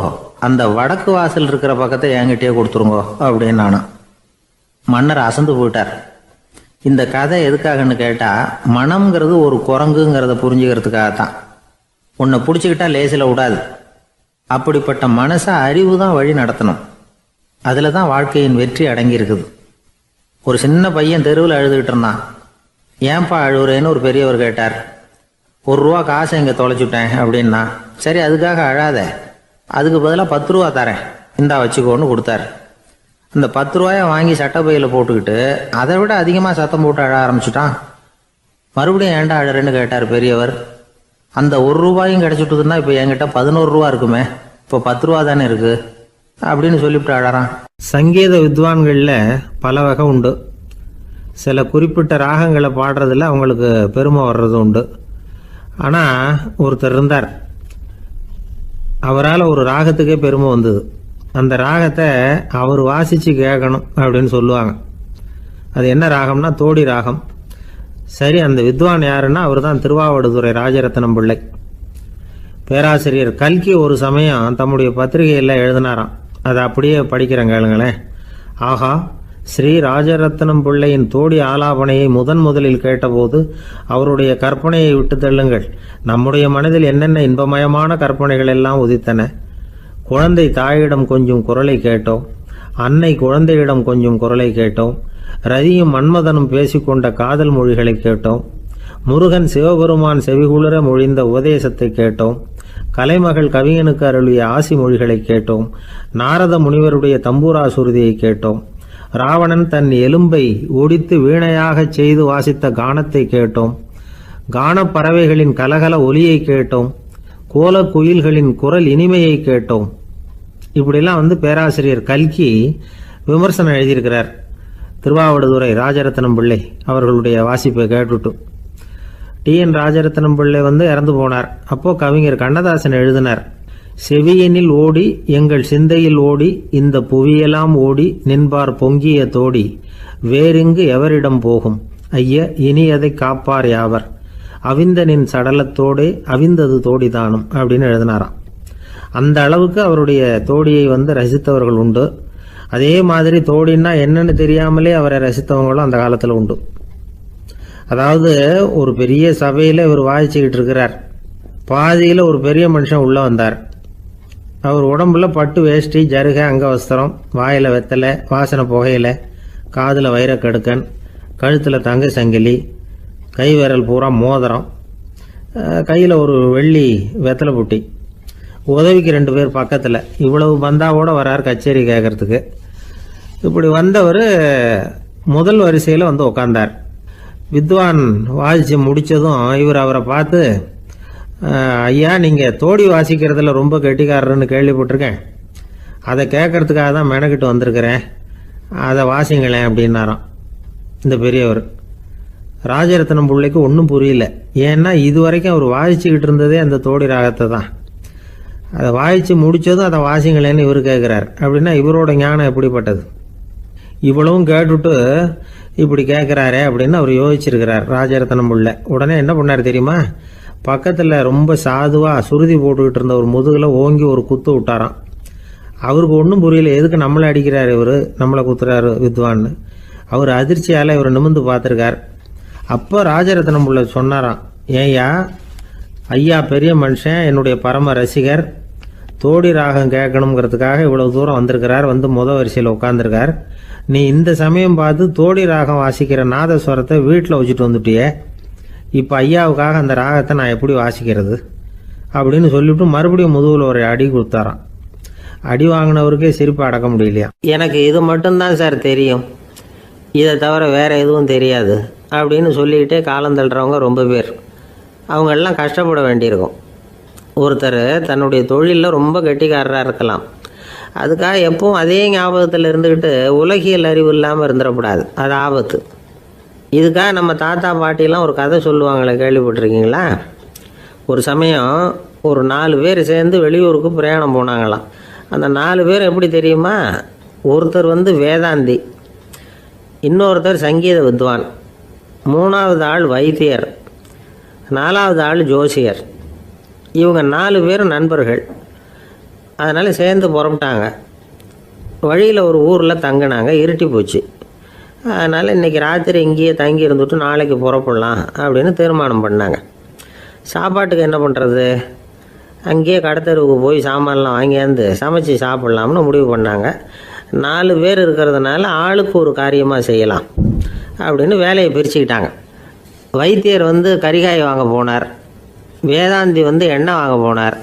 அந்த வடக்கு வாசல் இருக்கிற பக்கத்தை என்கிட்டயே கொடுத்துருங்கோ அப்படின்னானா. மன்னர் அசந்து போயிட்டார். இந்த கதை எதுக்காகன்னு கேட்டால், மனம்ங்கிறது ஒரு குரங்குங்கிறத புரிஞ்சுக்கிறதுக்காகத்தான். உன்னை பிடிச்சிக்கிட்டா லேசில் விடாது. அப்படிப்பட்ட மனசை அறிவு தான் வழி நடத்தணும். அதில் தான் வாழ்க்கையின் வெற்றி அடங்கியிருக்குது. ஒரு சின்ன பையன் தெருவில் அழுதுகிட்டு இருந்தான். ஏன்பா அழுகுறேன்னு ஒரு பெரியவர் கேட்டார். ₹1 காசை இங்கே தொலைச்சுட்டேன் அப்படின்னா. சரி, அதுக்காக அழாத, அதுக்கு பதிலாக 10 ரூபா தரேன், இந்தா வச்சுக்கோன்னு கொடுத்தாரு. அந்த 10 ரூபாயை வாங்கி சட்டப்பையில் போட்டுக்கிட்டு அதை விட அதிகமாக சத்தம் போட்டு அழ ஆரம்பிச்சுட்டான். மறுபடியும் ஏன்டா அழறேன்னு கேட்டார் பெரியவர். அந்த ₹1 கிடைச்சிட்டுதுன்னா இப்போ என்கிட்ட 11 ரூபா இருக்குமே, இப்போ 10 ரூபா தானே இருக்கு அப்படின்னு சொல்லிவிட்டு அழறான். சங்கீத வித்வான்களில் பல வகை உண்டு. சில குறிப்பிட்ட ராகங்களை பாடுறதுல அவங்களுக்கு பெருமை வர்றது உண்டு. ஆனால் ஒருத்தர் இருந்தார், அவரால் ஒரு ராகத்துக்கே பெருமை வந்தது. அந்த ராகத்தை அவர் வாசித்து கேட்கணும் அப்படின்னு சொல்லுவாங்க. அது என்ன ராகம்னா தோடி ராகம். சரி, அந்த வித்வான் யாருன்னா அவர் தான் திருவாவடுதுறை ராஜரத்னம் பிள்ளை. பேராசிரியர் கல்கி ஒரு சமயம் தம்முடைய பத்திரிகையில் எழுதினாராம். அதை அப்படியே படிக்கிறேன் கேளுங்களேன். ஆஹா, ஸ்ரீ ராஜரத்னம் பிள்ளையின் தோடி ஆலாபனையை முதலில் கேட்டபோது அவருடைய கற்பனையை விட்டு தள்ளுங்கள். நம்முடைய மனதில் என்னென்ன இன்பமயமான கற்பனைகள் எல்லாம் உதித்தன. குழந்தை தாயிடம் கொஞ்சம் குரலை கேட்டோம், அன்னை குழந்தையிடம் கொஞ்சம் குரலை கேட்டோம், ரதியும் மன்மதனும் பேசிக்கொண்ட காதல் மொழிகளை கேட்டோம், முருகன் சிவபெருமான் செவிகுளிர மொழிந்த உபதேசத்தை கேட்டோம், கலைமகள் கவிஞனுக்கு அருளிய ஆசி மொழிகளை கேட்டோம், நாரத முனிவருடைய தம்பூரா சுருதியை கேட்டோம், ராவணன் தன் எலும்பை ஒடித்து வீணையாகச் செய்து வாசித்த கானத்தை கேட்டோம், கானப் பறவைகளின் கலகல ஒலியை கேட்டோம், கோலக் குயில்களின் குரல் இனிமையை கேட்டோம். இப்படிலாம் பேராசிரியர் கல்கி விமர்சனம் எழுதியிருக்கிறார். திருவாவடுதுறை ராஜரத்னம் பிள்ளை அவர்களுடைய வாசிப்பை கேட்டுட்டு TN ராஜரத்னம் பிள்ளை இறந்து போனார். அப்போ கவிஞர் கண்ணதாசன் எழுதினார், செவியனில் ஓடி எங்கள் சிந்தையில் ஓடி இந்த புவியெல்லாம் ஓடி நின்பார் பொங்கிய தோடி வேறிங்கு எவரிடம் போகும் ஐய இனி அதை காப்பார் யாவர் அவிந்தனின் சடலத்தோடே அவிந்தது தோடிதானும் அப்படின்னு எழுதினாராம். அந்த அளவுக்கு அவருடைய தோடியை ரசித்தவர்கள் உண்டு. அதே மாதிரி தோடின்னா என்னன்னு தெரியாமலே அவரை ரசித்தவங்களும் அந்த காலத்தில் உண்டு. அதாவது ஒரு பெரிய சபையில் இவர் வாசிச்சுக்கிட்டு இருக்கிறார். பாதியில் ஒரு பெரிய மனுஷன் உள்ளே வந்தார். அவர் உடம்புல பட்டு வேஷ்டி, ஜருகை, அங்கவஸ்திரம், வாயில் வெத்தலை, வாசனை புகையில, காதில் வைரக்கடுக்கன், கழுத்தில் தங்க சங்கிலி, கை விரல் பூரா மோதிரம், கையில் ஒரு வெள்ளி வெத்தலை புட்டி, உதவிக்கு 2 பேர் பக்கத்தில். இவ்வளவு பந்தாவோடு வரார் கச்சேரி கேட்கறதுக்கு. இப்படி வந்தவர் முதல் வரிசையில் உக்காந்தார். வித்வான் வாசித்து முடித்ததும் இவர் அவரை பார்த்து, ஐயா, நீங்கள் தோடி வாசிக்கிறதுல ரொம்ப கெட்டிக்காரர்னு கேள்விப்பட்டிருக்கேன், அதை கேட்கறதுக்காக தான் மெனக்கிட்டு வந்திருக்கிறேன், அதை வாசிங்களேன் அப்படின்னாராம் இந்த பெரியவர். ராஜரத்னம் பிள்ளைக்கு ஒன்றும் புரியல. ஏன்னா இதுவரைக்கும் அவர் வாசிச்சுக்கிட்டு இருந்ததே அந்த தோடி ராகத்தை தான். அதை வாசித்து முடித்ததும் அதை வாசிங்களேன்னு இவர் கேட்குறார். அப்படின்னா இவரோட ஞானம் எப்படிப்பட்டது? இவ்வளவும் கேட்டுட்டு இப்படி கேட்குறாரே அப்படின்னு அவர் யோசிச்சிருக்கிறார் ராஜரத்னம் பிள்ளை. உடனே என்ன பண்ணார் தெரியுமா? பக்கத்தில் ரொம்ப சாதுவாக சுருதி போட்டுக்கிட்டு இருந்த ஒரு முதுகில் ஓங்கி ஒரு குத்து விட்டாராம். அவருக்கு ஒன்றும் புரியல, எதுக்கு நம்மளை அடிக்கிறார் இவர், நம்மளை குத்துறாரு வித்வான்னு. அவர் அதிர்ச்சியால் இவர் நிமிர்ந்து பார்த்துருக்கார். அப்போ ராஜரத்னம் பிள்ளை சொன்னாராம், ஏய்யா ஐயா பெரிய மனுஷன், என்னுடைய பரம ரசிகர், தோடி ராகம் கேட்கணுங்கிறதுக்காக இவ்வளவு தூரம் வந்திருக்கிறார், முதல் வரிசையில் உட்காந்துருக்கார். நீ இந்த சமயம் பார்த்து தோடி ராகம் வாசிக்கிற நாதஸ்வரத்தை வீட்டில் வச்சுட்டு வந்துட்டியே, இப்போ ஐயாவுக்காக அந்த ராகத்தை நான் எப்படி வாசிக்கிறது அப்படின்னு சொல்லிவிட்டு மறுபடியும் முதுகில் ஒரு அடி கொடுத்தாராம். அடி வாங்கினவருக்கே சிரிப்பு அடக்க முடியலையா. எனக்கு இது மட்டும்தான் சார் தெரியும், இதை தவிர வேற எதுவும் தெரியாது அப்படின்னு சொல்லிக்கிட்டே காலம் தள்ளுறவங்க ரொம்ப பேர். அவங்களெல்லாம் கஷ்டப்பட வேண்டியிருக்கும். ஒருத்தர் தன்னுடைய தொழிலில் ரொம்ப கெட்டிக்காரராக இருக்கலாம், அதுக்காக எப்பவும் அதே ஞாபகத்தில் இருந்துக்கிட்டு உலகியல் அறிவு இல்லாமல் இருந்துடக்கூடாது, அது ஆபத்து. இதுக்காக நம்ம தாத்தா பாட்டிலாம் ஒரு கதை சொல்லுவாங்களே, கேள்விப்பட்டிருக்கீங்களா? ஒரு சமயம் ஒரு 4 பேர் சேர்ந்து வெளியூருக்கு பிரயாணம் போனாங்களாம். அந்த 4 பேர் எப்படி தெரியுமா? ஒருத்தர் வேதாந்தி, இன்னொருத்தர் சங்கீத வித்வான், 3வது ஆள் வைத்தியர், 4வது ஆள் ஜோசியர். இவங்க 4 பேரும் நண்பர்கள். அதனால் சேர்ந்து புறப்பட்டாங்க. வழியில் ஒரு ஊரில் தங்கினாங்க. இருட்டி போச்சு. அதனால் இன்றைக்கி ராத்திரி இங்கேயே தங்கி இருந்துட்டு நாளைக்கு புறப்படலாம் அப்படின்னு தீர்மானம் பண்ணாங்க. சாப்பாட்டுக்கு என்ன பண்ணுறது? அங்கேயே கடத்தெருவுக்கு போய் சாமான்லாம் வாங்கியாந்து சமைச்சு சாப்பிட்லாம்னு முடிவு பண்ணாங்க. 4 பேர் இருக்கிறதுனால ஆளுக்கு ஒரு காரியமாக செய்யலாம் அப்படின்னு வேலையை பிரிச்சுக்கிட்டாங்க. வைத்தியர் கரிகாய் வாங்க போனார், வேதாந்தி எண்ணெய் வாங்க போனார்,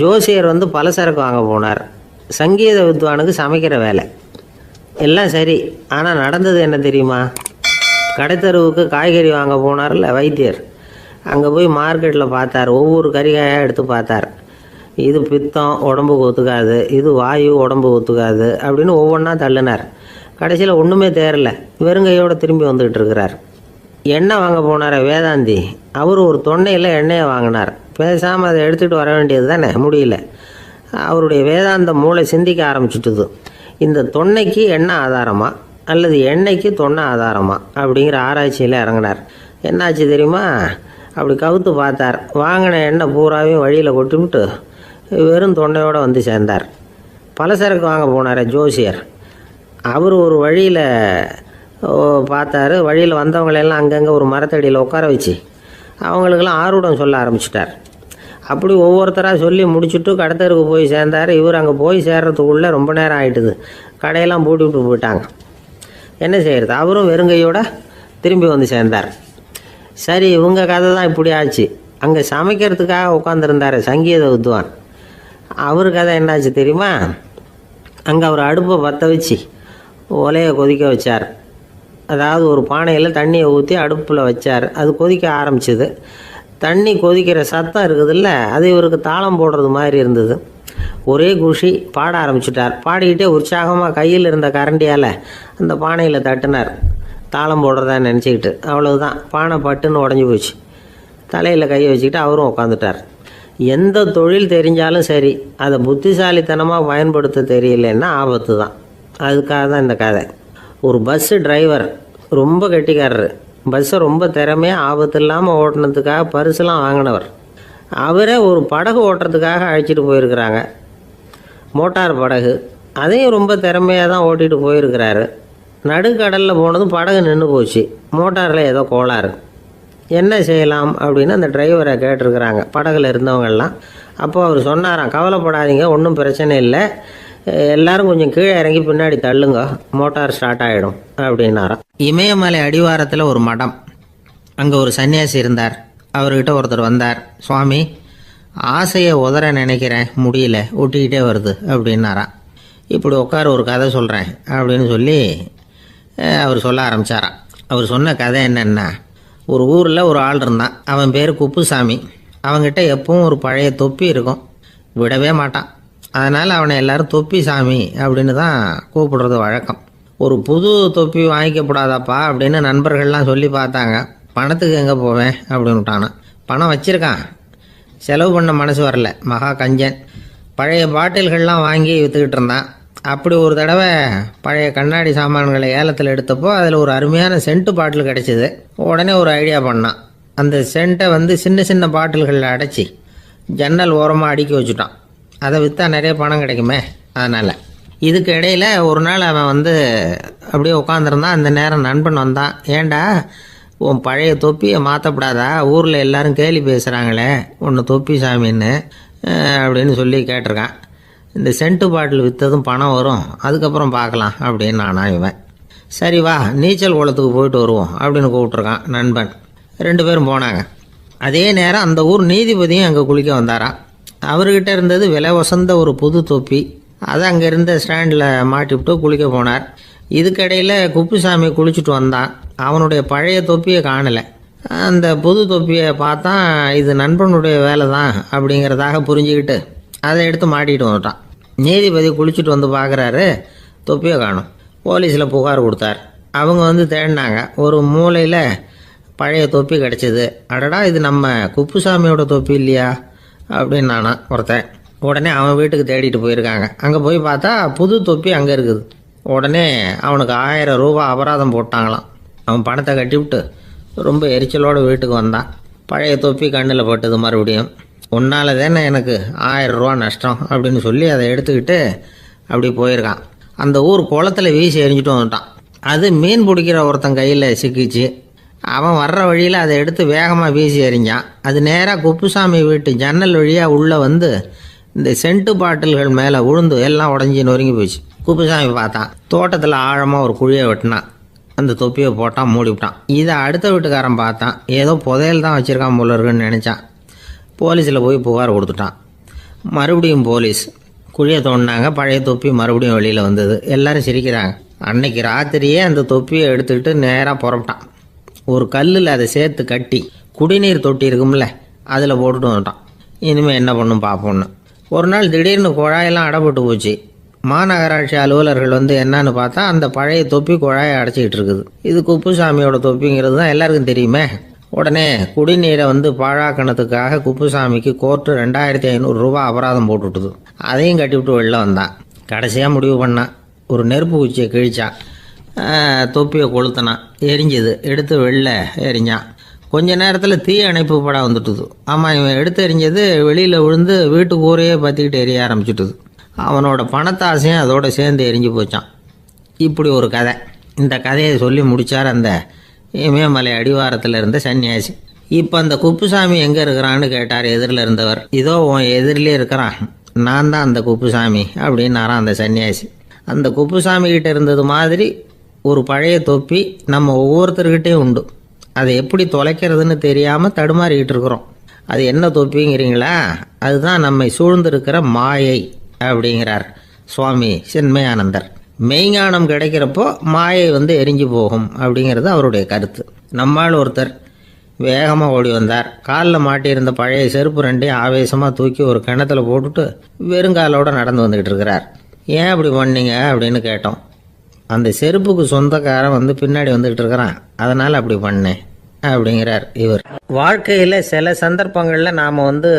ஜோசியர் பலசரக்கு வாங்க போனார், சங்கீத வித்வானுக்கு சமைக்கிற வேலை. எல்லாம் சரி. ஆனால் நடந்தது என்ன தெரியுமா? கடைத்தெருவுக்கு காய்கறி வாங்க போனார்ல வைத்தியர், அங்கே போய் மார்க்கெட்டில் பார்த்தார். ஒவ்வொரு கறிகாயாக எடுத்து பார்த்தார். இது பித்தம், உடம்புக்கு ஒத்துக்காது, இது வாயு, உடம்புக்கு ஒத்துக்காது அப்படின்னு ஒவ்வொன்றா தள்ளினார். கடைசியில் ஒன்றுமே தேரல, வெறுங்கையோடு திரும்பி வந்துக்கிட்டு இருக்கிறார். எண்ணெய் வாங்க போனார் வேதாந்தி, அவர் ஒரு தொன்னையில் எண்ணெயை வாங்கினார். பேசாமல் அதை எடுத்துகிட்டு வர வேண்டியது தானே, முடியல. அவருடைய வேதாந்த மூளை சிந்திக்க ஆரம்பிச்சுட்டுது. இந்த தொன்னைக்கு எண்ணெய் ஆதாரமா அல்லது எண்ணெய்க்கு தொன்னை ஆதாரமா அப்படிங்கிற ஆராய்ச்சியில் இறங்கினார். என்னாச்சு தெரியுமா? அப்படி கவுத்து பார்த்தார். வாங்கின எண்ணெய் பூராவையும் வழியில் கொட்டிவிட்டு வெறும் தொண்டையோடு சேர்ந்தார். பலசரக்கு வாங்க போனார் ஜோசியர். அவர் ஒரு வழியில் பார்த்தாரு. வழியில் வந்தவங்களெல்லாம் அங்கங்கே ஒரு மரத்தடியில் உட்கார வச்சு அவங்களுக்கெல்லாம் ஆர்வம் சொல்ல ஆரம்பிச்சிட்டார். அப்படி ஒவ்வொருத்தராக சொல்லி முடிச்சுட்டு கடத்தருக்கு போய் சேர்ந்தார். இவர் அங்கே போய் சேர்றதுக்குள்ளே ரொம்ப நேரம் ஆகிட்டுது. கடையெல்லாம் பூட்டி விட்டு போயிட்டாங்க. என்ன செய்கிறது? அவரும் வெறுங்கையோடு திரும்பி சேர்ந்தார். சரி, இவங்க கதை தான் இப்படி ஆச்சு. அங்கே சமைக்கிறதுக்காக உட்காந்துருந்தார் சங்கீத வித்வான். அவர் கதை என்னாச்சு தெரியுமா? அங்கே அவர் அடுப்பை பற்ற வச்சு ஒலையை கொதிக்க வச்சார். அதாவது ஒரு பானையில் தண்ணியை ஊற்றி அடுப்பில் வச்சார். அது கொதிக்க ஆரம்பிச்சிது. தண்ணி கொதிக்கிற சத்தம் இருக்குதுல்ல, அது இவருக்கு தாளம் போடுறது மாதிரி இருந்தது. ஒரே குஷி, பாட ஆரம்பிச்சிட்டார். பாடிக்கிட்டே உற்சாகமாக கையில் இருந்த கரண்டியால் அந்த பானையில் தட்டினார், தாளம் போடுறதா நினச்சிக்கிட்டு. அவ்வளவுதான், பானை பட்டுன்னு உடஞ்சி போச்சு. தலையில் கையை வச்சுக்கிட்டு அவரும் உட்காந்துட்டார். எந்த தொழில் தெரிஞ்சாலும் சரி, அதை புத்திசாலித்தனமாக பயன்படுத்த தெரியலன்னா ஆபத்து தான். அதுக்காக தான் இந்த கதை. ஒரு பஸ்ஸு டிரைவர் ரொம்ப கெட்டிக்காரரு. பஸ்ஸை ரொம்ப திறமையாக ஆபத்து இல்லாமல் ஓட்டினதுக்காக பரிசுலாம் வாங்கினவர். அவரே ஒரு படகு ஓட்டுறதுக்காக அழைச்சிட்டு போயிருக்கிறாங்க, மோட்டார் படகு. அதையும் ரொம்ப திறமையாக தான் ஓட்டிகிட்டு போயிருக்கிறாரு. நடுக்கடலில் போனதும் படகு நின்று போச்சு. மோட்டாரில் ஏதோ கோளாறு. என்ன செய்யலாம் அப்படின்னு அந்த டிரைவரை கேட்டிருக்கிறாங்க படகுல இருந்தவங்கெல்லாம். அப்போ அவர் சொன்னாராம், கவலைப்படாதீங்க, ஒன்றும் பிரச்சனை இல்லை, எல்லாரும் கொஞ்சம் கீழே இறங்கி பின்னாடி தள்ளுங்க, மோட்டார் ஸ்டார்ட் ஆகிடும் அப்படின்னாராம். இமயமலை அடிவாரத்தில் ஒரு மடம். அங்கே ஒரு சன்னியாசி இருந்தார். அவர்கிட்ட ஒருத்தர் வந்தார். சுவாமி, ஆசையை உதற நினைக்கிறேன், முடியல, ஒட்டிக்கிட்டே வருது அப்படின்னாராம். இப்படி உட்கார, ஒரு கதை சொல்கிறேன் அப்படின்னு சொல்லி அவர் சொல்ல ஆரம்பித்தாராம். அவர் சொன்ன கதை என்னென்னா, ஒரு ஊரில் ஒரு ஆள் இருந்தான். அவன் பேர் குப்புசாமி. அவங்ககிட்ட எப்பவும் ஒரு பழைய தொப்பி இருக்கும், விடவே மாட்டான். அதனால் அவனை எல்லாரும் தொப்பி சாமி அப்படின்னு தான் கூப்பிடுறது வழக்கம். ஒரு புது தொப்பி வாங்கிக்கப்படாதாப்பா அப்படின்னு நண்பர்கள்லாம் சொல்லி பார்த்தாங்க. பணத்துக்கு எங்கே போவேன் அப்படின்னு விட்டானான். பணம் வச்சுருக்கான், செலவு பண்ண மனசு வரல, மகா கஞ்சன். பழைய பாட்டில்கள்லாம் வாங்கி விற்றுக்கிட்டு இருந்தான். அப்படி ஒரு தடவை பழைய கண்ணாடி சாமான்களை ஏலத்தில் எடுத்தப்போ அதில் ஒரு அருமையான சென்ட்டு பாட்டில் கிடச்சிது. உடனே ஒரு ஐடியா பண்ணான். அந்த சென்ட்டை சின்ன சின்ன பாட்டில்களில் அடைச்சி ஜன்னல் ஓரமாக அடுக்கி வச்சுட்டான். அதை விற்றா நிறைய பணம் கிடைக்குமே, அதனால். இதுக்கு இடையில் ஒரு நாள் அவன் அப்படியே உட்காந்துருந்தான். அந்த நேரம் நண்பன் வந்தான். ஏண்டா, உன் பழைய தொப்பியை மாற்றப்படாதா? ஊரில் எல்லாரும் கேலி பேசுகிறாங்களே ஒன்று தொப்பி சாமின்னு அப்படின்னு சொல்லி கேட்டிருக்கான். இந்த சென்ட்டு பாட்டில் விற்றதும் பணம் வரும், அதுக்கப்புறம் பார்க்கலாம் அப்படின்னு நானா இவன். சரி வா, நீச்சல் குளத்துக்கு போயிட்டு வருவோம் அப்படின்னு கூப்பிட்ருக்கான் நண்பன். 2 பேரும் போனாங்க. அதே நேரம் அந்த ஊர் நீதிபதியும் அங்கே குளிக்க வந்தாராம். அவர்கிட்ட இருந்தது விலை வசந்த ஒரு புது தொப்பி. அதை அங்கே இருந்த ஸ்டாண்டில் மாட்டிவிட்டு குளிக்க போனார். இதுக்கிடையில் குப்புசாமி குளிச்சுட்டு வந்தான். அவனுடைய பழைய தொப்பியை காணலை. அந்த புது தொப்பியை பார்த்தா இது நண்பனுடைய வேலை தான் அப்படிங்கிறதாக புரிஞ்சுக்கிட்டு அதை எடுத்து மாட்டிகிட்டு வந்துட்டான். நீதிபதி குளிச்சுட்டு வந்து பார்க்குறாரு, தொப்பியை காணும். போலீஸில் புகார் கொடுத்தார். அவங்க வந்து தேடினாங்க. ஒரு மூலையில் பழைய தொப்பி கிடச்சிது. அடடா, இது நம்ம குப்புசாமியோட தொப்பி இல்லையா அப்படின்னு நானா ஒருத்தன். உடனே அவன் வீட்டுக்கு தேடிட்டு போயிருக்காங்க. அங்கே போய் பார்த்தா புது தொப்பி அங்கே இருக்குது. உடனே அவனுக்கு 1000 ரூபா அபராதம் போட்டாங்களாம். அவன் பணத்தை கட்டிவிட்டு ரொம்ப எரிச்சலோடு வீட்டுக்கு வந்தான். பழைய தொப்பி கண்ணில் பட்டது. மறுபடியும் உன்னால தானே எனக்கு 1000 ரூபா நஷ்டம் அப்படின்னு சொல்லி அதை எடுத்துக்கிட்டு அப்படி போயிருக்கான். அந்த ஊர் குளத்தில் வீசி எரிஞ்சிட்டு வந்துட்டான். அது மீன் பிடிக்கிற ஒருத்தன் கையில் சிக்கிச்சு. அவன் வர்ற வழியில் அதை எடுத்து வேகமாக வீசி எறிஞ்சான். அது நேராக குப்புசாமி வீட்டு ஜன்னல் வழியாக உள்ளே வந்து இந்த சென்ட்டு பாட்டில்கள் மேலே விழுந்து எல்லாம் உடஞ்சி நொறுங்கி போச்சு. குப்புசாமி பார்த்தான். தோட்டத்தில் ஆழமாக ஒரு குழியை வெட்டினான். அந்த தொப்பியை போட்டான், மூடிவிட்டான். இதை அடுத்த வீட்டுக்காரன் பார்த்தான். ஏதோ புதையல் தான் வச்சுருக்கான் போல இருக்குன்னு நினச்சான். போலீஸில் போய் புகார் கொடுத்துட்டான். மறுபடியும் போலீஸ் குழியை தோண்டினாங்க. பழைய தொப்பி மறுபடியும் வெளியில் வந்தது. எல்லோரும் சிரிக்கிறாங்க. அன்னைக்கு ராத்திரியே அந்த தொப்பியை எடுத்துக்கிட்டு நேராக புறப்பட்டான். ஒரு கல்லில் அதை சேர்த்து கட்டி குடிநீர் தொட்டி இருக்கும்ல, அதில் போட்டுட்டு வந்துட்டான். இனிமேல் என்ன பண்ணும் பார்ப்போன்னு. ஒரு நாள் திடீர்னு குழாயெல்லாம் அடைப்பட்டு போச்சு. மாநகராட்சி அலுவலர்கள் வந்து என்னன்னு பார்த்தா அந்த பழைய தொப்பி குழாயை அடைச்சிக்கிட்டு இருக்குது. இது குப்புசாமியோட தொப்பிங்கிறது தான் எல்லாருக்கும் தெரியுமே. உடனே குடிநீரை வந்து பாழாக்கணத்துக்காக குப்புசாமிக்கு கோர்ட்டு 2500 ரூபா அபராதம் போட்டுவிட்டுது. அதையும் கட்டிவிட்டு வெளில வந்தான். கடைசியாக முடிவு பண்ணான். ஒரு நெருப்பு குச்சியை கிழிச்சான். தொப்பியை கொளுத்தினான். எரிஞ்சுது. எடுத்து வெளில எரிஞ்சான். கொஞ்ச நேரத்தில் தீ அணைப்பு படம் வந்துட்டுது. ஆமாம், இவன் எடுத்து எரிஞ்சது வெளியில் விழுந்து வீட்டு கூரையே பற்றிக்கிட்டு எரிய ஆரம்பிச்சுட்டுது. அவனோட பணத்தாசையும் அதோடு சேர்ந்து எரிஞ்சு போச்சான். இப்படி ஒரு கதை. இந்த கதையை சொல்லி முடித்தார் அந்த இமயமலை அடிவாரத்தில் இருந்த சன்னியாசி. இப்போ அந்த குப்புசாமி எங்கே இருக்கிறான்னு கேட்டார் எதிரில் இருந்தவர். இதோ உன் எதிரிலே இருக்கிறான், நான் தான் அந்த குப்புசாமி அப்படின்னாரான் அந்த சன்னியாசி. அந்த குப்புசாமி கிட்ட இருந்தது மாதிரி ஒரு பழைய தொப்பி நம்ம ஒவ்வொருத்தர்கிட்டையும் உண்டு. அதை எப்படி தொலைக்கிறதுன்னு தெரியாமல் தடுமாறிக்கிட்டு இருக்கிறோம். அது என்ன தொப்பிங்கிறீங்களா? அதுதான் நம்மை சூழ்ந்திருக்கிற மாயை அப்படிங்கிறார் சுவாமி சின்மயானந்தர். மெய்ஞானம் கிடைக்கிறப்போ மாயை வந்து எரிஞ்சு போகும் அப்படிங்கிறது அவருடைய கருத்து. நம்மால் ஒருத்தர் வேகமாக ஓடி வந்தார். காலில் மாட்டியிருந்த பழைய செருப்பு ரெண்டையும் ஆவேசமாக தூக்கி ஒரு கிணத்துல போட்டுட்டு வெறுங்காலோடு நடந்து வந்துக்கிட்டு இருக்கிறார். ஏன் அப்படி பண்ணீங்க அப்படின்னு கேட்டோம். அந்த செருப்புக்கு சொந்தக்காரன் வந்து பின்னாடி வந்துக்கிட்டு இருக்கிறான், அதனால் அப்படி பண்ணேன் அப்படிங்கிறார் இவர். வாழ்க்கையில் சில சந்தர்ப்பங்களில் நாம் வந்து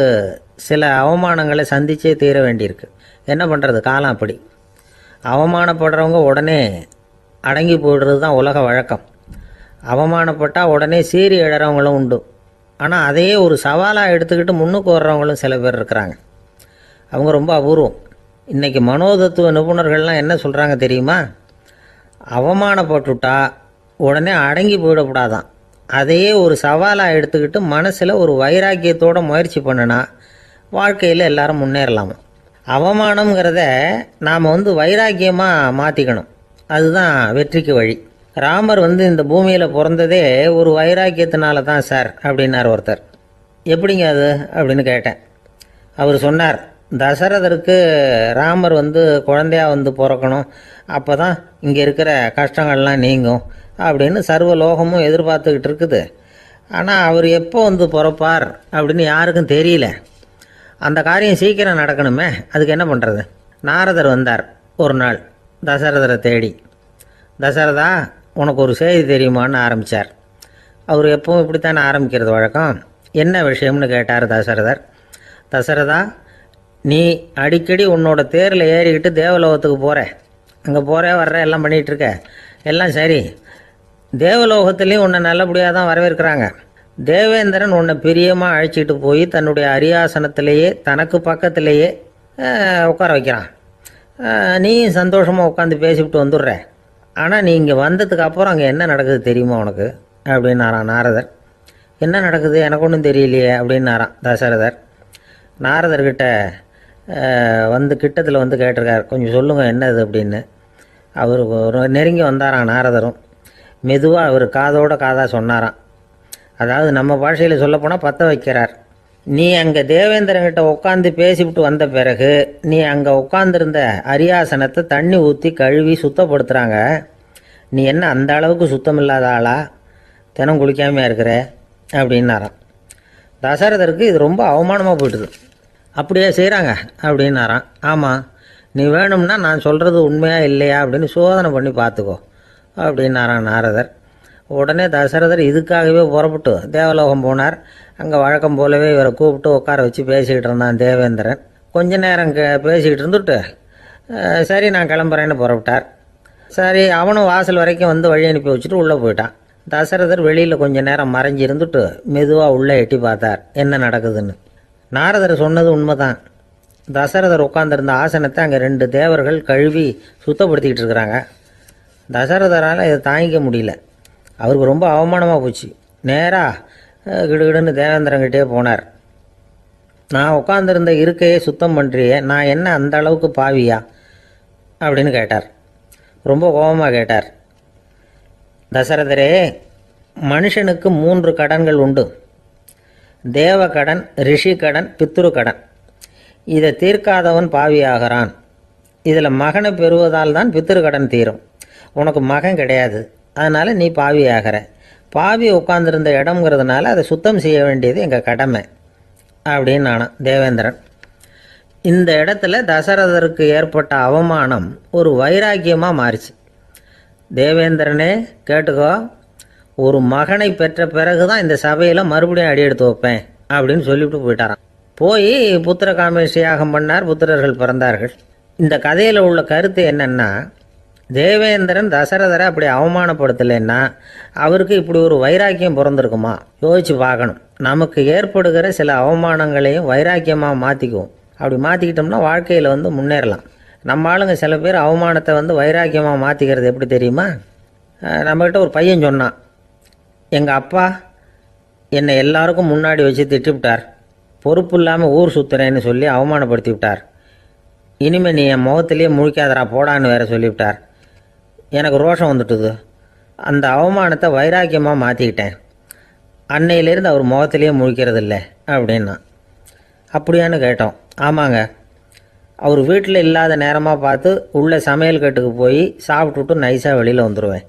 சில அவமானங்களை சந்திச்சே தீர வேண்டியிருக்கு. என்ன பண்ணுறது, காலம் அப்படி. அவமானப்படுறவங்க உடனே அடங்கி போய்டுறது தான் உலக வழக்கம். அவமானப்பட்டால் உடனே சீறி எழறவங்களும் உண்டு. ஆனால் அதையே ஒரு சவாலாக எடுத்துக்கிட்டு முன்னுக்கு வர்றவங்களும் சில பேர் இருக்கிறாங்க. அவங்க ரொம்ப அபூர்வம். இன்றைக்கி மனோதத்துவ நிபுணர்கள்லாம் என்ன சொல்கிறாங்க தெரியுமா? அவமானப்பட்டுட்டா உடனே அடங்கி போயிடக்கூடாதான். அதையே ஒரு சவாலாக எடுத்துக்கிட்டு மனசில் ஒரு வைராக்கியத்தோடு முயற்சி பண்ணினா வாழ்க்கையில் எல்லாரும் முன்னேறலாமா. அவமானங்கிறத நாம் வந்து வைராக்கியமாக மாற்றிக்கணும். அதுதான் வெற்றிக்கு வழி. ராமர் வந்து இந்த பூமியில் பிறந்ததே ஒரு வைராக்கியத்தினால தான் சார் அப்படின்னார் ஒருத்தர். எப்படிங்க அது அப்படின்னு கேட்டேன். அவர் சொன்னார், தசரதருக்கு ராமர் வந்து குழந்தையாக வந்து பிறக்கணும், அப்போ தான் இங்கே இருக்கிற கஷ்டங்கள்லாம் நீங்கும் அப்படின்னு சர்வ லோகமும் எதிர்பார்த்துக்கிட்டு இருக்குது. ஆனால் அவர் எப்போ வந்து பிறப்பார் அப்படின்னு யாருக்கும் தெரியல. அந்த காரியம் சீக்கிரம் நடக்கணுமே, அதுக்கு என்ன பண்ணுறது? நாரதர் வந்தார் ஒரு நாள் தசரதரை தேடி. தசரதா, உனக்கு ஒரு செய்தி தெரியுமான்னு ஆரம்பித்தார். அவர் எப்பவும் இப்படித்தானே ஆரம்பிக்கிறது வழக்கம். என்ன விஷயம்னு கேட்டார் தசரதர். தசரதா, நீ அடிக்கடி உன்னோட தேரில் ஏறிக்கிட்டு தேவலோகத்துக்கு போகிற, அங்கே போகிற வர்ற எல்லாம் பண்ணிகிட்ருக்க, எல்லாம் சரி. தேவலோகத்துலேயும் உன்னை நல்லபடியாக தான் வரவேற்கிறாங்க. தேவேந்திரன் உன்னை பிரியமாக அழைச்சிட்டு போய் தன்னுடைய அரியாசனத்திலேயே தனக்கு பக்கத்திலேயே உட்கார வைக்கிறான். நீயும் சந்தோஷமாக உட்காந்து பேசிவிட்டு வந்துடுற. ஆனால் நீ இங்கே வந்ததுக்கு அப்புறம் அங்கே என்ன நடக்குது தெரியுமா உனக்கு அப்படின்னாரான் நாரதர். என்ன நடக்குது எனக்கு ஒன்றும் தெரியலையே அப்படின்னாரான் தசரதர். நாரதர்கிட்ட வந்து கிட்டத்தில் வந்து கேட்டிருக்கார், கொஞ்சம் சொல்லுங்கள் என்னது அப்படின்னு. அவர் நெருங்கி வந்தாரான் நாரதரும். மெதுவாக அவர் காதோட காதாக சொன்னாராம். அதாவது நம்ம பாஷையில் சொல்லப்போனால் பற்ற வைக்கிறார். நீ அங்கே தேவேந்திரங்கிட்ட உட்காந்து பேசிவிட்டு வந்த பிறகு நீ அங்கே உட்காந்துருந்த அரியாசனத்தை தண்ணி ஊற்றி கழுவி சுத்தப்படுத்துகிறாங்க. நீ என்ன அந்த அளவுக்கு சுத்தம் இல்லாத ஆளா, தினம் குளிக்காமையாக இருக்கிற அப்படின்னாராம். தசரதருக்கு இது ரொம்ப அவமானமாக போயிட்டுது. அப்படியே செய்கிறாங்க அப்படின்னாராம். ஆமாம், நீ வேணும்னா நான் சொல்கிறது உண்மையா இல்லையா அப்படின்னு சோதனை பண்ணி பார்த்துக்கோ அப்படின்னாரான் நாரதர். உடனே தசரதர் இதுக்காகவே புறப்பட்டு தேவலோகம் போனார். அங்கே வழக்கம் போலவே இவரை கூப்பிட்டு உட்கார வச்சு பேசிக்கிட்டு இருந்தான் தேவேந்திரன். கொஞ்ச நேரம் பேசிக்கிட்டு இருந்துட்டு சரி நான் கிளம்புறேன்னு புறப்பட்டார். சரி அவனும் வாசல் வரைக்கும் வந்து வழி அனுப்பி வச்சுட்டு உள்ளே போயிட்டான். தசரதர் வெளியில் கொஞ்ச நேரம் மறைஞ்சி இருந்துட்டு மெதுவாக உள்ளே எட்டி பார்த்தார் என்ன நடக்குதுன்னு. நாரதர் சொன்னது உண்மைதான். தசரதர் உட்காந்துருந்த ஆசனத்தை அங்கே 2 தேவர்கள் கழுவி சுத்தப்படுத்திக்கிட்டு இருக்கிறாங்க. தசரதரால் இதை தாங்கிக்க முடியல. அவருக்கு ரொம்ப அவமானமாக போச்சு. நேராக கிடுகிடுன்னு தேவேந்திரங்கிட்டே போனார். நான் உட்காந்துருந்த இருக்கையே சுத்தம் பண்ணுறியே, நான் என்ன அந்த அளவுக்கு பாவியா அப்படின்னு கேட்டார். ரொம்ப கோபமாக கேட்டார். தசரதரே, மனுஷனுக்கு 3 கடன்கள் உண்டு. தேவ கடன், ரிஷி கடன், பித்ரு கடன். இதை தீர்க்காதவன் பாவியாகிறான். இதில் மகனை பெறுவதால் தான் பித்ரு கடன் தீரும். உனக்கு மகன் கிடையாது, அதனால் நீ பாவியாகிற. பாவி உட்காந்துருந்த இடம்ங்கிறதுனால அதை சுத்தம் செய்ய வேண்டியது எங்கள் கடமை அப்படின்னு நானான் தேவேந்திரன். இந்த இடத்துல தசரதருக்கு ஏற்பட்ட அவமானம் ஒரு வைராக்கியமாக மாறிச்சு. தேவேந்திரனே கேட்டுக்கோ, ஒரு மகனை பெற்ற பிறகு தான் இந்த சபையில் மறுபடியும் அடி எடுத்து வைப்பேன் அப்படின்னு சொல்லிவிட்டு போயிட்டாரான். போய் புத்திர காமேஷ் யாகம் பண்ணார். புத்திரர்கள் பிறந்தார்கள். இந்த கதையில் உள்ள கருத்து என்னென்னா, தேவேந்திரன் தசரதரை அப்படி அவமானப்படுத்தலைன்னா அவருக்கு இப்படி ஒரு வைராக்கியம் பிறந்திருக்குமா யோசிச்சு பார்க்கணும். நமக்கு ஏற்படுகிற சில அவமானங்களையும் வைராக்கியமாக மாற்றிக்குவோம். அப்படி மாற்றிக்கிட்டோம்னா வாழ்க்கையில் வந்து முன்னேறலாம். நம்ம ஆளுங்க சில பேர் அவமானத்தை வந்து வைராக்கியமாக மாற்றிக்கிறது எப்படி தெரியுமா? நம்மக்கிட்ட ஒரு பையன் சொன்னான், எங்கள் அப்பா என்னை எல்லாருக்கும் முன்னாடி வச்சு திட்டிவிட்டார், பொறுப்பு இல்லாமல் ஊர் சுற்றுறேன்னு சொல்லி அவமானப்படுத்தி விட்டார். இனிமேல் நீ என் முகத்திலேயே முழிக்காதரா போடான்னு வேற சொல்லிவிட்டார். எனக்கு ரோஷம் வந்துட்டுது. அந்த அவமானத்தை வைராக்கியமாக மாற்றிக்கிட்டேன். அன்னையிலேருந்து அவர் முகத்திலேயே முழிக்கிறது இல்லை அப்படின்னா. அப்படியான்னு கேட்டோம். ஆமாங்க, அவர் வீட்டில் இல்லாத நேரமாக பார்த்து உள்ளே சமையல் கட்டுக்கு போய் சாப்பிட்டுட்டு நைஸாக வெளியில் வந்துடுவேன்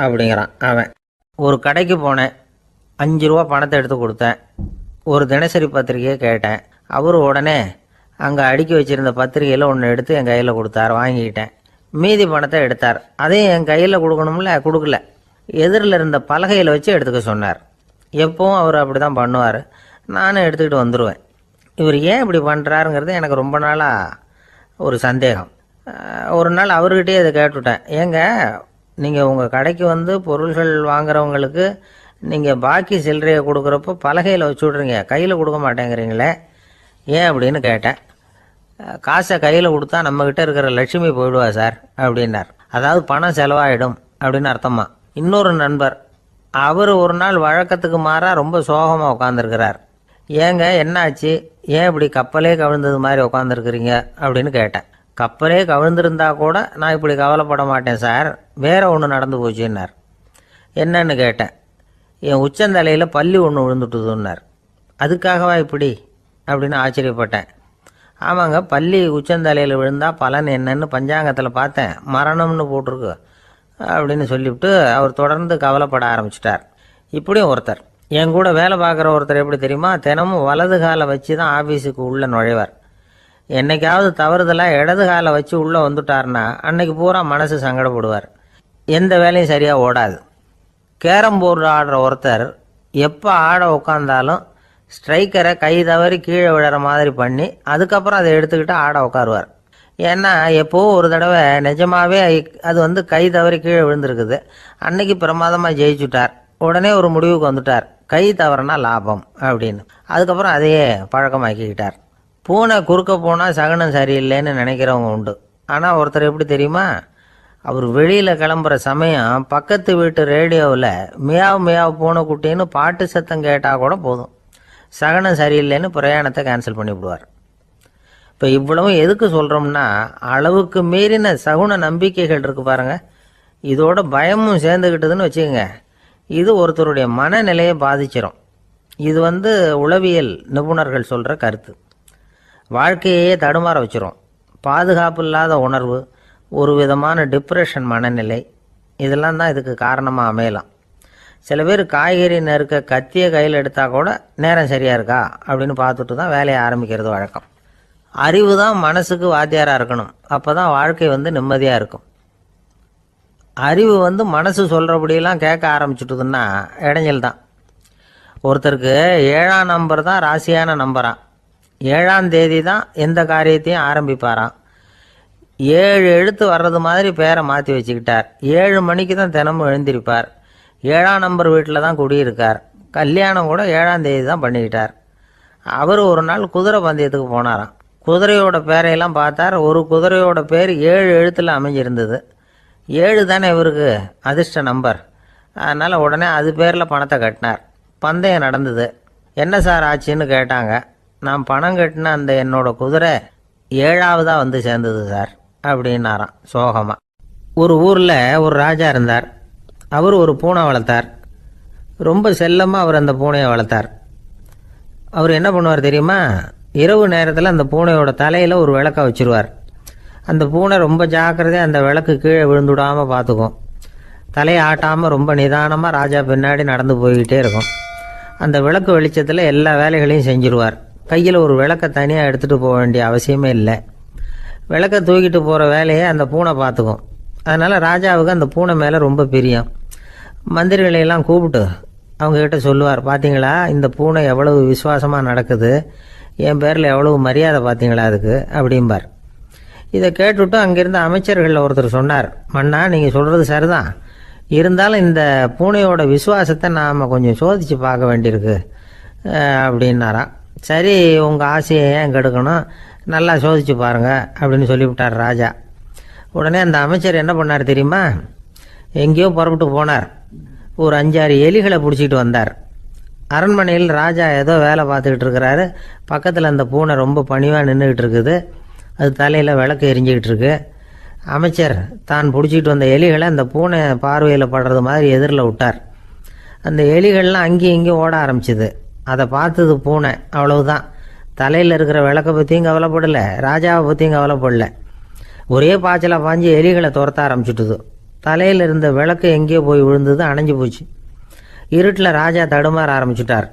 அப்படிங்கிறான் அவன். ஒரு கடைக்கு போனேன், 5 ரூபா பணத்தை எடுத்து கொடுத்தேன். ஒரு தினசரி பத்திரிக்கையை கேட்டேன். அவர் உடனே அங்கே அடுக்கி வச்சுருந்த பத்திரிக்கையில் ஒன்று எடுத்து என் கையில் கொடுத்தார். வாங்கிக்கிட்டேன். மீதி பணத்தை எடுத்தார். அதையும் என் கையில் கொடுக்கணும்ல, கொடுக்கல. எதிரில் இருந்த பலகையில் வச்சு எடுத்துக்க சொன்னார். எப்பவும் அவர் அப்படி தான் பண்ணுவார். நானும் எடுத்துக்கிட்டு வந்துடுவேன். இவர் ஏன் இப்படி பண்ணுறாருங்கிறது எனக்கு ரொம்ப நாளாக ஒரு சந்தேகம். ஒரு நாள் அவர்கிட்டயே இதை கேட்டுவிட்டேன். ஏங்க, நீங்கள் உங்கள் கடைக்கு வந்து பொருள்கள் வாங்குறவங்களுக்கு நீங்கள் பாக்கி சில்லறையை கொடுக்குறப்போ பலகையில் வச்சு விட்றீங்க, கையில் கொடுக்க மாட்டேங்கிறீங்களே, ஏன் அப்படின்னு கேட்டேன். காசை கையில் கொடுத்தா நம்மக்கிட்ட இருக்கிற லட்சுமி போயிடுவா சார் அப்படின்னார். அதாவது பணம் செலவாயிடும் அப்படின்னு அர்த்தமா. இன்னொரு நண்பர், அவர் ஒரு நாள் வழக்கத்துக்கு மாறாக ரொம்ப சோகமாக உட்காந்துருக்கிறார். ஏங்க என்னாச்சு, ஏன் இப்படி கப்பலே கவிழ்ந்தது மாதிரி உட்காந்துருக்குறீங்க அப்படின்னு கேட்டேன். கப்பலே கவிழ்ந்திருந்தா கூட நான் இப்படி கவலைப்பட மாட்டேன் சார், வேற ஒன்று நடந்து போச்சுன்னார். என்னன்னு கேட்டேன். என் உச்சந்தலையில் பல்லி ஒன்று விழுந்துட்டுதுன்னார். அதுக்காகவா இப்படி அப்படின்னு ஆச்சரியப்பட்டேன். ஆமாங்க, பல்லி உச்சந்தலையில் விழுந்தால் பலன் என்னன்னு பஞ்சாங்கத்தில் பார்த்தேன், மரணம்னு போட்டிருக்கு அப்படின்னு சொல்லிவிட்டு அவர் தொடர்ந்து கவலைப்பட ஆரம்பிச்சிட்டார். இப்படியும் ஒருத்தர், என் கூட வேலை பார்க்குற ஒருத்தர் எப்படி தெரியுமா, தினமும் வலது காலை வச்சு தான் ஆஃபீஸுக்கு உள்ளே நுழைவார். என்னைக்காவது தவறுதலாக இடது காலை வச்சு உள்ளே வந்துட்டார்னா அன்னைக்கு பூரா மனசு சங்கடப்படுவார். எந்த வேலையும் சரியாக ஓடாது. கேரம் போர்டு ஆடுற ஒருத்தர் எப்போ ஆட உட்காந்தாலும் ஸ்ட்ரைக்கரை கை தவறி கீழே விழுற மாதிரி பண்ணி அதுக்கப்புறம் அதை எடுத்துக்கிட்டு ஆட உட்காருவார். ஏன்னா எப்போவோ ஒரு தடவை நிஜமாகவே அது வந்து கை தவறி கீழே விழுந்திருக்குது. அன்னைக்கு பிரமாதமாக ஜெயிச்சுட்டார். உடனே ஒரு முடிவுக்கு வந்துட்டார், கை தவறுனா லாபம் அப்படின்னு. அதுக்கப்புறம் அதையே பழக்கமாக்கிக்கிட்டார். பூனை குறுக்க போனால் சகுனம் சரியில்லைன்னு நினைக்கிறவங்க உண்டு. ஆனால் ஒருத்தர் எப்படி தெரியுமா, அவர் வெளியில் கிளம்புற சமயம் பக்கத்து வீட்டு ரேடியோவில் மியாவ் மியாவ் பூனை குட்டின்னு பாட்டு சத்தம் கேட்டால் கூட போதும், சகனம் சரியில்லைன்னு பிரயாணத்தை கேன்சல் பண்ணிவிடுவார். இப்போ இவ்வளவும் எதுக்கு சொல்கிறோம்னா, அளவுக்கு மீறின சகுன நம்பிக்கைகள் இருக்குது பாருங்கள், இதோட பயமும் சேர்ந்துக்கிட்டதுன்னு வச்சுக்கோங்க, இது ஒருத்தருடைய மனநிலையை பாதிச்சிடும். இது வந்து உளவியல் நிபுணர்கள் சொல்கிற கருத்து. வாழ்க்கையே தடுமாற வச்சிரும். பாதுகாப்பு இல்லாத உணர்வு, ஒரு விதமான டிப்ரெஷன் மனநிலை, இதெல்லாம் தான் இதுக்கு காரணமாக அமையலாம். சில பேர் காய்கறி நறுக்க கத்தியை கையில் எடுத்தால் கூட நேரம் சரியாக இருக்கா அப்படின்னு பார்த்துட்டு தான் வேலையை ஆரம்பிக்கிறது வழக்கம். அறிவு தான் மனசுக்கு வாத்தியாராக இருக்கணும். அப்போ தான் வாழ்க்கை நிம்மதியாக இருக்கும். அறிவு மனசு சொல்கிறபடியெல்லாம் கேட்க ஆரம்பிச்சுட்டுதுன்னா இடைஞ்சல் தான். ஒருத்தருக்கு 7ஆம் நம்பர் தான் ராசியான நம்பராம். 7ஆம் தேதி தான் எந்த காரியத்தையும் ஆரம்பிப்பாராம். 7 எழுத்து வர்றது மாதிரி பேரை மாற்றி வச்சுக்கிட்டார். 7 மணிக்கு தான் தினமும் எழுந்திருப்பார். 7ஆம் நம்பர் வீட்டில் தான் குடியிருக்கார். கல்யாணம் கூட 7ஆம் தேதி தான் பண்ணிக்கிட்டார். அவர் ஒரு நாள் குதிரை பந்தயத்துக்கு போனாராம். குதிரையோட பேரையெல்லாம் பார்த்தார். ஒரு குதிரையோட பேர் 7 எழுத்தில் அமைஞ்சிருந்தது. 7 தானே இவருக்கு அதிர்ஷ்ட நம்பர். அதனால் உடனே அது பேரில் பணத்தை கட்டினார். பந்தயம் நடந்தது. என்ன சார் ஆச்சுன்னு கேட்டாங்க. நான் பணம் கட்டின அந்த என்னோட குதிரை 7ஆவதாக சேர்ந்தது சார் அப்படின்னாராம் சோகமாக. ஒரு ஊரில் ஒரு ராஜா இருந்தார். அவர் ஒரு பூனை வளர்த்தார். ரொம்ப செல்லமாக அவர் அந்த பூனையை வளர்த்தார். அவர் என்ன பண்ணுவார் தெரியுமா? இரவு நேரத்தில் அந்த பூனையோட தலையில் ஒரு விளக்க வச்சுருவார். அந்த பூனை ரொம்ப ஜாக்கிரதையாக அந்த விளக்கு கீழே விழுந்துடாமல் பார்த்துக்கும். தலையை ஆட்டாமல் ரொம்ப நிதானமாக ராஜா பின்னாடி நடந்து போய்கிட்டே இருக்கும். அந்த விளக்கு வெளிச்சத்தில் எல்லா வேலைகளையும் செஞ்சுருவார். கையில் ஒரு விளக்கை தனியாக எடுத்துகிட்டு போக வேண்டிய அவசியமே இல்லை. விளக்கை தூக்கிட்டு போகிற வேலையை அந்த பூனை பார்த்துக்கும். அதனால் ராஜாவுக்கு அந்த பூனை மேலே ரொம்ப பிரியம். மந்திரிகளையெல்லாம் கூப்பிட்டு அவங்கக்கிட்ட சொல்லுவார், பார்த்தீங்களா இந்த பூனை எவ்வளவு விசுவாசமாக நடக்குது, என் பேரில் எவ்வளவு மரியாதை பார்த்தீங்களா அதுக்கு அப்படிம்பார். இதை கேட்டுவிட்டு அங்கேருந்து அமைச்சர்களில் ஒருத்தர் சொன்னார், மன்னா நீங்கள் சொல்கிறது சரிதான், இருந்தாலும் இந்த பூனையோட விசுவாசத்தை நாம் கொஞ்சம் சோதித்து பார்க்க வேண்டியிருக்கு அப்படின்னாராம். சரி, உங்கள் ஆசையை ஏன் கெடுக்கணும், நல்லா சோதித்து பாருங்கள் அப்படின்னு சொல்லிவிட்டார் ராஜா. உடனே அந்த அமைச்சர் என்ன பண்ணார் தெரியுமா? எங்கேயோ புறப்பட்டு போனார். ஒரு 5-6 எலிகளை பிடிச்சிட்டு வந்தார். அரண்மனையில் ராஜா ஏதோ வேலை பார்த்துக்கிட்டு இருக்கிறாரு. பக்கத்தில் அந்த பூனை ரொம்ப பணிவாக நின்றுக்கிட்டு இருக்குது. அது தலையில் விளக்கு எரிஞ்சிக்கிட்டு இருக்கு. அமைச்சர் தான் பிடிச்சிட்டு வந்த எலிகளை அந்த பூனை பார்வையில் படுறது மாதிரி எதிரில் விட்டார். அந்த எலிகள்லாம் அங்கேயும் இங்கேயும் ஓட ஆரம்பிச்சுது. அதை பார்த்தது பூனை. அவ்வளவுதான். தலையில் இருக்கிற விளக்கை பற்றியும் கவலைப்படலை, ராஜாவை பற்றியும் கவலைப்படலை. ஒரே பாய்ச்சலாக பாஞ்சு எலிகளை துரத்த ஆரம்பிச்சுட்டுது. தலையில் இருந்த விளக்கு எங்கேயோ போய் விழுந்தது, அணைஞ்சு போச்சு. இருட்டில் ராஜா தடுமாற ஆரம்பிச்சுட்டார்.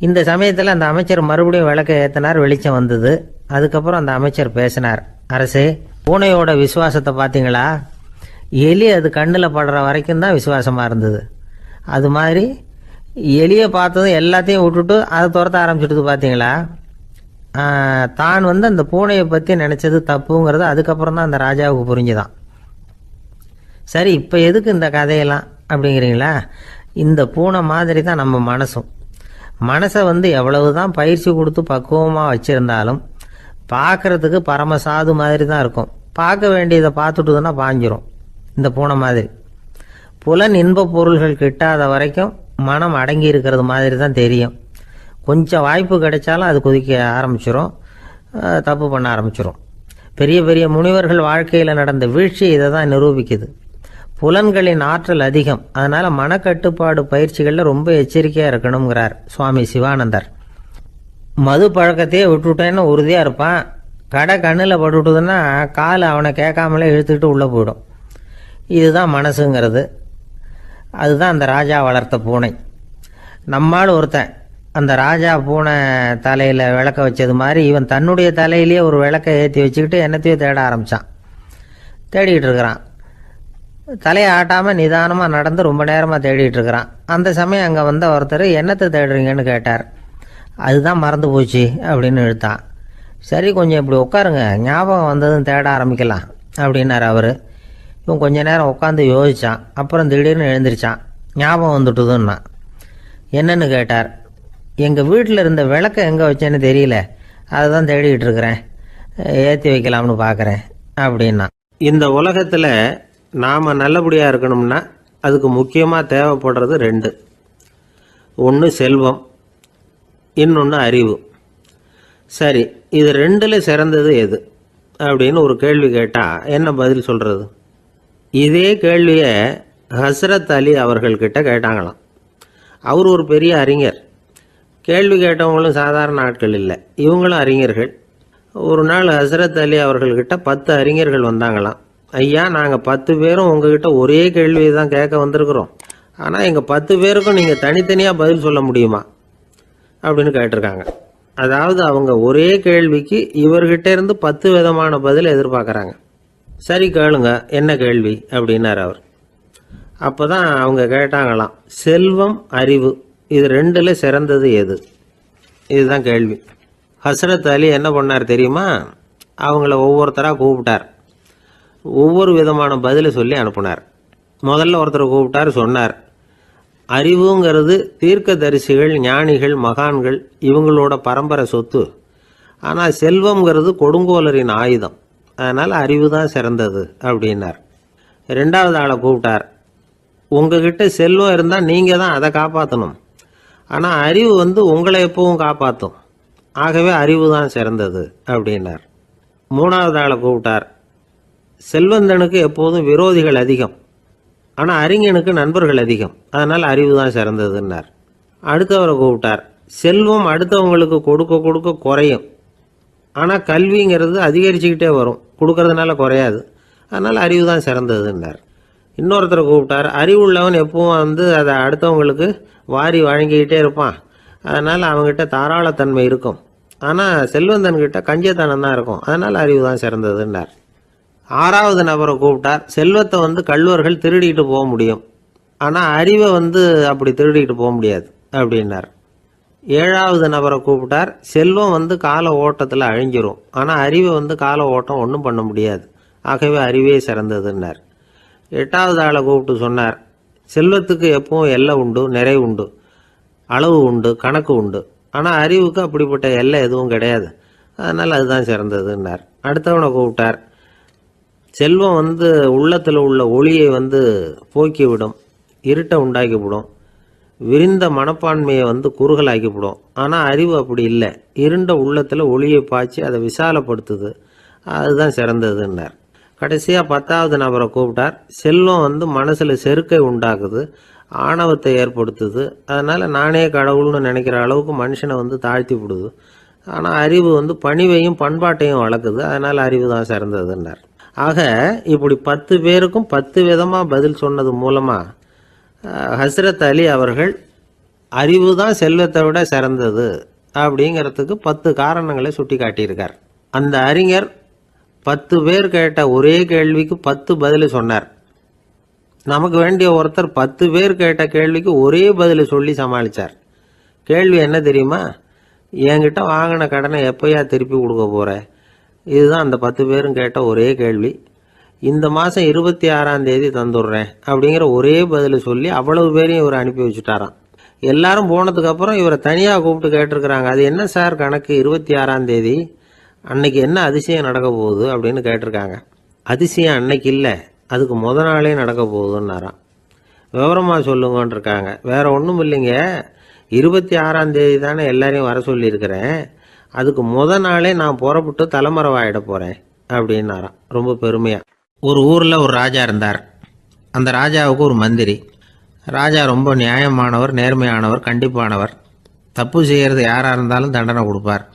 இந்த சமயத்தில் அந்த அமைச்சர் மறுபடியும் விளக்கை ஏற்றினார். வெளிச்சம் வந்தது. அதுக்கப்புறம் அந்த அமைச்சர் பேசினார், அரசே, பூனையோட விசுவாசத்தை பார்த்தீங்களா? எலி அது கண்ணில் படுற வரைக்கும் தான் விசுவாசமாக இருந்தது. அது மாதிரி எலியை பார்த்ததும் எல்லாத்தையும் விட்டுட்டு அதை துரத்த ஆரம்பிச்சுட்டு பார்த்தீங்களா? தான் அந்த பூனையை பற்றி நினச்சது தப்புங்கிறது அதுக்கப்புறம் தான் அந்த ராஜாவுக்கு புரிஞ்சுதான். சரி, இப்போ எதுக்கு இந்த கதையெல்லாம் அப்படிங்கிறீங்களா? இந்த பூனை மாதிரி தான் நம்ம மனசும். மனசை எவ்வளவு தான் பயிற்சி கொடுத்து பக்குவமாக வச்சுருந்தாலும் பார்க்குறதுக்கு பரமசாது மாதிரி தான் இருக்கும். பார்க்க வேண்டியதை பார்த்துட்டுதுன்னா பாஞ்சிரும். இந்த பூனை மாதிரி புலன் இன்ப பொருள்கள் கிட்டாத வரைக்கும் மனம் அடங்கி இருக்கிறது மாதிரி தான் தெரியும். கொஞ்சம் வாய்ப்பு கிடைச்சாலும் அது குதிக்க ஆரம்பிச்சிரும், தப்பு பண்ண ஆரம்பிச்சிரும். பெரிய பெரிய முனிவர்கள் வாழ்க்கையில் நடந்த வீழ்ச்சி இதை தான் நிரூபிக்குது. புலன்களின் ஆற்றல் அதிகம். அதனால் மனக்கட்டுப்பாடு பயிற்சிகளில் ரொம்ப எச்சரிக்கையாக இருக்கணுங்கிறார் சுவாமி சிவானந்தர். மது பழக்கத்தையே விட்டுவிட்டேன்னு உறுதியாக இருப்பான். கடை கண்ணில் பட்டுவிட்டதுன்னா கால் அவனை கேட்காமலே இழுத்துக்கிட்டு உள்ளே போயிடும். இதுதான் மனசுங்கிறது. அதுதான் அந்த ராஜா வளர்த்த பூனை. நம்மால் ஒருத்தன் அந்த ராஜா பூனை தலையில் விளக்க வச்சது மாதிரி இவன் தன்னுடைய தலையிலேயே ஒரு விளக்கை ஏற்றி வச்சுக்கிட்டு என்னத்தையோ தேட ஆரம்பித்தான். தேடிக்கிட்டு இருக்கிறான். தலையை ஆட்டாமல் நிதானமாக நடந்து ரொம்ப நேரமாக தேடிட்டு இருக்கிறான். அந்த சமயம் அங்கே வந்த ஒருத்தர், என்னத்தை தேடுறீங்கன்னு கேட்டார். அதுதான் மறந்து போச்சு அப்படின்னு இழுத்தான். சரி, கொஞ்சம் இப்படி உட்காருங்க, ஞாபகம் வந்ததும் தேட ஆரம்பிக்கலாம் அப்படின்னார் அவர். இவன் கொஞ்ச நேரம் உட்காந்து யோசித்தான். அப்புறம் திடீர்னு எழுந்திரிச்சான். ஞாபகம் வந்துட்டுதுன்னா. என்னன்னு கேட்டார். எங்கள் வீட்டில் இருந்த விளக்கை எங்கே வச்சேன்னு தெரியல, அதை தான் தேடிக்கிட்டு இருக்கிறேன், ஏற்றி வைக்கலாம்னு பார்க்குறேன் அப்படின்னா. இந்த உலகத்தில் நாம் நல்லபடியாக இருக்கணும்னா அதுக்கு முக்கியமாக தேவைப்படுறது 2. ஒன்று செல்வம், இன்னொன்று அறிவு. சரி, இது 2ல் சிறந்தது எது அப்படின்னு ஒரு கேள்வி கேட்டால் என்ன பதில் சொல்கிறது? இதே கேள்வியை ஹஸ்ரத் அலி அவர்கள்கிட்ட கேட்டாங்களாம். அவர் ஒரு பெரிய அறிஞர். கேள்வி கேட்டவங்களும் சாதாரண ஆட்கள் இல்லை, இவங்களும் அறிஞர்கள். ஒரு நாள் ஹஸ்ரத் அலி அவர்கள்கிட்ட 10 அறிஞர்கள் வந்தாங்களாம். ஐயா, நாங்கள் 10 பேரும் உங்ககிட்ட ஒரே கேள்வியை தான் கேட்க வந்திருக்கிறோம், ஆனால் எங்கள் 10 பேருக்கும் நீங்கள் தனித்தனியாக பதில் சொல்ல முடியுமா அப்படின்னு கேட்டிருக்காங்க. அதாவது அவங்க ஒரே கேள்விக்கு இவர்கிட்ட இருந்து 10 விதமான பதில் எதிர்பார்க்குறாங்க. சரி கேளுங்க, என்ன கேள்வி அப்படின்னார் அவர். அப்போ தான் அவங்க கேட்டாங்களாம், செல்வம் அறிவு இது ரெண்டுல சிறந்தது எது? இதுதான் கேள்வி. ஹஸ்ரத் அலி என்ன பண்ணார் தெரியுமா? அவங்கள ஒவ்வொருத்தராக கூப்பிட்டார். ஒவ்வொரு விதமான பதிலை சொல்லி அனுப்புனார். முதல்ல ஒருத்தரை கூப்பிட்டார், சொன்னார், அறிவுங்கிறது தீர்க்கதரிசிகள், ஞானிகள், மகான்கள் இவங்களோட பரம்பரை சொத்து. ஆனால் செல்வம்ங்கிறது கொடுங்கோலரின் ஆயுதம். அதனால் அறிவு தான் சிறந்தது அப்படின்னார். ரெண்டாவது ஆளை கூப்பிட்டார். உங்ககிட்ட செல்வம் இருந்தால் நீங்கள் தான் அதை காப்பாற்றணும். ஆனால் அறிவு உங்களை எப்பவும் காப்பாற்றும். ஆகவே அறிவு தான் சிறந்தது அப்படின்னார். மூணாவது ஆளை கூப்பிட்டார். செல்வந்தனுக்கு எப்போதும் விரோதிகள் அதிகம், ஆனால் அறிஞனுக்கு நண்பர்கள் அதிகம். அதனால் அறிவு தான் சிறந்ததுன்னார். அடுத்தவரை கூப்பிட்டார். செல்வம் அடுத்தவங்களுக்கு கொடுக்க கொடுக்க குறையும், ஆனால் கல்விங்கிறது அதிகரிச்சுக்கிட்டே வரும், கொடுக்கறதுனால குறையாது. அதனால் அறிவு தான் சிறந்ததுன்னார். இன்னொருத்தரை கூப்பிட்டார். அறிவுள்ளவன் எப்பவும் அதை அடுத்தவங்களுக்கு வாரி வழங்கிக்கிட்டே இருப்பான். அதனால் அவங்ககிட்ட தாராளத்தன்மை இருக்கும். ஆனால் செல்வந்தன்கிட்ட கஞ்சத்தனம் தான் இருக்கும். அதனால் அறிவு தான் சிறந்ததுன்னார். ஆறாவது நபரை கூப்பிட்டார். செல்வத்தை கள்வர்கள் திருடிட்டு போக முடியும், ஆனால் அறிவை அப்படி திருடிட்டு போக முடியாது அப்படின்னார். ஏழாவது நபரை கூப்பிட்டார். செல்வம் கால ஓட்டத்தில் அழிஞ்சிரும், ஆனால் அறிவை கால ஓட்டம் ஒன்றும் பண்ண முடியாது. ஆகவே அறிவே சிறந்ததுன்னார். எட்டாவது ஆளை கூப்பிட்டு சொன்னார், செல்வத்துக்கு எப்பவும் எல்லை உண்டு, நிறைவு உண்டு, அளவு உண்டு, கணக்கு உண்டு. ஆனால் அறிவுக்கு அப்படிப்பட்ட எல்லை எதுவும் கிடையாது. அதனால் அதுதான் சிறந்ததுன்னார். அடுத்தவனை கூப்பிட்டார். செல்வம் உள்ளத்தில் உள்ள ஒளியை போக்கிவிடும், இருட்டை உண்டாக்கிவிடும், விரிந்த மனப்பான்மையை குறுகலாக்கிவிடும். ஆனால் அறிவு அப்படி இல்லை, இருண்ட உள்ளத்தில் ஒளியை பாய்ச்சி அதை விசாலப்படுத்துது. அதுதான் சிறந்ததுன்னார். கடைசியாக 10வது நபரை கூப்பிட்டார். செல்வம் மனசில் செருக்கை உண்டாக்குது, ஆணவத்தை ஏற்படுத்துது. அதனால் நானே கடவுள்னு நினைக்கிற அளவுக்கு மனுஷனை தாழ்த்தி விடுது. ஆனால் அறிவு பணிவையும் பண்பாட்டையும் வளர்க்குது. அதனால் அறிவு தான் சிறந்ததுன்னார். ஆக இப்படி 10 பேருக்கும் 10 விதமாக பதில் சொன்னது மூலமாக ஹஸ்ரத் அலி அவர்கள் அறிவு தான் செல்வத்தை விட சிறந்தது அப்படிங்கிறதுக்கு 10 காரணங்களை சுட்டி காட்டியிருக்கார். அந்த அறிஞர் 10 பேர் கேட்ட ஒரே கேள்விக்கு 10 பதில் சொன்னார். நமக்கு வேண்டிய ஒருத்தர் 10 பேர் கேட்ட கேள்விக்கு ஒரே பதில் சொல்லி சமாளித்தார். கேள்வி என்ன தெரியுமா? என்கிட்ட வாங்கின கடனை எப்போயா திருப்பி கொடுக்க போகிற? இதுதான் அந்த 10 பேரும் கேட்ட ஒரே கேள்வி. இந்த மாதம் 26ஆம் தேதி தந்துடுறேன் அப்படிங்கிற ஒரே பதில் சொல்லி அவ்வளவு பேரையும் இவர் அனுப்பி வச்சுட்டாராம். எல்லாரும் போனதுக்கப்புறம் இவரை தனியாக கூப்பிட்டு கேட்டிருக்கிறாங்க. அது என்ன சார் கணக்கு, 26ஆம் தேதி அன்னைக்கு என்ன அதிசயம் நடக்க போகுது அப்படின்னு கேட்டிருக்காங்க. அதிசயம் அன்னைக்கு இல்லை, அதுக்கு நாளே நடக்க போகுதுன்னாராம். விவரமாக சொல்லுங்கன்னு இருக்காங்க. வேற ஒன்றும் இல்லைங்க, 26ஆம் தேதி தானே எல்லாரையும் வர சொல்லியிருக்கிறேன், அதுக்கு நாளே நான் புறப்பட்டு தலைமறைவாயிட போகிறேன் அப்படின்னாராம் ரொம்ப பெருமையாக. ஒரு ஊரில் ஒரு ராஜா இருந்தார். அந்த ராஜாவுக்கு ஒரு மந்திரி. ராஜா ரொம்ப நியாயமானவர், நேர்மையானவர், கண்டிப்பானவர். தப்பு செய்கிறது யாராக இருந்தாலும் தண்டனை கொடுப்பார்.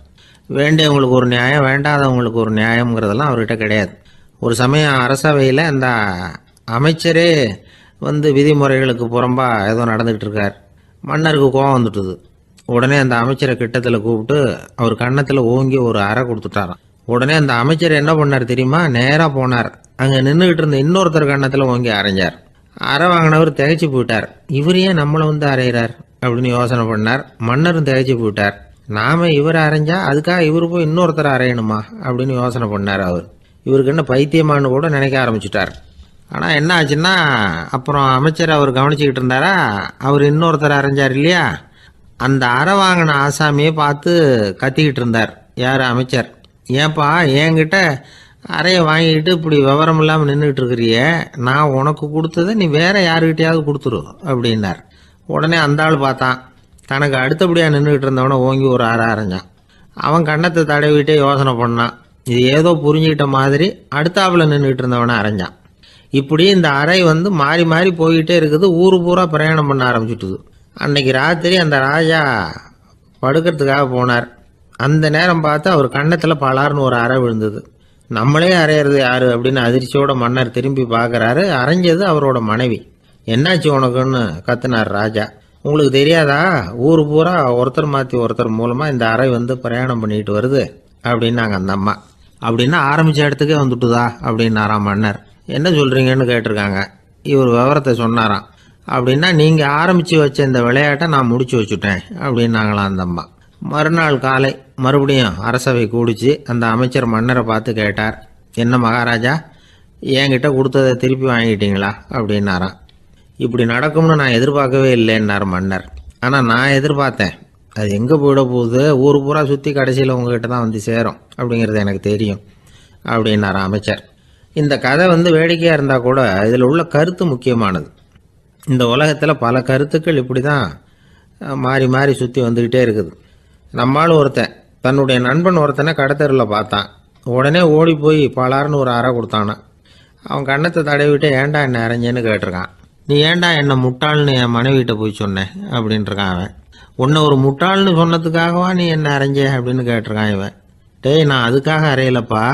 வேண்டியவங்களுக்கு ஒரு நியாயம், வேண்டாதவங்களுக்கு ஒரு நியாயங்கிறதெல்லாம் அவர்கிட்ட கிடையாது. ஒரு சமயம் அரசவையில் அந்த அமைச்சரே விதிமுறைகளுக்கு புறம்பா ஏதோ நடந்துகிட்டு இருக்கார். மன்னருக்கு கோபம் வந்துட்டுது. உடனே அந்த அமைச்சரை கிட்டத்தில் கூப்பிட்டு அவர் கன்னத்தில் ஓங்கி ஒரு அறை கொடுத்துட்டாராம். உடனே அந்த அமைச்சர் என்ன பண்ணார் தெரியுமா? நேராக போனார், அங்கே நின்றுக்கிட்டு இருந்த இன்னொருத்தர் கன்னத்தில் ஓங்கி அரைஞ்சார். அறை வாங்கினவர் திகைச்சு போயிட்டார். இவர் ஏன் நம்மளை அரைகிறார் அப்படின்னு யோசனை பண்ணார். மன்னரும் திகைச்சு போயிட்டார். நாம இவரை அரைஞ்சா அதுக்காக இவர் போய் இன்னொருத்தரை அரையணுமா அப்படின்னு யோசனை பண்ணார். இவருக்கு என்ன பைத்தியமானு கூட நினைக்க ஆரம்பிச்சுட்டார். ஆனால் என்ன ஆச்சுன்னா, அப்புறம் அமைச்சர் அவர் கவனிச்சுக்கிட்டு இருந்தாரா, அவர் இன்னொருத்தரை அரைஞ்சார் இல்லையா, அந்த அறை வாங்கின ஆசாமியை பார்த்து கத்திக்கிட்டு இருந்தார். யார்? அமைச்சர். ஏன்பா என்கிட்ட அறையை வாங்கிக்கிட்டு இப்படி விவரம் இல்லாமல் நின்றுக்கிட்டு இருக்கிறிய, நான் உனக்கு கொடுத்ததை நீ வேற யாருக்கிட்டையாவது கொடுத்துரு அப்படின்னார். உடனே அந்த ஆள் பார்த்தான், தனக்கு அடுத்தபடியாக நின்றுக்கிட்டு இருந்தவனை ஓங்கி ஒரு அறை அரைஞ்சான். அவன் கன்னத்தை தடவிட்டே யோசனை பண்ணான். இது ஏதோ புரிஞ்சுக்கிட்ட மாதிரி அடுத்தாப்புல நின்றுக்கிட்டு இருந்தவனை அரைஞ்சான். இப்படி இந்த அறை மாறி மாறி போய்கிட்டே இருக்குது. ஊரு பூரா பிரயாணம் பண்ண ஆரம்பிச்சுட்டுது. அன்னைக்கு ராத்திரி அந்த ராஜா படுக்கிறதுக்காக போனார். அந்த நேரம் பார்த்து அவர் கன்னத்தில் பலார்னு ஒரு அறை விழுந்தது. நம்மளே அரையிறது யாரு அப்படின்னு அதிர்ச்சியோட மன்னர் திரும்பி பார்க்குறாரு. அரைஞ்சது அவரோட மனைவி. என்னாச்சு உனக்குன்னு கத்துனார் ராஜா. உங்களுக்கு தெரியாதா, ஊர் பூரா ஒருத்தர் மாற்றி ஒருத்தர் மூலமாக இந்த அறை வந்து பிரயாணம் பண்ணிட்டு வருது அப்படின்னாங்க அந்த அம்மா. அப்படின்னா ஆரம்பித்த இடத்துக்கே வந்துட்டுதா அப்படின்னாராம் மன்னர். என்ன சொல்கிறீங்கன்னு கேட்டிருக்காங்க. இவர் விவரத்தை சொன்னாராம். அப்படின்னா நீங்கள் ஆரம்பித்து வச்ச இந்த விளையாட்டை நான் முடிச்சு வச்சுட்டேன் அப்படின்னாங்களாம் அந்த அம்மா. மறுநாள் காலை மறுபடியும் அரசவை கூடிச்சு அந்த அமைச்சர் மன்னரை பார்த்து கேட்டார், என்ன மகாராஜா, என்கிட்ட கொடுத்ததை திருப்பி வாங்கிட்டீங்களா அப்படின்னாராம். இப்படி நடக்கும்னு நான் எதிர்பார்க்கவே இல்லைன்னார் மன்னர். ஆனால் நான் எதிர்பார்த்தேன். அது எங்கே போயிட போகுது, ஊர் பூரா சுற்றி கடைசியில் உங்ககிட்ட தான் வந்து சேரும் அப்படிங்கிறது எனக்கு தெரியும் அப்படின்னார் அமைச்சர். இந்த கதை வந்து வேடிக்கையாக இருந்தால் கூட இதில் உள்ள கருத்து முக்கியமானது. இந்த உலகத்தில் பல கருத்துக்கள் இப்படி தான் மாறி மாறி சுற்றி வந்துக்கிட்டே இருக்குது. நம்மால் ஒருத்தன் தன்னுடைய நண்பன் ஒருத்தனை கடத்தெருவில் பார்த்தான். உடனே ஓடி போய் பலார்னு ஒரு அறை கொடுத்தானான். அவன் கண்ணத்தை தடவிட்டு ஏன்டா என்ன அரைஞ்சேன்னு கேட்டிருக்கான். நீ ஏன்டா என்ன முட்டாள்னு என் மனைவிட்ட போய் சொன்னேன் அப்படின்ட்டுருக்கான் அவன். உன்னை ஒரு முட்டாள்னு சொன்னதுக்காகவா நீ என்ன அரைஞ்ச அப்படின்னு கேட்டிருக்கான் இவன். டேய், நான் அதுக்காக அறையலப்பா,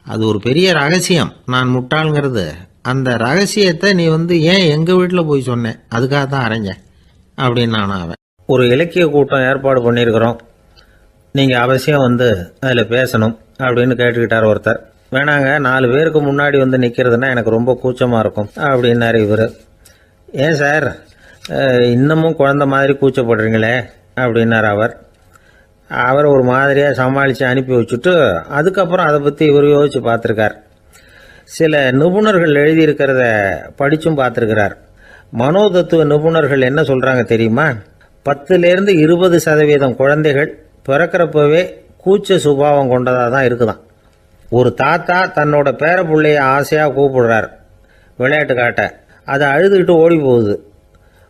அது ஒரு பெரிய ரகசியம் நான் முட்டாளுங்கிறது. அந்த ரகசியத்தை நீ வந்து ஏன் எங்கள் வீட்டில் போய் சொன்னேன், அதுக்காக தான் அரைஞ்சேன் அப்படின்னு நான் அவன். ஒரு இலக்கிய கூட்டம் ஏற்பாடு பண்ணியிருக்கிறோம், நீங்கள் அவசியம் வந்து அதில் பேசணும் அப்படின்னு கேட்டுக்கிட்டார் ஒருத்தர். வேணாங்க, 4 பேருக்கு முன்னாடி வந்து நிற்கிறதுனா எனக்கு ரொம்ப கூச்சமாக இருக்கும் அப்படின்னாரு இவர். ஏன் சார் இன்னமும் குழந்த மாதிரி கூச்சப்படுறீங்களே அப்படின்னார் அவர் ஒரு மாதிரியாக சமாளித்து அனுப்பி வச்சுட்டு அதுக்கப்புறம் அதை பற்றி இவர் யோசித்து பார்த்துருக்கார். சில நிபுணர்கள் எழுதியிருக்கிறத படித்தும் பார்த்துருக்கிறார். மனோதத்துவ நிபுணர்கள் என்ன சொல்கிறாங்க தெரியுமா? 10லேருந்து 20% குழந்தைகள் பிறக்கிறப்பவே கூச்ச சுபாவம் கொண்டதாக தான் இருக்குதான். ஒரு தாத்தா தன்னோட பேர பிள்ளைய ஆசையாக கூப்பிடுறார் விளையாட்டு காட்ட, அதை அழுதுகிட்டு ஓடி போகுது.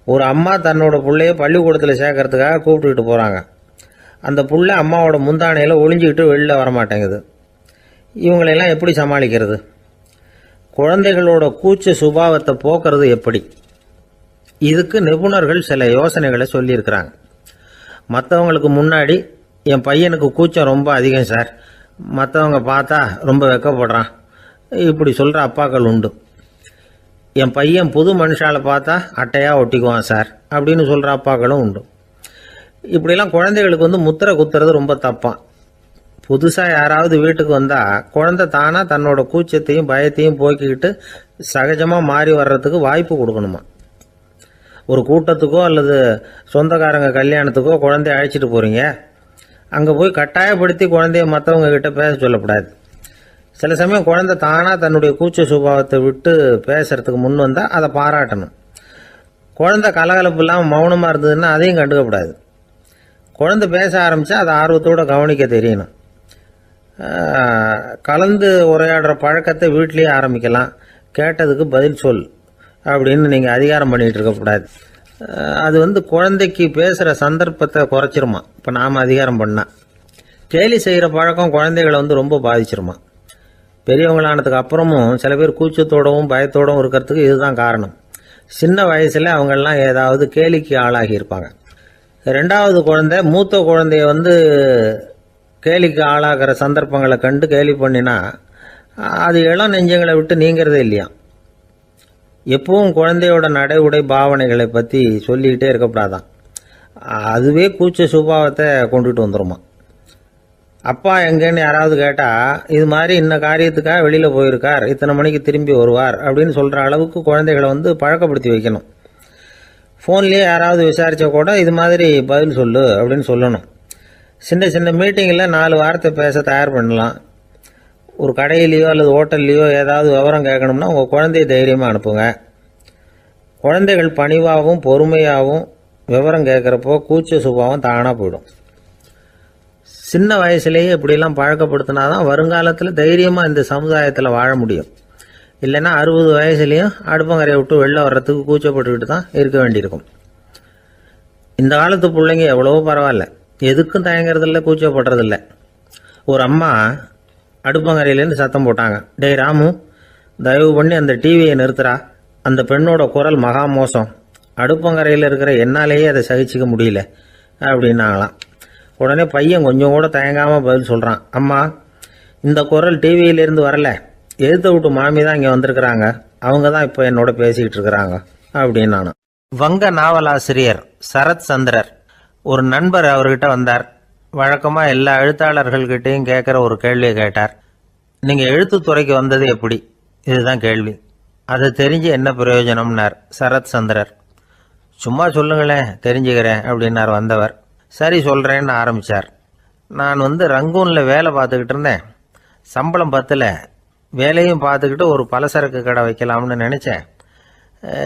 ஒரு அம்மா தன்னோட பிள்ளைய பள்ளிக்கூடத்தில் சேர்க்கறதுக்காக கூப்பிட்டுக்கிட்டு போகிறாங்க. அந்த புள்ள அம்மாவோட முந்தானையில் ஒளிஞ்சிக்கிட்டு வெளில வரமாட்டேங்குது. இவங்களெல்லாம் எப்படி சமாளிக்கிறது? குழந்தைகளோட கூச்ச சுபாவத்தை போக்குறது எப்படி? இதுக்கு நிபுணர்கள் சில யோசனைகளை சொல்லியிருக்கிறாங்க. மற்றவங்களுக்கு முன்னாடி என் பையனுக்கு கூச்சம் ரொம்ப அதிகம் சார், மற்றவங்க பார்த்தா ரொம்ப வெக்கப்படுறான், இப்படி சொல்கிற அப்பாக்கள் உண்டு. என் பையன் புது மனுஷாலை பார்த்தா அட்டையாக ஒட்டிக்குவான் சார் அப்படின்னு சொல்கிற அப்பாக்களும் உண்டு. இப்படிலாம் குழந்தைகளுக்கு வந்து முத்திரை குத்துறது ரொம்ப தப்பான். புதுசாக யாராவது வீட்டுக்கு வந்தால் குழந்தை தானாக தன்னோட கூச்சத்தையும் பயத்தையும் போக்கிக்கிட்டு சகஜமாக மாறி வர்றதுக்கு வாய்ப்பு கொடுக்கணுமா. ஒரு கூட்டத்துக்கோ அல்லது சொந்தக்காரங்க கல்யாணத்துக்கோ குழந்தைய அழைச்சிட்டு போகிறீங்க, அங்கே போய் கட்டாயப்படுத்தி குழந்தைய மற்றவங்க கிட்ட பேச சொல்லக்கூடாது. சில சமயம் குழந்தை தானாக தன்னுடைய கூச்ச சுபாவத்தை விட்டு பேசுறதுக்கு முன் வந்தால் அதை பாராட்டணும். குழந்தை கலகலப்பு இல்லாமல் மௌனமாக இருந்ததுன்னா அதையும் கண்டுக்கக்கூடாது. குழந்தை பேச ஆரம்பித்தா அதை ஆர்வத்தோடு கவனிக்க தெரியணும். கலந்து உரையாடுற பழக்கத்தை வீட்லேயே ஆரம்பிக்கலாம். கேட்டதுக்கு பதில் சொல் அப்படின்னு நீங்கள் அதிகாரம் பண்ணிகிட்டு இருக்கக்கூடாது. அது வந்து குழந்தைக்கு பேசுகிற சந்தர்ப்பத்தை குறைச்சிருமா. இப்போ நாம் அதிகாரம் பண்ணால் கேலி செய்கிற பழக்கம் குழந்தைகளை வந்து ரொம்ப பாதிச்சிருமா. பெரியவங்களானதுக்கு அப்புறமும் சில பேர் கூச்சத்தோடவும் பயத்தோடவும் இருக்கிறதுக்கு இதுதான் காரணம். சின்ன வயசில் அவங்கெல்லாம் ஏதாவது கேலிக்கு ஆளாகி இருப்பாங்க. 2வது குழந்தை மூத்த குழந்தைய வந்து கேலிக்கு ஆளாகிற சந்தர்ப்பங்களை கண்டு கேலி பண்ணினா அது இளம் நெஞ்சங்களை விட்டு நீங்கிறதே இல்லையா. எப்பவும் குழந்தையோட நடை உடை பாவனைகளை பற்றி சொல்லிக்கிட்டே இருக்கக்கூடாதான். அதுவே கூச்ச சுபாவத்தை கொண்டுட்டு வந்துருமா. அப்பா எங்கேன்னு யாராவது கேட்டால் இது மாதிரி இன்ன காரியத்துக்காக வெளியில் போயிருக்கார், இத்தனை மணிக்கு திரும்பி வருவார் அப்படின்னு சொல்கிற அளவுக்கு குழந்தைகளை வந்து பழக்கப்படுத்தி வைக்கணும். ஃபோன்லேயே யாராவது விசாரித்தா கூட இது மாதிரி பதில் சொல்லு அப்படின்னு சொல்லணும். சின்ன சின்ன மீட்டிங்கில் 4 வார்த்தை பேச தயார் பண்ணலாம். ஒரு கடையிலையோ அல்லது ஹோட்டல்லையோ ஏதாவது விவரம் கேட்கணும்னா உங்கள் குழந்தைய தைரியமாக அனுப்புங்க. குழந்தைகள் பணிவாகவும் பொறுமையாகவும் விவரம் கேட்குறப்போ கூச்ச சுபாவம் தானாக போயிடும். சின்ன வயசுலேயே இப்படிலாம் பழக்கப்படுத்தினா தான் வருங்காலத்தில் தைரியமாக இந்த சமுதாயத்தில் வாழ முடியும். இல்லைன்னா 60 வயசுலேயும் அடுப்பங்கரையை விட்டு வெளில வர்றதுக்கு கூச்சப்பட்டுக்கிட்டு தான் இருக்க வேண்டியிருக்கும். இந்த காலத்து பிள்ளைங்க எவ்வளவோ பரவாயில்ல, எதுக்கும் தயங்குறதில்ல, கூச்சப்படுறதில்ல. ஒரு அம்மா அடுப்பங்கரையிலேருந்து சத்தம் போட்டாங்க, டேய் ராமு, தயவு பண்ணி அந்த டிவியை நிறுத்துறா, அந்த பெண்ணோட குரல் மகா மோசம், அடுப்பங்கரையில் இருக்கிற என்னாலேயே அதை சகிச்சிக்க முடியல அப்படின்னாங்களாம். உடனே பையன் கொஞ்சம் கூட தயங்காமல் பதில் சொல்கிறான், அம்மா இந்த குரல் டிவியிலேருந்து வரல, எதிர்த்த விட்டு மாமி தான் இங்கே வந்திருக்கிறாங்க, அவங்க தான் இப்போ என்னோட பேசிக்கிட்டு இருக்கிறாங்க அப்படின்னு. வங்க நாவலாசிரியர் சரத் சந்திரர் ஒரு நண்பர் அவர்கிட்ட வந்தார். வழக்கமாக எல்லா எழுத்தாளர்கள்கிட்டையும் கேட்குற ஒரு கேள்வியை கேட்டார். நீங்கள் எழுத்துத்துறைக்கு வந்தது எப்படி? இதுதான் கேள்வி. அதை தெரிஞ்சு என்ன பிரயோஜனம்னார் சரத் சந்திரர். சும்மா சொல்லுங்களேன், தெரிஞ்சுக்கிறேன் அப்படின்னார் வந்தவர். சரி சொல்கிறேன்னு ஆரம்பித்தார். நான் ரங்கூனில் வேலை பார்த்துக்கிட்டு இருந்தேன். சம்பளம் பத்தல. வேலையும் பார்த்துக்கிட்டு ஒரு பலசரக்கு கடை வைக்கலாம்னு நினச்சேன்.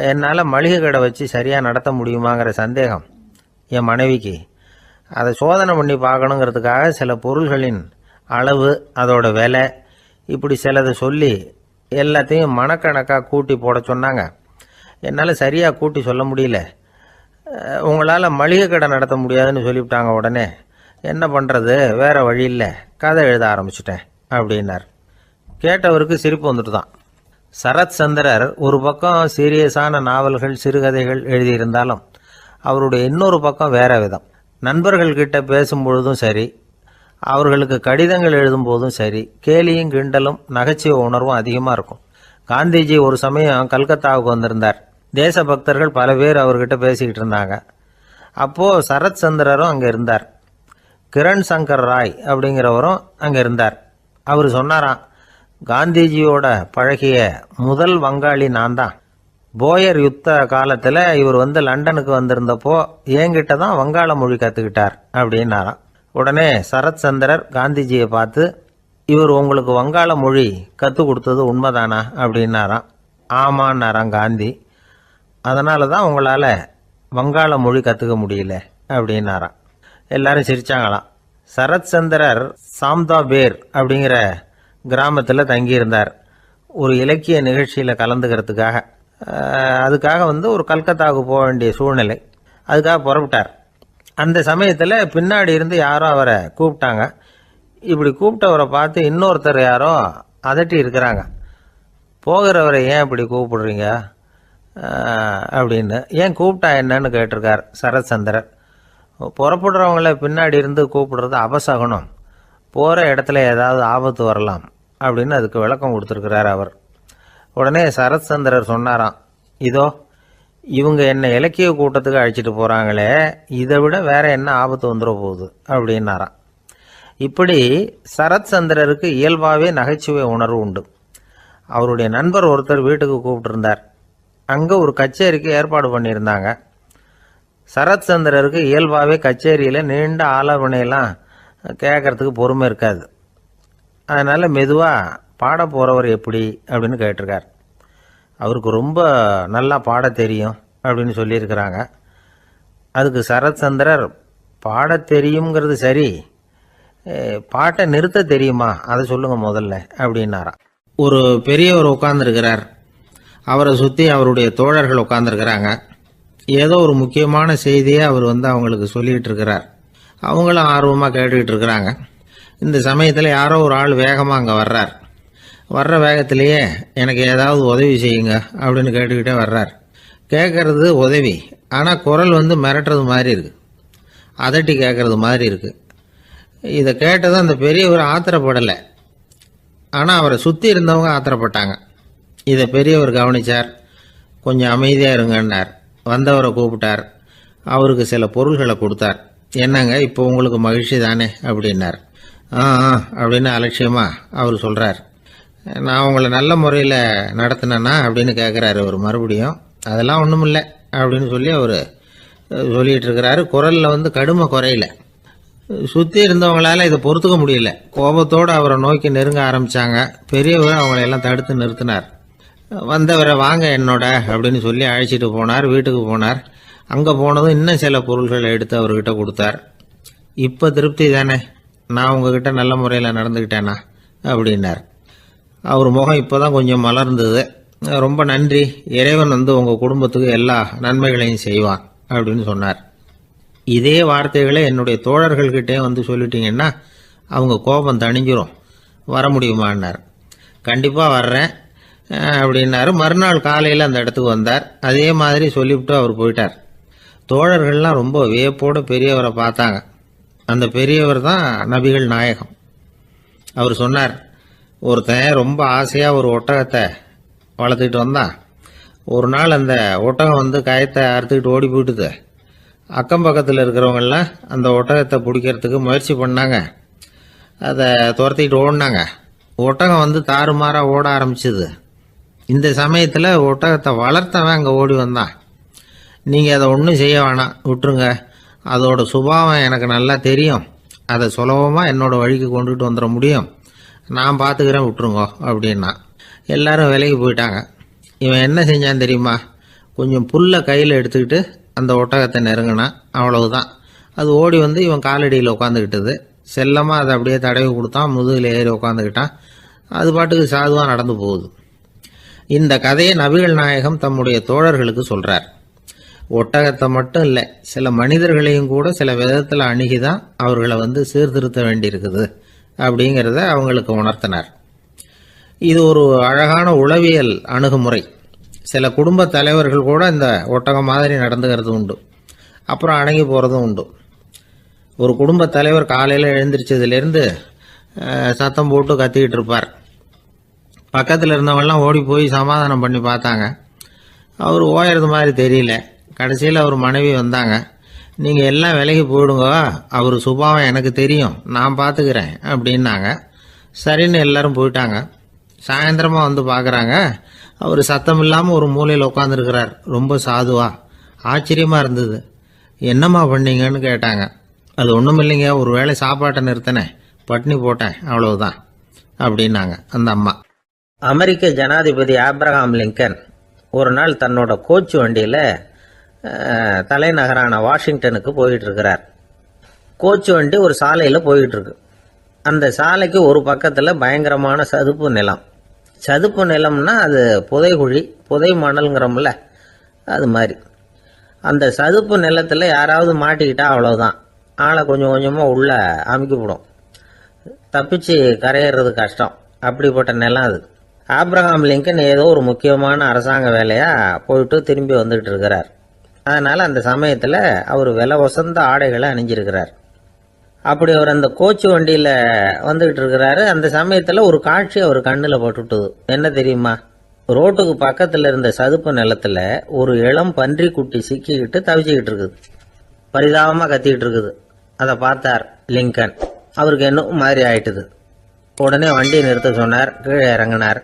என்னால் மளிகை கடை வச்சு சரியாக நடத்த முடியுமாங்கிற சந்தேகம் என் மனைவிக்கு. அதை சோதனை பண்ணி பார்க்கணுங்கிறதுக்காக சில பொருள்களின் அளவு, அதோட விலை, இப்படி சிலதை சொல்லி எல்லாத்தையும் மனக்கணக்காக கூட்டி போட சொன்னாங்க. என்னால் சரியாக கூட்டி சொல்ல முடியல. உங்களால் மளிகை கடை நடத்த முடியாதுன்னு சொல்லிவிட்டாங்க. உடனே என்ன பண்ணுறது, வேறு வழி இல்லை, கதை எழுத ஆரம்பிச்சிட்டேன் அப்படின்னார். கேட்டவருக்கு சிரிப்பு வந்துட்டு தான். சரத் சந்திரர் ஒரு பக்கம் சீரியஸான நாவல்கள், சிறுகதைகள் எழுதியிருந்தாலும் அவருடைய இன்னொரு பக்கம் வேற விதம். நண்பர்கள்கிட்ட பேசும்பொழுதும் சரி, அவர்களுக்கு கடிதங்கள் எழுதும்போதும் சரி, கேலியும் கிண்டலும் நகைச்சுவை உணர்வும் அதிகமாக இருக்கும். காந்திஜி ஒரு சமயம் கல்கத்தாவுக்கு வந்திருந்தார். தேசபக்தர்கள் பல பேர் அவர்கிட்ட பேசிக்கிட்டு இருந்தாங்க. அப்போது சரத் சந்திரரும் அங்கே இருந்தார். கிரண் சங்கர் ராய் அப்படிங்கிறவரும் அங்கே இருந்தார். அவர் சொன்னாராம், காந்திஜியோட பழகிய முதல் வங்காளி நான் தான். போயர் யுத்த காலத்தில் இவர் லண்டனுக்கு வந்திருந்தப்போ என்கிட்ட தான் வங்காள மொழி கற்றுக்கிட்டார் அப்படின்னாராம். உடனே சரத் சந்திரர் காந்திஜியை பார்த்து, இவர் உங்களுக்கு வங்காள மொழி கற்றுக் கொடுத்தது உண்மைதானா அப்படின்னாராம். ஆமான்னாராம் காந்தி. அதனால தான் உங்களால் வங்காள மொழி கற்றுக்க முடியல அப்படின்னாராம். எல்லாரும் சிரிச்சாங்களாம். சரத் சந்திரர் சாம்தாபேர் அப்படிங்கிற கிராமத்தில் தங்கியிருந்தார். ஒரு இலக்கிய நிகழ்ச்சியில் கலந்துக்கிறதுக்காக. அதுக்காக ஒரு கல்கத்தாவுக்கு போக வேண்டிய சூழ்நிலை. அதுக்காக புறப்பட்டார். அந்த சமயத்தில் பின்னாடி இருந்து யாரோ அவரை கூப்பிட்டாங்க. இப்படி கூப்பிட்டவரை பார்த்து இன்னொருத்தர் யாரோ அதட்டி இருக்கிறாங்க. போகிறவரை ஏன் இப்படி கூப்பிடுறீங்க அப்படின்னு. ஏன் கூப்பிட்டா என்னன்னு கேட்டிருக்கார் சரத் சந்திரர். புறப்படுறவங்கள பின்னாடி இருந்து கூப்பிடுறது அபசகுனம், போகிற இடத்துல ஏதாவது ஆபத்து வரலாம் அப்படின்னு அதுக்கு விளக்கம் கொடுத்துருக்கிறார் அவர். உடனே சரத் சந்திரர் சொன்னாராம், இதோ இவங்க என்னை இலக்கிய கூட்டத்துக்கு அழைச்சிட்டு போகிறாங்களே, இதை விட வேற என்ன ஆபத்து வந்துட போகுது அப்படின்னாராம். இப்படி சரத் சந்திரருக்கு இயல்பாகவே நகைச்சுவை உணர்வு உண்டு. அவருடைய நண்பர் ஒருத்தர் வீட்டுக்கு கூப்பிட்டுருந்தார். அங்கே ஒரு கச்சேரிக்கு ஏற்பாடு பண்ணியிருந்தாங்க. சரத் சந்திரருக்கு இயல்பாகவே கச்சேரியில் நீண்ட ஆலோசனையெல்லாம் கேட்கறதுக்கு பொறுமை இருக்காது. அதனால் மெதுவாக பாட போகிறவர் எப்படி அப்படின்னு கேட்டிருக்கார். அவருக்கு ரொம்ப நல்லா பாட தெரியும் அப்படின்னு சொல்லியிருக்கிறாங்க. அதுக்கு சரத் சந்திரர், பாட தெரியுங்கிறது சரி, பாட்டை நிறுத்த தெரியுமா அதை சொல்லுங்கள் முதல்ல அப்படின்னாராம். ஒரு பெரியவர் உட்கார்ந்துருக்கிறார். அவரை சுற்றி அவருடைய தோழர்கள் உட்காந்துருக்கிறாங்க. ஏதோ ஒரு முக்கியமான செய்தியை அவர் அவங்களுக்கு சொல்லிகிட்டு இருக்கிறார். அவங்களும் ஆர்வமாக கேட்டுக்கிட்டு இருக்கிறாங்க. இந்த சமயத்தில் யாரோ ஒரு ஆள் வேகமாக அங்கே வர்றார். வர்ற வேகத்திலேயே எனக்கு ஏதாவது உதவி செய்யுங்க அப்படின்னு கேட்டுக்கிட்டே வர்றார். கேட்கறது உதவி, ஆனால் குரல் மிரட்டுறது மாதிரி இருக்குது, அதட்டி கேட்கறது மாதிரி இருக்குது. இதை கேட்டதும் அந்த பெரியவர் ஆத்திரப்படலை, ஆனால் அவரை சுற்றி இருந்தவங்க ஆத்திரப்பட்டாங்க. இதை பெரியவர் கவனித்தார். கொஞ்சம் அமைதியாக இருங்கன்னார். வந்தவரை கூப்பிட்டார். அவருக்கு சில பொருள்களை கொடுத்தார். என்னங்க இப்போ உங்களுக்கு மகிழ்ச்சி தானே அப்படின்னார். ஆ அப்படின்னு அலட்சியமாக அவர் சொல்கிறார். நான் உங்களை நல்ல முறையில் நடத்தினேன்னா அப்படின்னு கேட்குறாரு அவர் மறுபடியும். அதெல்லாம் ஒன்றும் இல்லை அப்படின்னு சொல்லி அவர் சொல்லிகிட்டு இருக்கிறாரு. குரலில் கடுமை குறையில. சுற்றி இருந்தவங்களால இதை பொறுத்துக்க முடியல. கோபத்தோடு அவரை நோக்கி நெருங்க ஆரம்பித்தாங்க. பெரியவர் அவங்களையெல்லாம் தடுத்து நிறுத்தினார். வந்தவரை வாங்க என்னோட அப்படின்னு சொல்லி அழைச்சிட்டு போனார். வீட்டுக்கு போனார். அங்கே போனதும் இன்னும் சில பொருள்களை எடுத்து அவர்கிட்ட கொடுத்தார். இப்போ திருப்தி தானே, நான் உங்ககிட்ட நல்ல முறையில் நடந்துக்கிட்டேனா அப்படின்னார். அவர் முகம் இப்போ தான் கொஞ்சம் மலர்ந்தது. ரொம்ப நன்றி, இறைவன் உங்கள் குடும்பத்துக்கு எல்லா நன்மைகளையும் செய்வான் அப்படின்னு சொன்னார். இதே வார்த்தைகளை என்னுடைய தோழர்கள்கிட்டே சொல்லிட்டீங்கன்னா அவங்க கோபம் தணிஞ்சிரும், வர முடியுமான்னார். கண்டிப்பாக வர்றேன் அப்படின்னாரு. மறுநாள் காலையில் அந்த இடத்துக்கு வந்தார். அதே மாதிரி சொல்லிவிட்டு அவர் போயிட்டார். தோழர்கள்லாம் ரொம்ப வியப்போடு பெரியவரை பார்த்தாங்க. அந்த பெரியவர் தான் நபிகள் நாயகம். அவர் சொன்னார், ஒருத்தன் ரொம்ப ஆசையாக ஒரு ஒட்டகத்தை வளர்த்துக்கிட்டு வந்தான். ஒரு நாள் அந்த ஒட்டகம் வந்து கயத்தை அறுத்துக்கிட்டு ஓடி போயிட்டுது. அக்கம் பக்கத்தில் இருக்கிறவங்கெல்லாம் அந்த ஒட்டகத்தை பிடிக்கிறதுக்கு முயற்சி பண்ணாங்க. அதை துரத்திக்கிட்டு ஓடினாங்க. ஒட்டகம் வந்து தாறுமாறாக ஓட ஆரம்பிச்சுது. இந்த சமயத்தில் ஒட்டகத்தை வளர்த்தவன் அங்கே ஓடி வந்தான். நீங்கள் அதை ஒன்றும் செய்ய வேணாம், விட்டுருங்க. அதோட சுபாவம் எனக்கு நல்லா தெரியும். அதை சுலபமாக என்னோடய வழிக்கு கொண்டுகிட்டு வந்துட முடியும். நான் பார்த்துக்கிறேன், விட்டுருங்கோ அப்படின்னா. எல்லாரும் விலைக்கு போயிட்டாங்க. இவன் என்ன செஞ்சான் தெரியுமா? கொஞ்சம் புல்லை கையில் எடுத்துக்கிட்டு அந்த ஒட்டகத்தை நெருங்கினான். அவ்வளவுதான். அது ஓடி வந்து இவன் காலடியில் உட்காந்துக்கிட்டது. செல்லமாக அதை அப்படியே தடவி கொடுத்தான். முதுகில் ஏறி உட்காந்துக்கிட்டான். அது பாட்டுக்கு சாதுவாக நடந்து போகுது. இந்த கதையை நபிகள் நாயகம் தம்முடைய தோழர்களுக்கு சொல்கிறார். ஒட்டகத்தை மட்டும் இல்லை, சில மனிதர்களையும் கூட சில விதத்தில் அணுகி தான் அவர்களை வந்து சீர்திருத்த வேண்டியிருக்குது அப்படிங்கிறத அவங்களுக்கு உணர்த்தினார். இது ஒரு அழகான உளவியல் அணுகுமுறை. சில குடும்ப தலைவர்கள் கூட இந்த ஒட்டகம் மாதிரி நடந்துக்கிறது உண்டு. அப்புறம் அடங்கி போகிறதும் உண்டு. ஒரு குடும்ப தலைவர் காலையில் எழுந்திரிச்சதுலேருந்து சத்தம் போட்டு கத்திக்கிட்டு இருப்பார். பக்கத்தில் இருந்தவங்கலாம் ஓடி போய் சமாதானம் பண்ணி பார்த்தாங்க. அவர் ஓயறது மாதிரி தெரியல. கடைசியில் அவர் மனைவி வந்தாங்க. நீங்கள் எல்லாம் விலைக்கு போயிடுங்க, அவர் சுபாவம் எனக்கு தெரியும், நான் பார்த்துக்கிறேன் அப்படின்னாங்க. சரின்னு எல்லாரும் போயிட்டாங்க. சாயந்தரமாக வந்து பார்க்குறாங்க, அவர் சத்தம் இல்லாமல் ஒரு மூலையில் உட்காந்துருக்கிறார். ரொம்ப சாதுவா. ஆச்சரியமாக இருந்தது. என்னம்மா பண்ணீங்கன்னு கேட்டாங்க. அது ஒன்றும் இல்லைங்க, ஒரு வேளை சாப்பாட்டை நிறுத்தினேன், பட்னி போட்டேன், அவ்வளவுதான் அப்படின்னாங்க அந்த அம்மா. அமெரிக்க ஜனாதிபதி ஆப்ரஹாம் லிங்கன் ஒரு நாள் தன்னோட கோச்சு வண்டியில் தலைநகரான வாஷிங்டனுக்கு போயிட்டு இருக்கிறார். கோச்சு வண்டி ஒரு சாலையில் போயிட்டு இருக்கு. அந்த சாலைக்கு ஒரு பக்கத்தில் பயங்கரமான சதுப்பு நிலம். சதுப்பு நிலம்னா அது புதைகுழி, புதை மணல்ங்கிறோம்ல, அது மாதிரி. அந்த சதுப்பு நிலத்தில் யாராவது மாட்டிக்கிட்டா அவ்வளோதான், ஆளை கொஞ்சம் கொஞ்சமாக உள்ள அமுக்கிவிடும். தப்பிச்சு கரையேறது கஷ்டம். அப்படிப்பட்ட நிலம் அது. ஆப்ரஹாம் லிங்கன் ஏதோ ஒரு முக்கியமான அரசாங்க வேலையாக போயிட்டு திரும்பி வந்துக்கிட்டு இருக்கிறார். அதனால் அந்த சமயத்தில் அவர் விலை வசந்த ஆடைகளை அணிஞ்சிருக்கிறார். அப்படி அவர் அந்த கோச்சு வண்டியில் வந்துக்கிட்டு இருக்கிறாரு. அந்த சமயத்தில் ஒரு காட்சி அவர் கண்ணில் பட்டுட்டுது. என்ன தெரியுமா? ரோட்டுக்கு பக்கத்தில் இருந்த சதுப்பு நிலத்தில் ஒரு இளம் பன்றி குட்டி சிக்கிக்கிட்டு தவிச்சிக்கிட்டு இருக்குது. பரிதாபமாக கத்திக்கிட்டு இருக்குது. அதை பார்த்தார் லிங்கன். அவருக்கு என்ன மாதிரி ஆயிட்டுது. உடனே வண்டியை நிறுத்த சொன்னார். கீழே இறங்கினார்.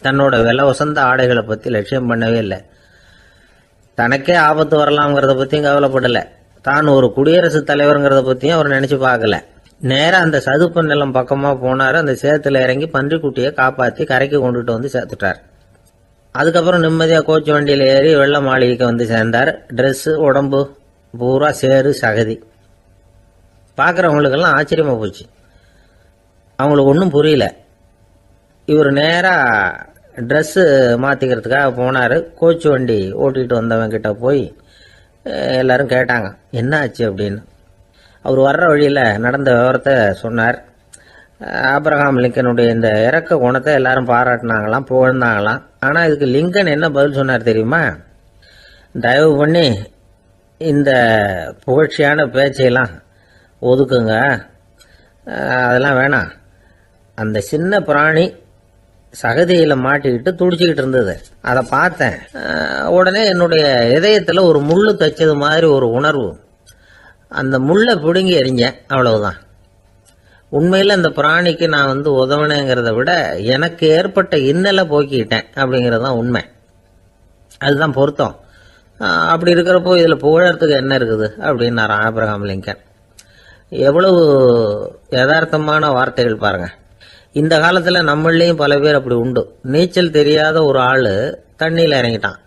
தன்னோட விலை வசந்த ஆடைகளை பற்றி லட்சியம் பண்ணவே இல்லை. தனக்கே ஆபத்து வரலாம்ங்கிறத பற்றியும் கவலைப்படலை. தான் ஒரு குடியரசுத் தலைவருங்கிறத பற்றியும் அவர் நினச்சி பார்க்கல. நேராக அந்த சதுப்பு நிலம் பக்கமாக போனார். அந்த சேத்துல இறங்கி பன்றிக்குட்டியை காப்பாற்றி கரைக்கு கொண்டுட்டு வந்து சேர்த்துட்டார். அதுக்கப்புறம் நிம்மதியாக கோச்சு வண்டியில் ஏறி வெள்ள மாளிகைக்கு வந்து சேர்ந்தார். ட்ரெஸ்ஸு, உடம்பு பூரா சேறு சகதி. பார்க்குறவங்களுக்கெல்லாம் ஆச்சரியமாக போச்சு. அவங்களுக்கு ஒன்றும் புரியல. இவர் நேராக ட்ரெஸ்ஸு மாற்றிக்கிறதுக்காக போனார். கோச்சு வண்டி ஓட்டிகிட்டு வந்தவங்கிட்ட போய் எல்லாரும் கேட்டாங்க, என்ன ஆச்சு அப்படின்னு. அவர் வர்ற வழியில் நடந்த விவரத்தை சொன்னார். ஆப்ரஹாம் லிங்கனுடைய இந்த இறக்க குணத்தை எல்லாரும் பாராட்டினாங்களாம், புகழ்ந்தாங்களாம். ஆனால் இதுக்கு லிங்கன் என்ன பதில் சொன்னார் தெரியுமா? தயவு பண்ணி இந்த புகழ்ச்சியான பேச்சையெல்லாம் ஒதுக்குங்க, அதெல்லாம் வேணாம். அந்த சின்ன பிராணி சகதியில் மாட்டிக்கிட்டு துடிச்சிக்கிட்டு இருந்தது, அதை பார்த்தேன். உடனே என்னுடைய இதயத்தில் ஒரு முள்ளு தைச்சது மாதிரி ஒரு உணர்வு. அந்த முள்ளை பிடுங்கி எறிஞ்சேன், அவ்வளவுதான். உண்மையில் அந்த பிராணிக்கு நான் வந்து உதவினேங்கிறத விட எனக்கு ஏற்பட்ட இன்னலை போக்கிக்கிட்டேன் அப்படிங்கிறது தான் உண்மை. அதுதான் பொருத்தம். அப்படி இருக்கிறப்போ இதில் புகழறதுக்கு என்ன இருக்குது அப்படின்னாரு ஆப்ரஹாம் லிங்கன். எவ்வளவு யதார்த்தமான வார்த்தைகள் பாருங்க. இந்த காலத்தில் நம்மளையும் பல பேர் அப்படி உண்டு. நீச்சல் தெரியாத ஒரு ஆள் தண்ணியில் இறங்கிட்டான்.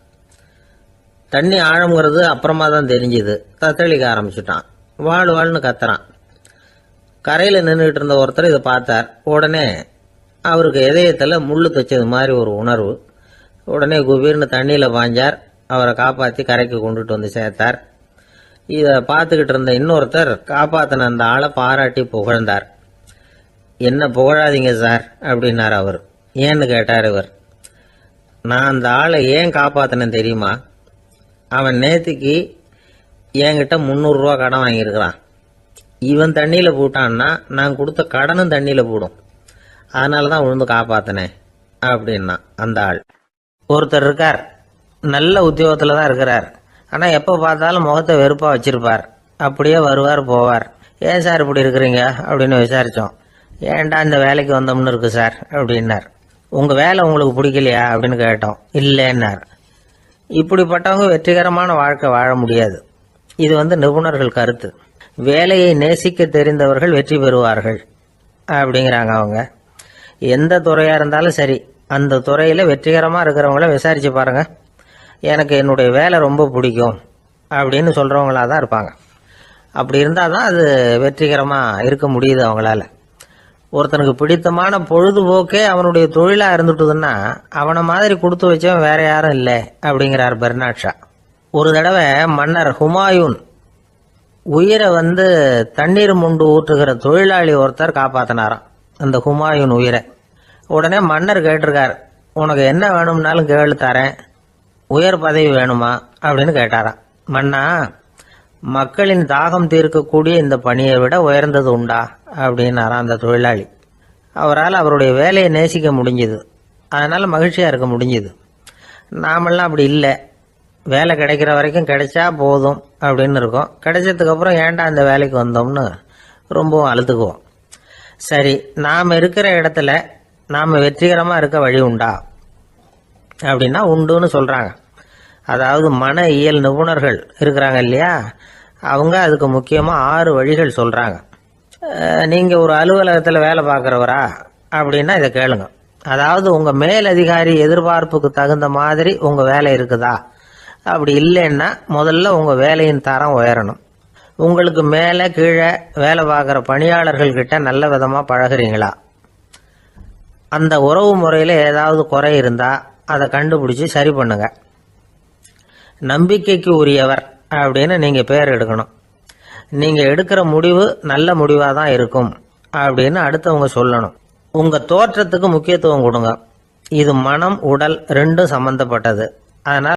தண்ணி ஆழம்ங்கிறது அப்புறமா தான் தெரிஞ்சுது. தத்தளிக்க ஆரம்பிச்சுட்டான். வாழ்னு கத்துறான். கரையில் நின்றுட்டு இருந்த ஒருத்தர் இதை பார்த்தார். உடனே அவருக்கு இதயத்தில் முள்ளு தைச்சது மாதிரி ஒரு உணர்வு. உடனே குபீர்னு தண்ணியில் பாஞ்சார். அவரை காப்பாற்றி கரைக்கு கொண்டுட்டு வந்து சேர்த்தார். இதை பார்த்துக்கிட்டு இருந்த இன்னொருத்தர் காப்பாற்றின அந்த ஆளை பாராட்டி புகழ்ந்தார். என்ன புகழாதீங்க சார் அப்படின்னார் அவர். ஏன்னு கேட்டார் இவர். நான் அந்த ஆளை ஏன் காப்பாற்றினேன் தெரியுமா? அவன் நேற்றுக்கு என்கிட்ட 300 ரூபா கடன் வாங்கியிருக்கிறான். இவன் தண்ணியில் போட்டான்னா நான் கொடுத்த கடனும் தண்ணியில் போடும். அதனால தான் விழுந்து காப்பாற்றினேன் அப்படின்னா அந்த ஆள். ஒருத்தர் இருக்கார், நல்ல உத்தியோகத்தில் தான் இருக்கிறார். ஆனால் எப்போ பார்த்தாலும் முகத்தை வெறுப்பாக வச்சிருப்பார். அப்படியே வருவார் போவார். ஏன் சார் இப்படி இருக்கிறீங்க அப்படின்னு விசாரித்தோம். ஏன்டா இந்த வேலைக்கு வந்தோம்னு இருக்கு சார் அப்படின்னார். உங்கள் வேலை உங்களுக்கு பிடிக்கலையா அப்படின்னு கேட்டோம். இல்லைன்னார். இப்படிப்பட்டவங்க வெற்றிகரமான வாழ்க்கை வாழ முடியாது. இது நிபுணர்கள் கருத்து. வேலையை நேசிக்க தெரிந்தவர்கள் வெற்றி பெறுவார்கள் அப்படிங்கிறாங்க அவங்க. எந்த துறையாக இருந்தாலும் சரி, அந்த துறையில் வெற்றிகரமாக இருக்கிறவங்கள விசாரித்து பாருங்கள். எனக்கு என்னுடைய வேலை ரொம்ப பிடிக்கும் அப்படின்னு சொல்கிறவங்களாக தான் இருப்பாங்க. அப்படி இருந்தால் தான் அது வெற்றிகரமாக இருக்க முடியுது அவங்களால. ஒருத்தனுக்கு பிடித்தமான பொழுதுபோக்கே அவனுடைய தொழிலாக இருந்துட்டுதுன்னா அவனை மாதிரி கொடுத்து வச்சவன் வேற யாரும் இல்லை அப்படிங்கிறார் பெர்னாட் ஷா. ஒரு தடவை மன்னர் ஹுமாயூன் உயிரை தண்ணீர் முண்டு ஊற்றுகிற தொழிலாளி ஒருத்தர் காப்பாற்றினாராம் அந்த ஹுமாயூன் உயிரை. உடனே மன்னர் கேட்டிருக்கார், உனக்கு என்ன வேணும்னாலும் கேளு தரேன், உயர் பதவி வேணுமா அப்படின்னு கேட்டாராம். மன்னா, மக்களின் தாகம் தீர்க்கக்கூடிய இந்த பணியை விட உயர்ந்தது உண்டா அப்படின்னாராம் அந்த தொழிலாளி. அவரால் அவருடைய வேலையை நேசிக்க முடிஞ்சுது, அதனால் மகிழ்ச்சியாக இருக்க முடிஞ்சுது. நாமெல்லாம் அப்படி இல்லை. வேலை கிடைக்கிற வரைக்கும் கிடைச்சா போதும் அப்படின்னு இருக்கோம். கிடைச்சதுக்கப்புறம் ஏன்டா அந்த வேலைக்கு வந்தோம்னு ரொம்பவும் அழுத்துக்குவோம். சரி, நாம் இருக்கிற இடத்துல நாம் வெற்றிகரமாக இருக்க வழி உண்டா அப்படின்னா உண்டுன்னு சொல்கிறாங்க. அதாவது மன இயல் நிபுணர்கள் இருக்கிறாங்க இல்லையா, அவங்க அதுக்கு முக்கியமாக 6 வழிகள் சொல்கிறாங்க. நீங்கள் ஒரு அலுவலகத்தில் வேலை பார்க்குறவரா அப்படின்னா இதை கேளுங்க. அதாவது உங்கள் மேலதிகாரி எதிர்பார்ப்புக்கு தகுந்த மாதிரி உங்கள் வேலை இருக்குதா? அப்படி இல்லைன்னா முதல்ல உங்கள் வேலையின் தரம் உயரணும். உங்களுக்கு மேலே கீழே வேலை பார்க்குற பணியாளர்கள்கிட்ட நல்ல விதமாக பழகுறீங்களா? அந்த உறவு முறையில் ஏதாவது குறை இருந்தால் அதை கண்டுபிடிச்சி சரி பண்ணுங்க. நம்பிக்கைக்கு உரியவர் அப்படின்னு நீங்கள் பேர் எடுக்கணும். நீங்கள் எடுக்கிற முடிவு நல்ல முடிவாக தான் இருக்கும் அப்படின்னு அடுத்தவங்க சொல்லணும். உங்கள் தோற்றத்துக்கு முக்கியத்துவம் கொடுங்க. இது மனம் உடல் ரெண்டும் சம்பந்தப்பட்டது. அதனால்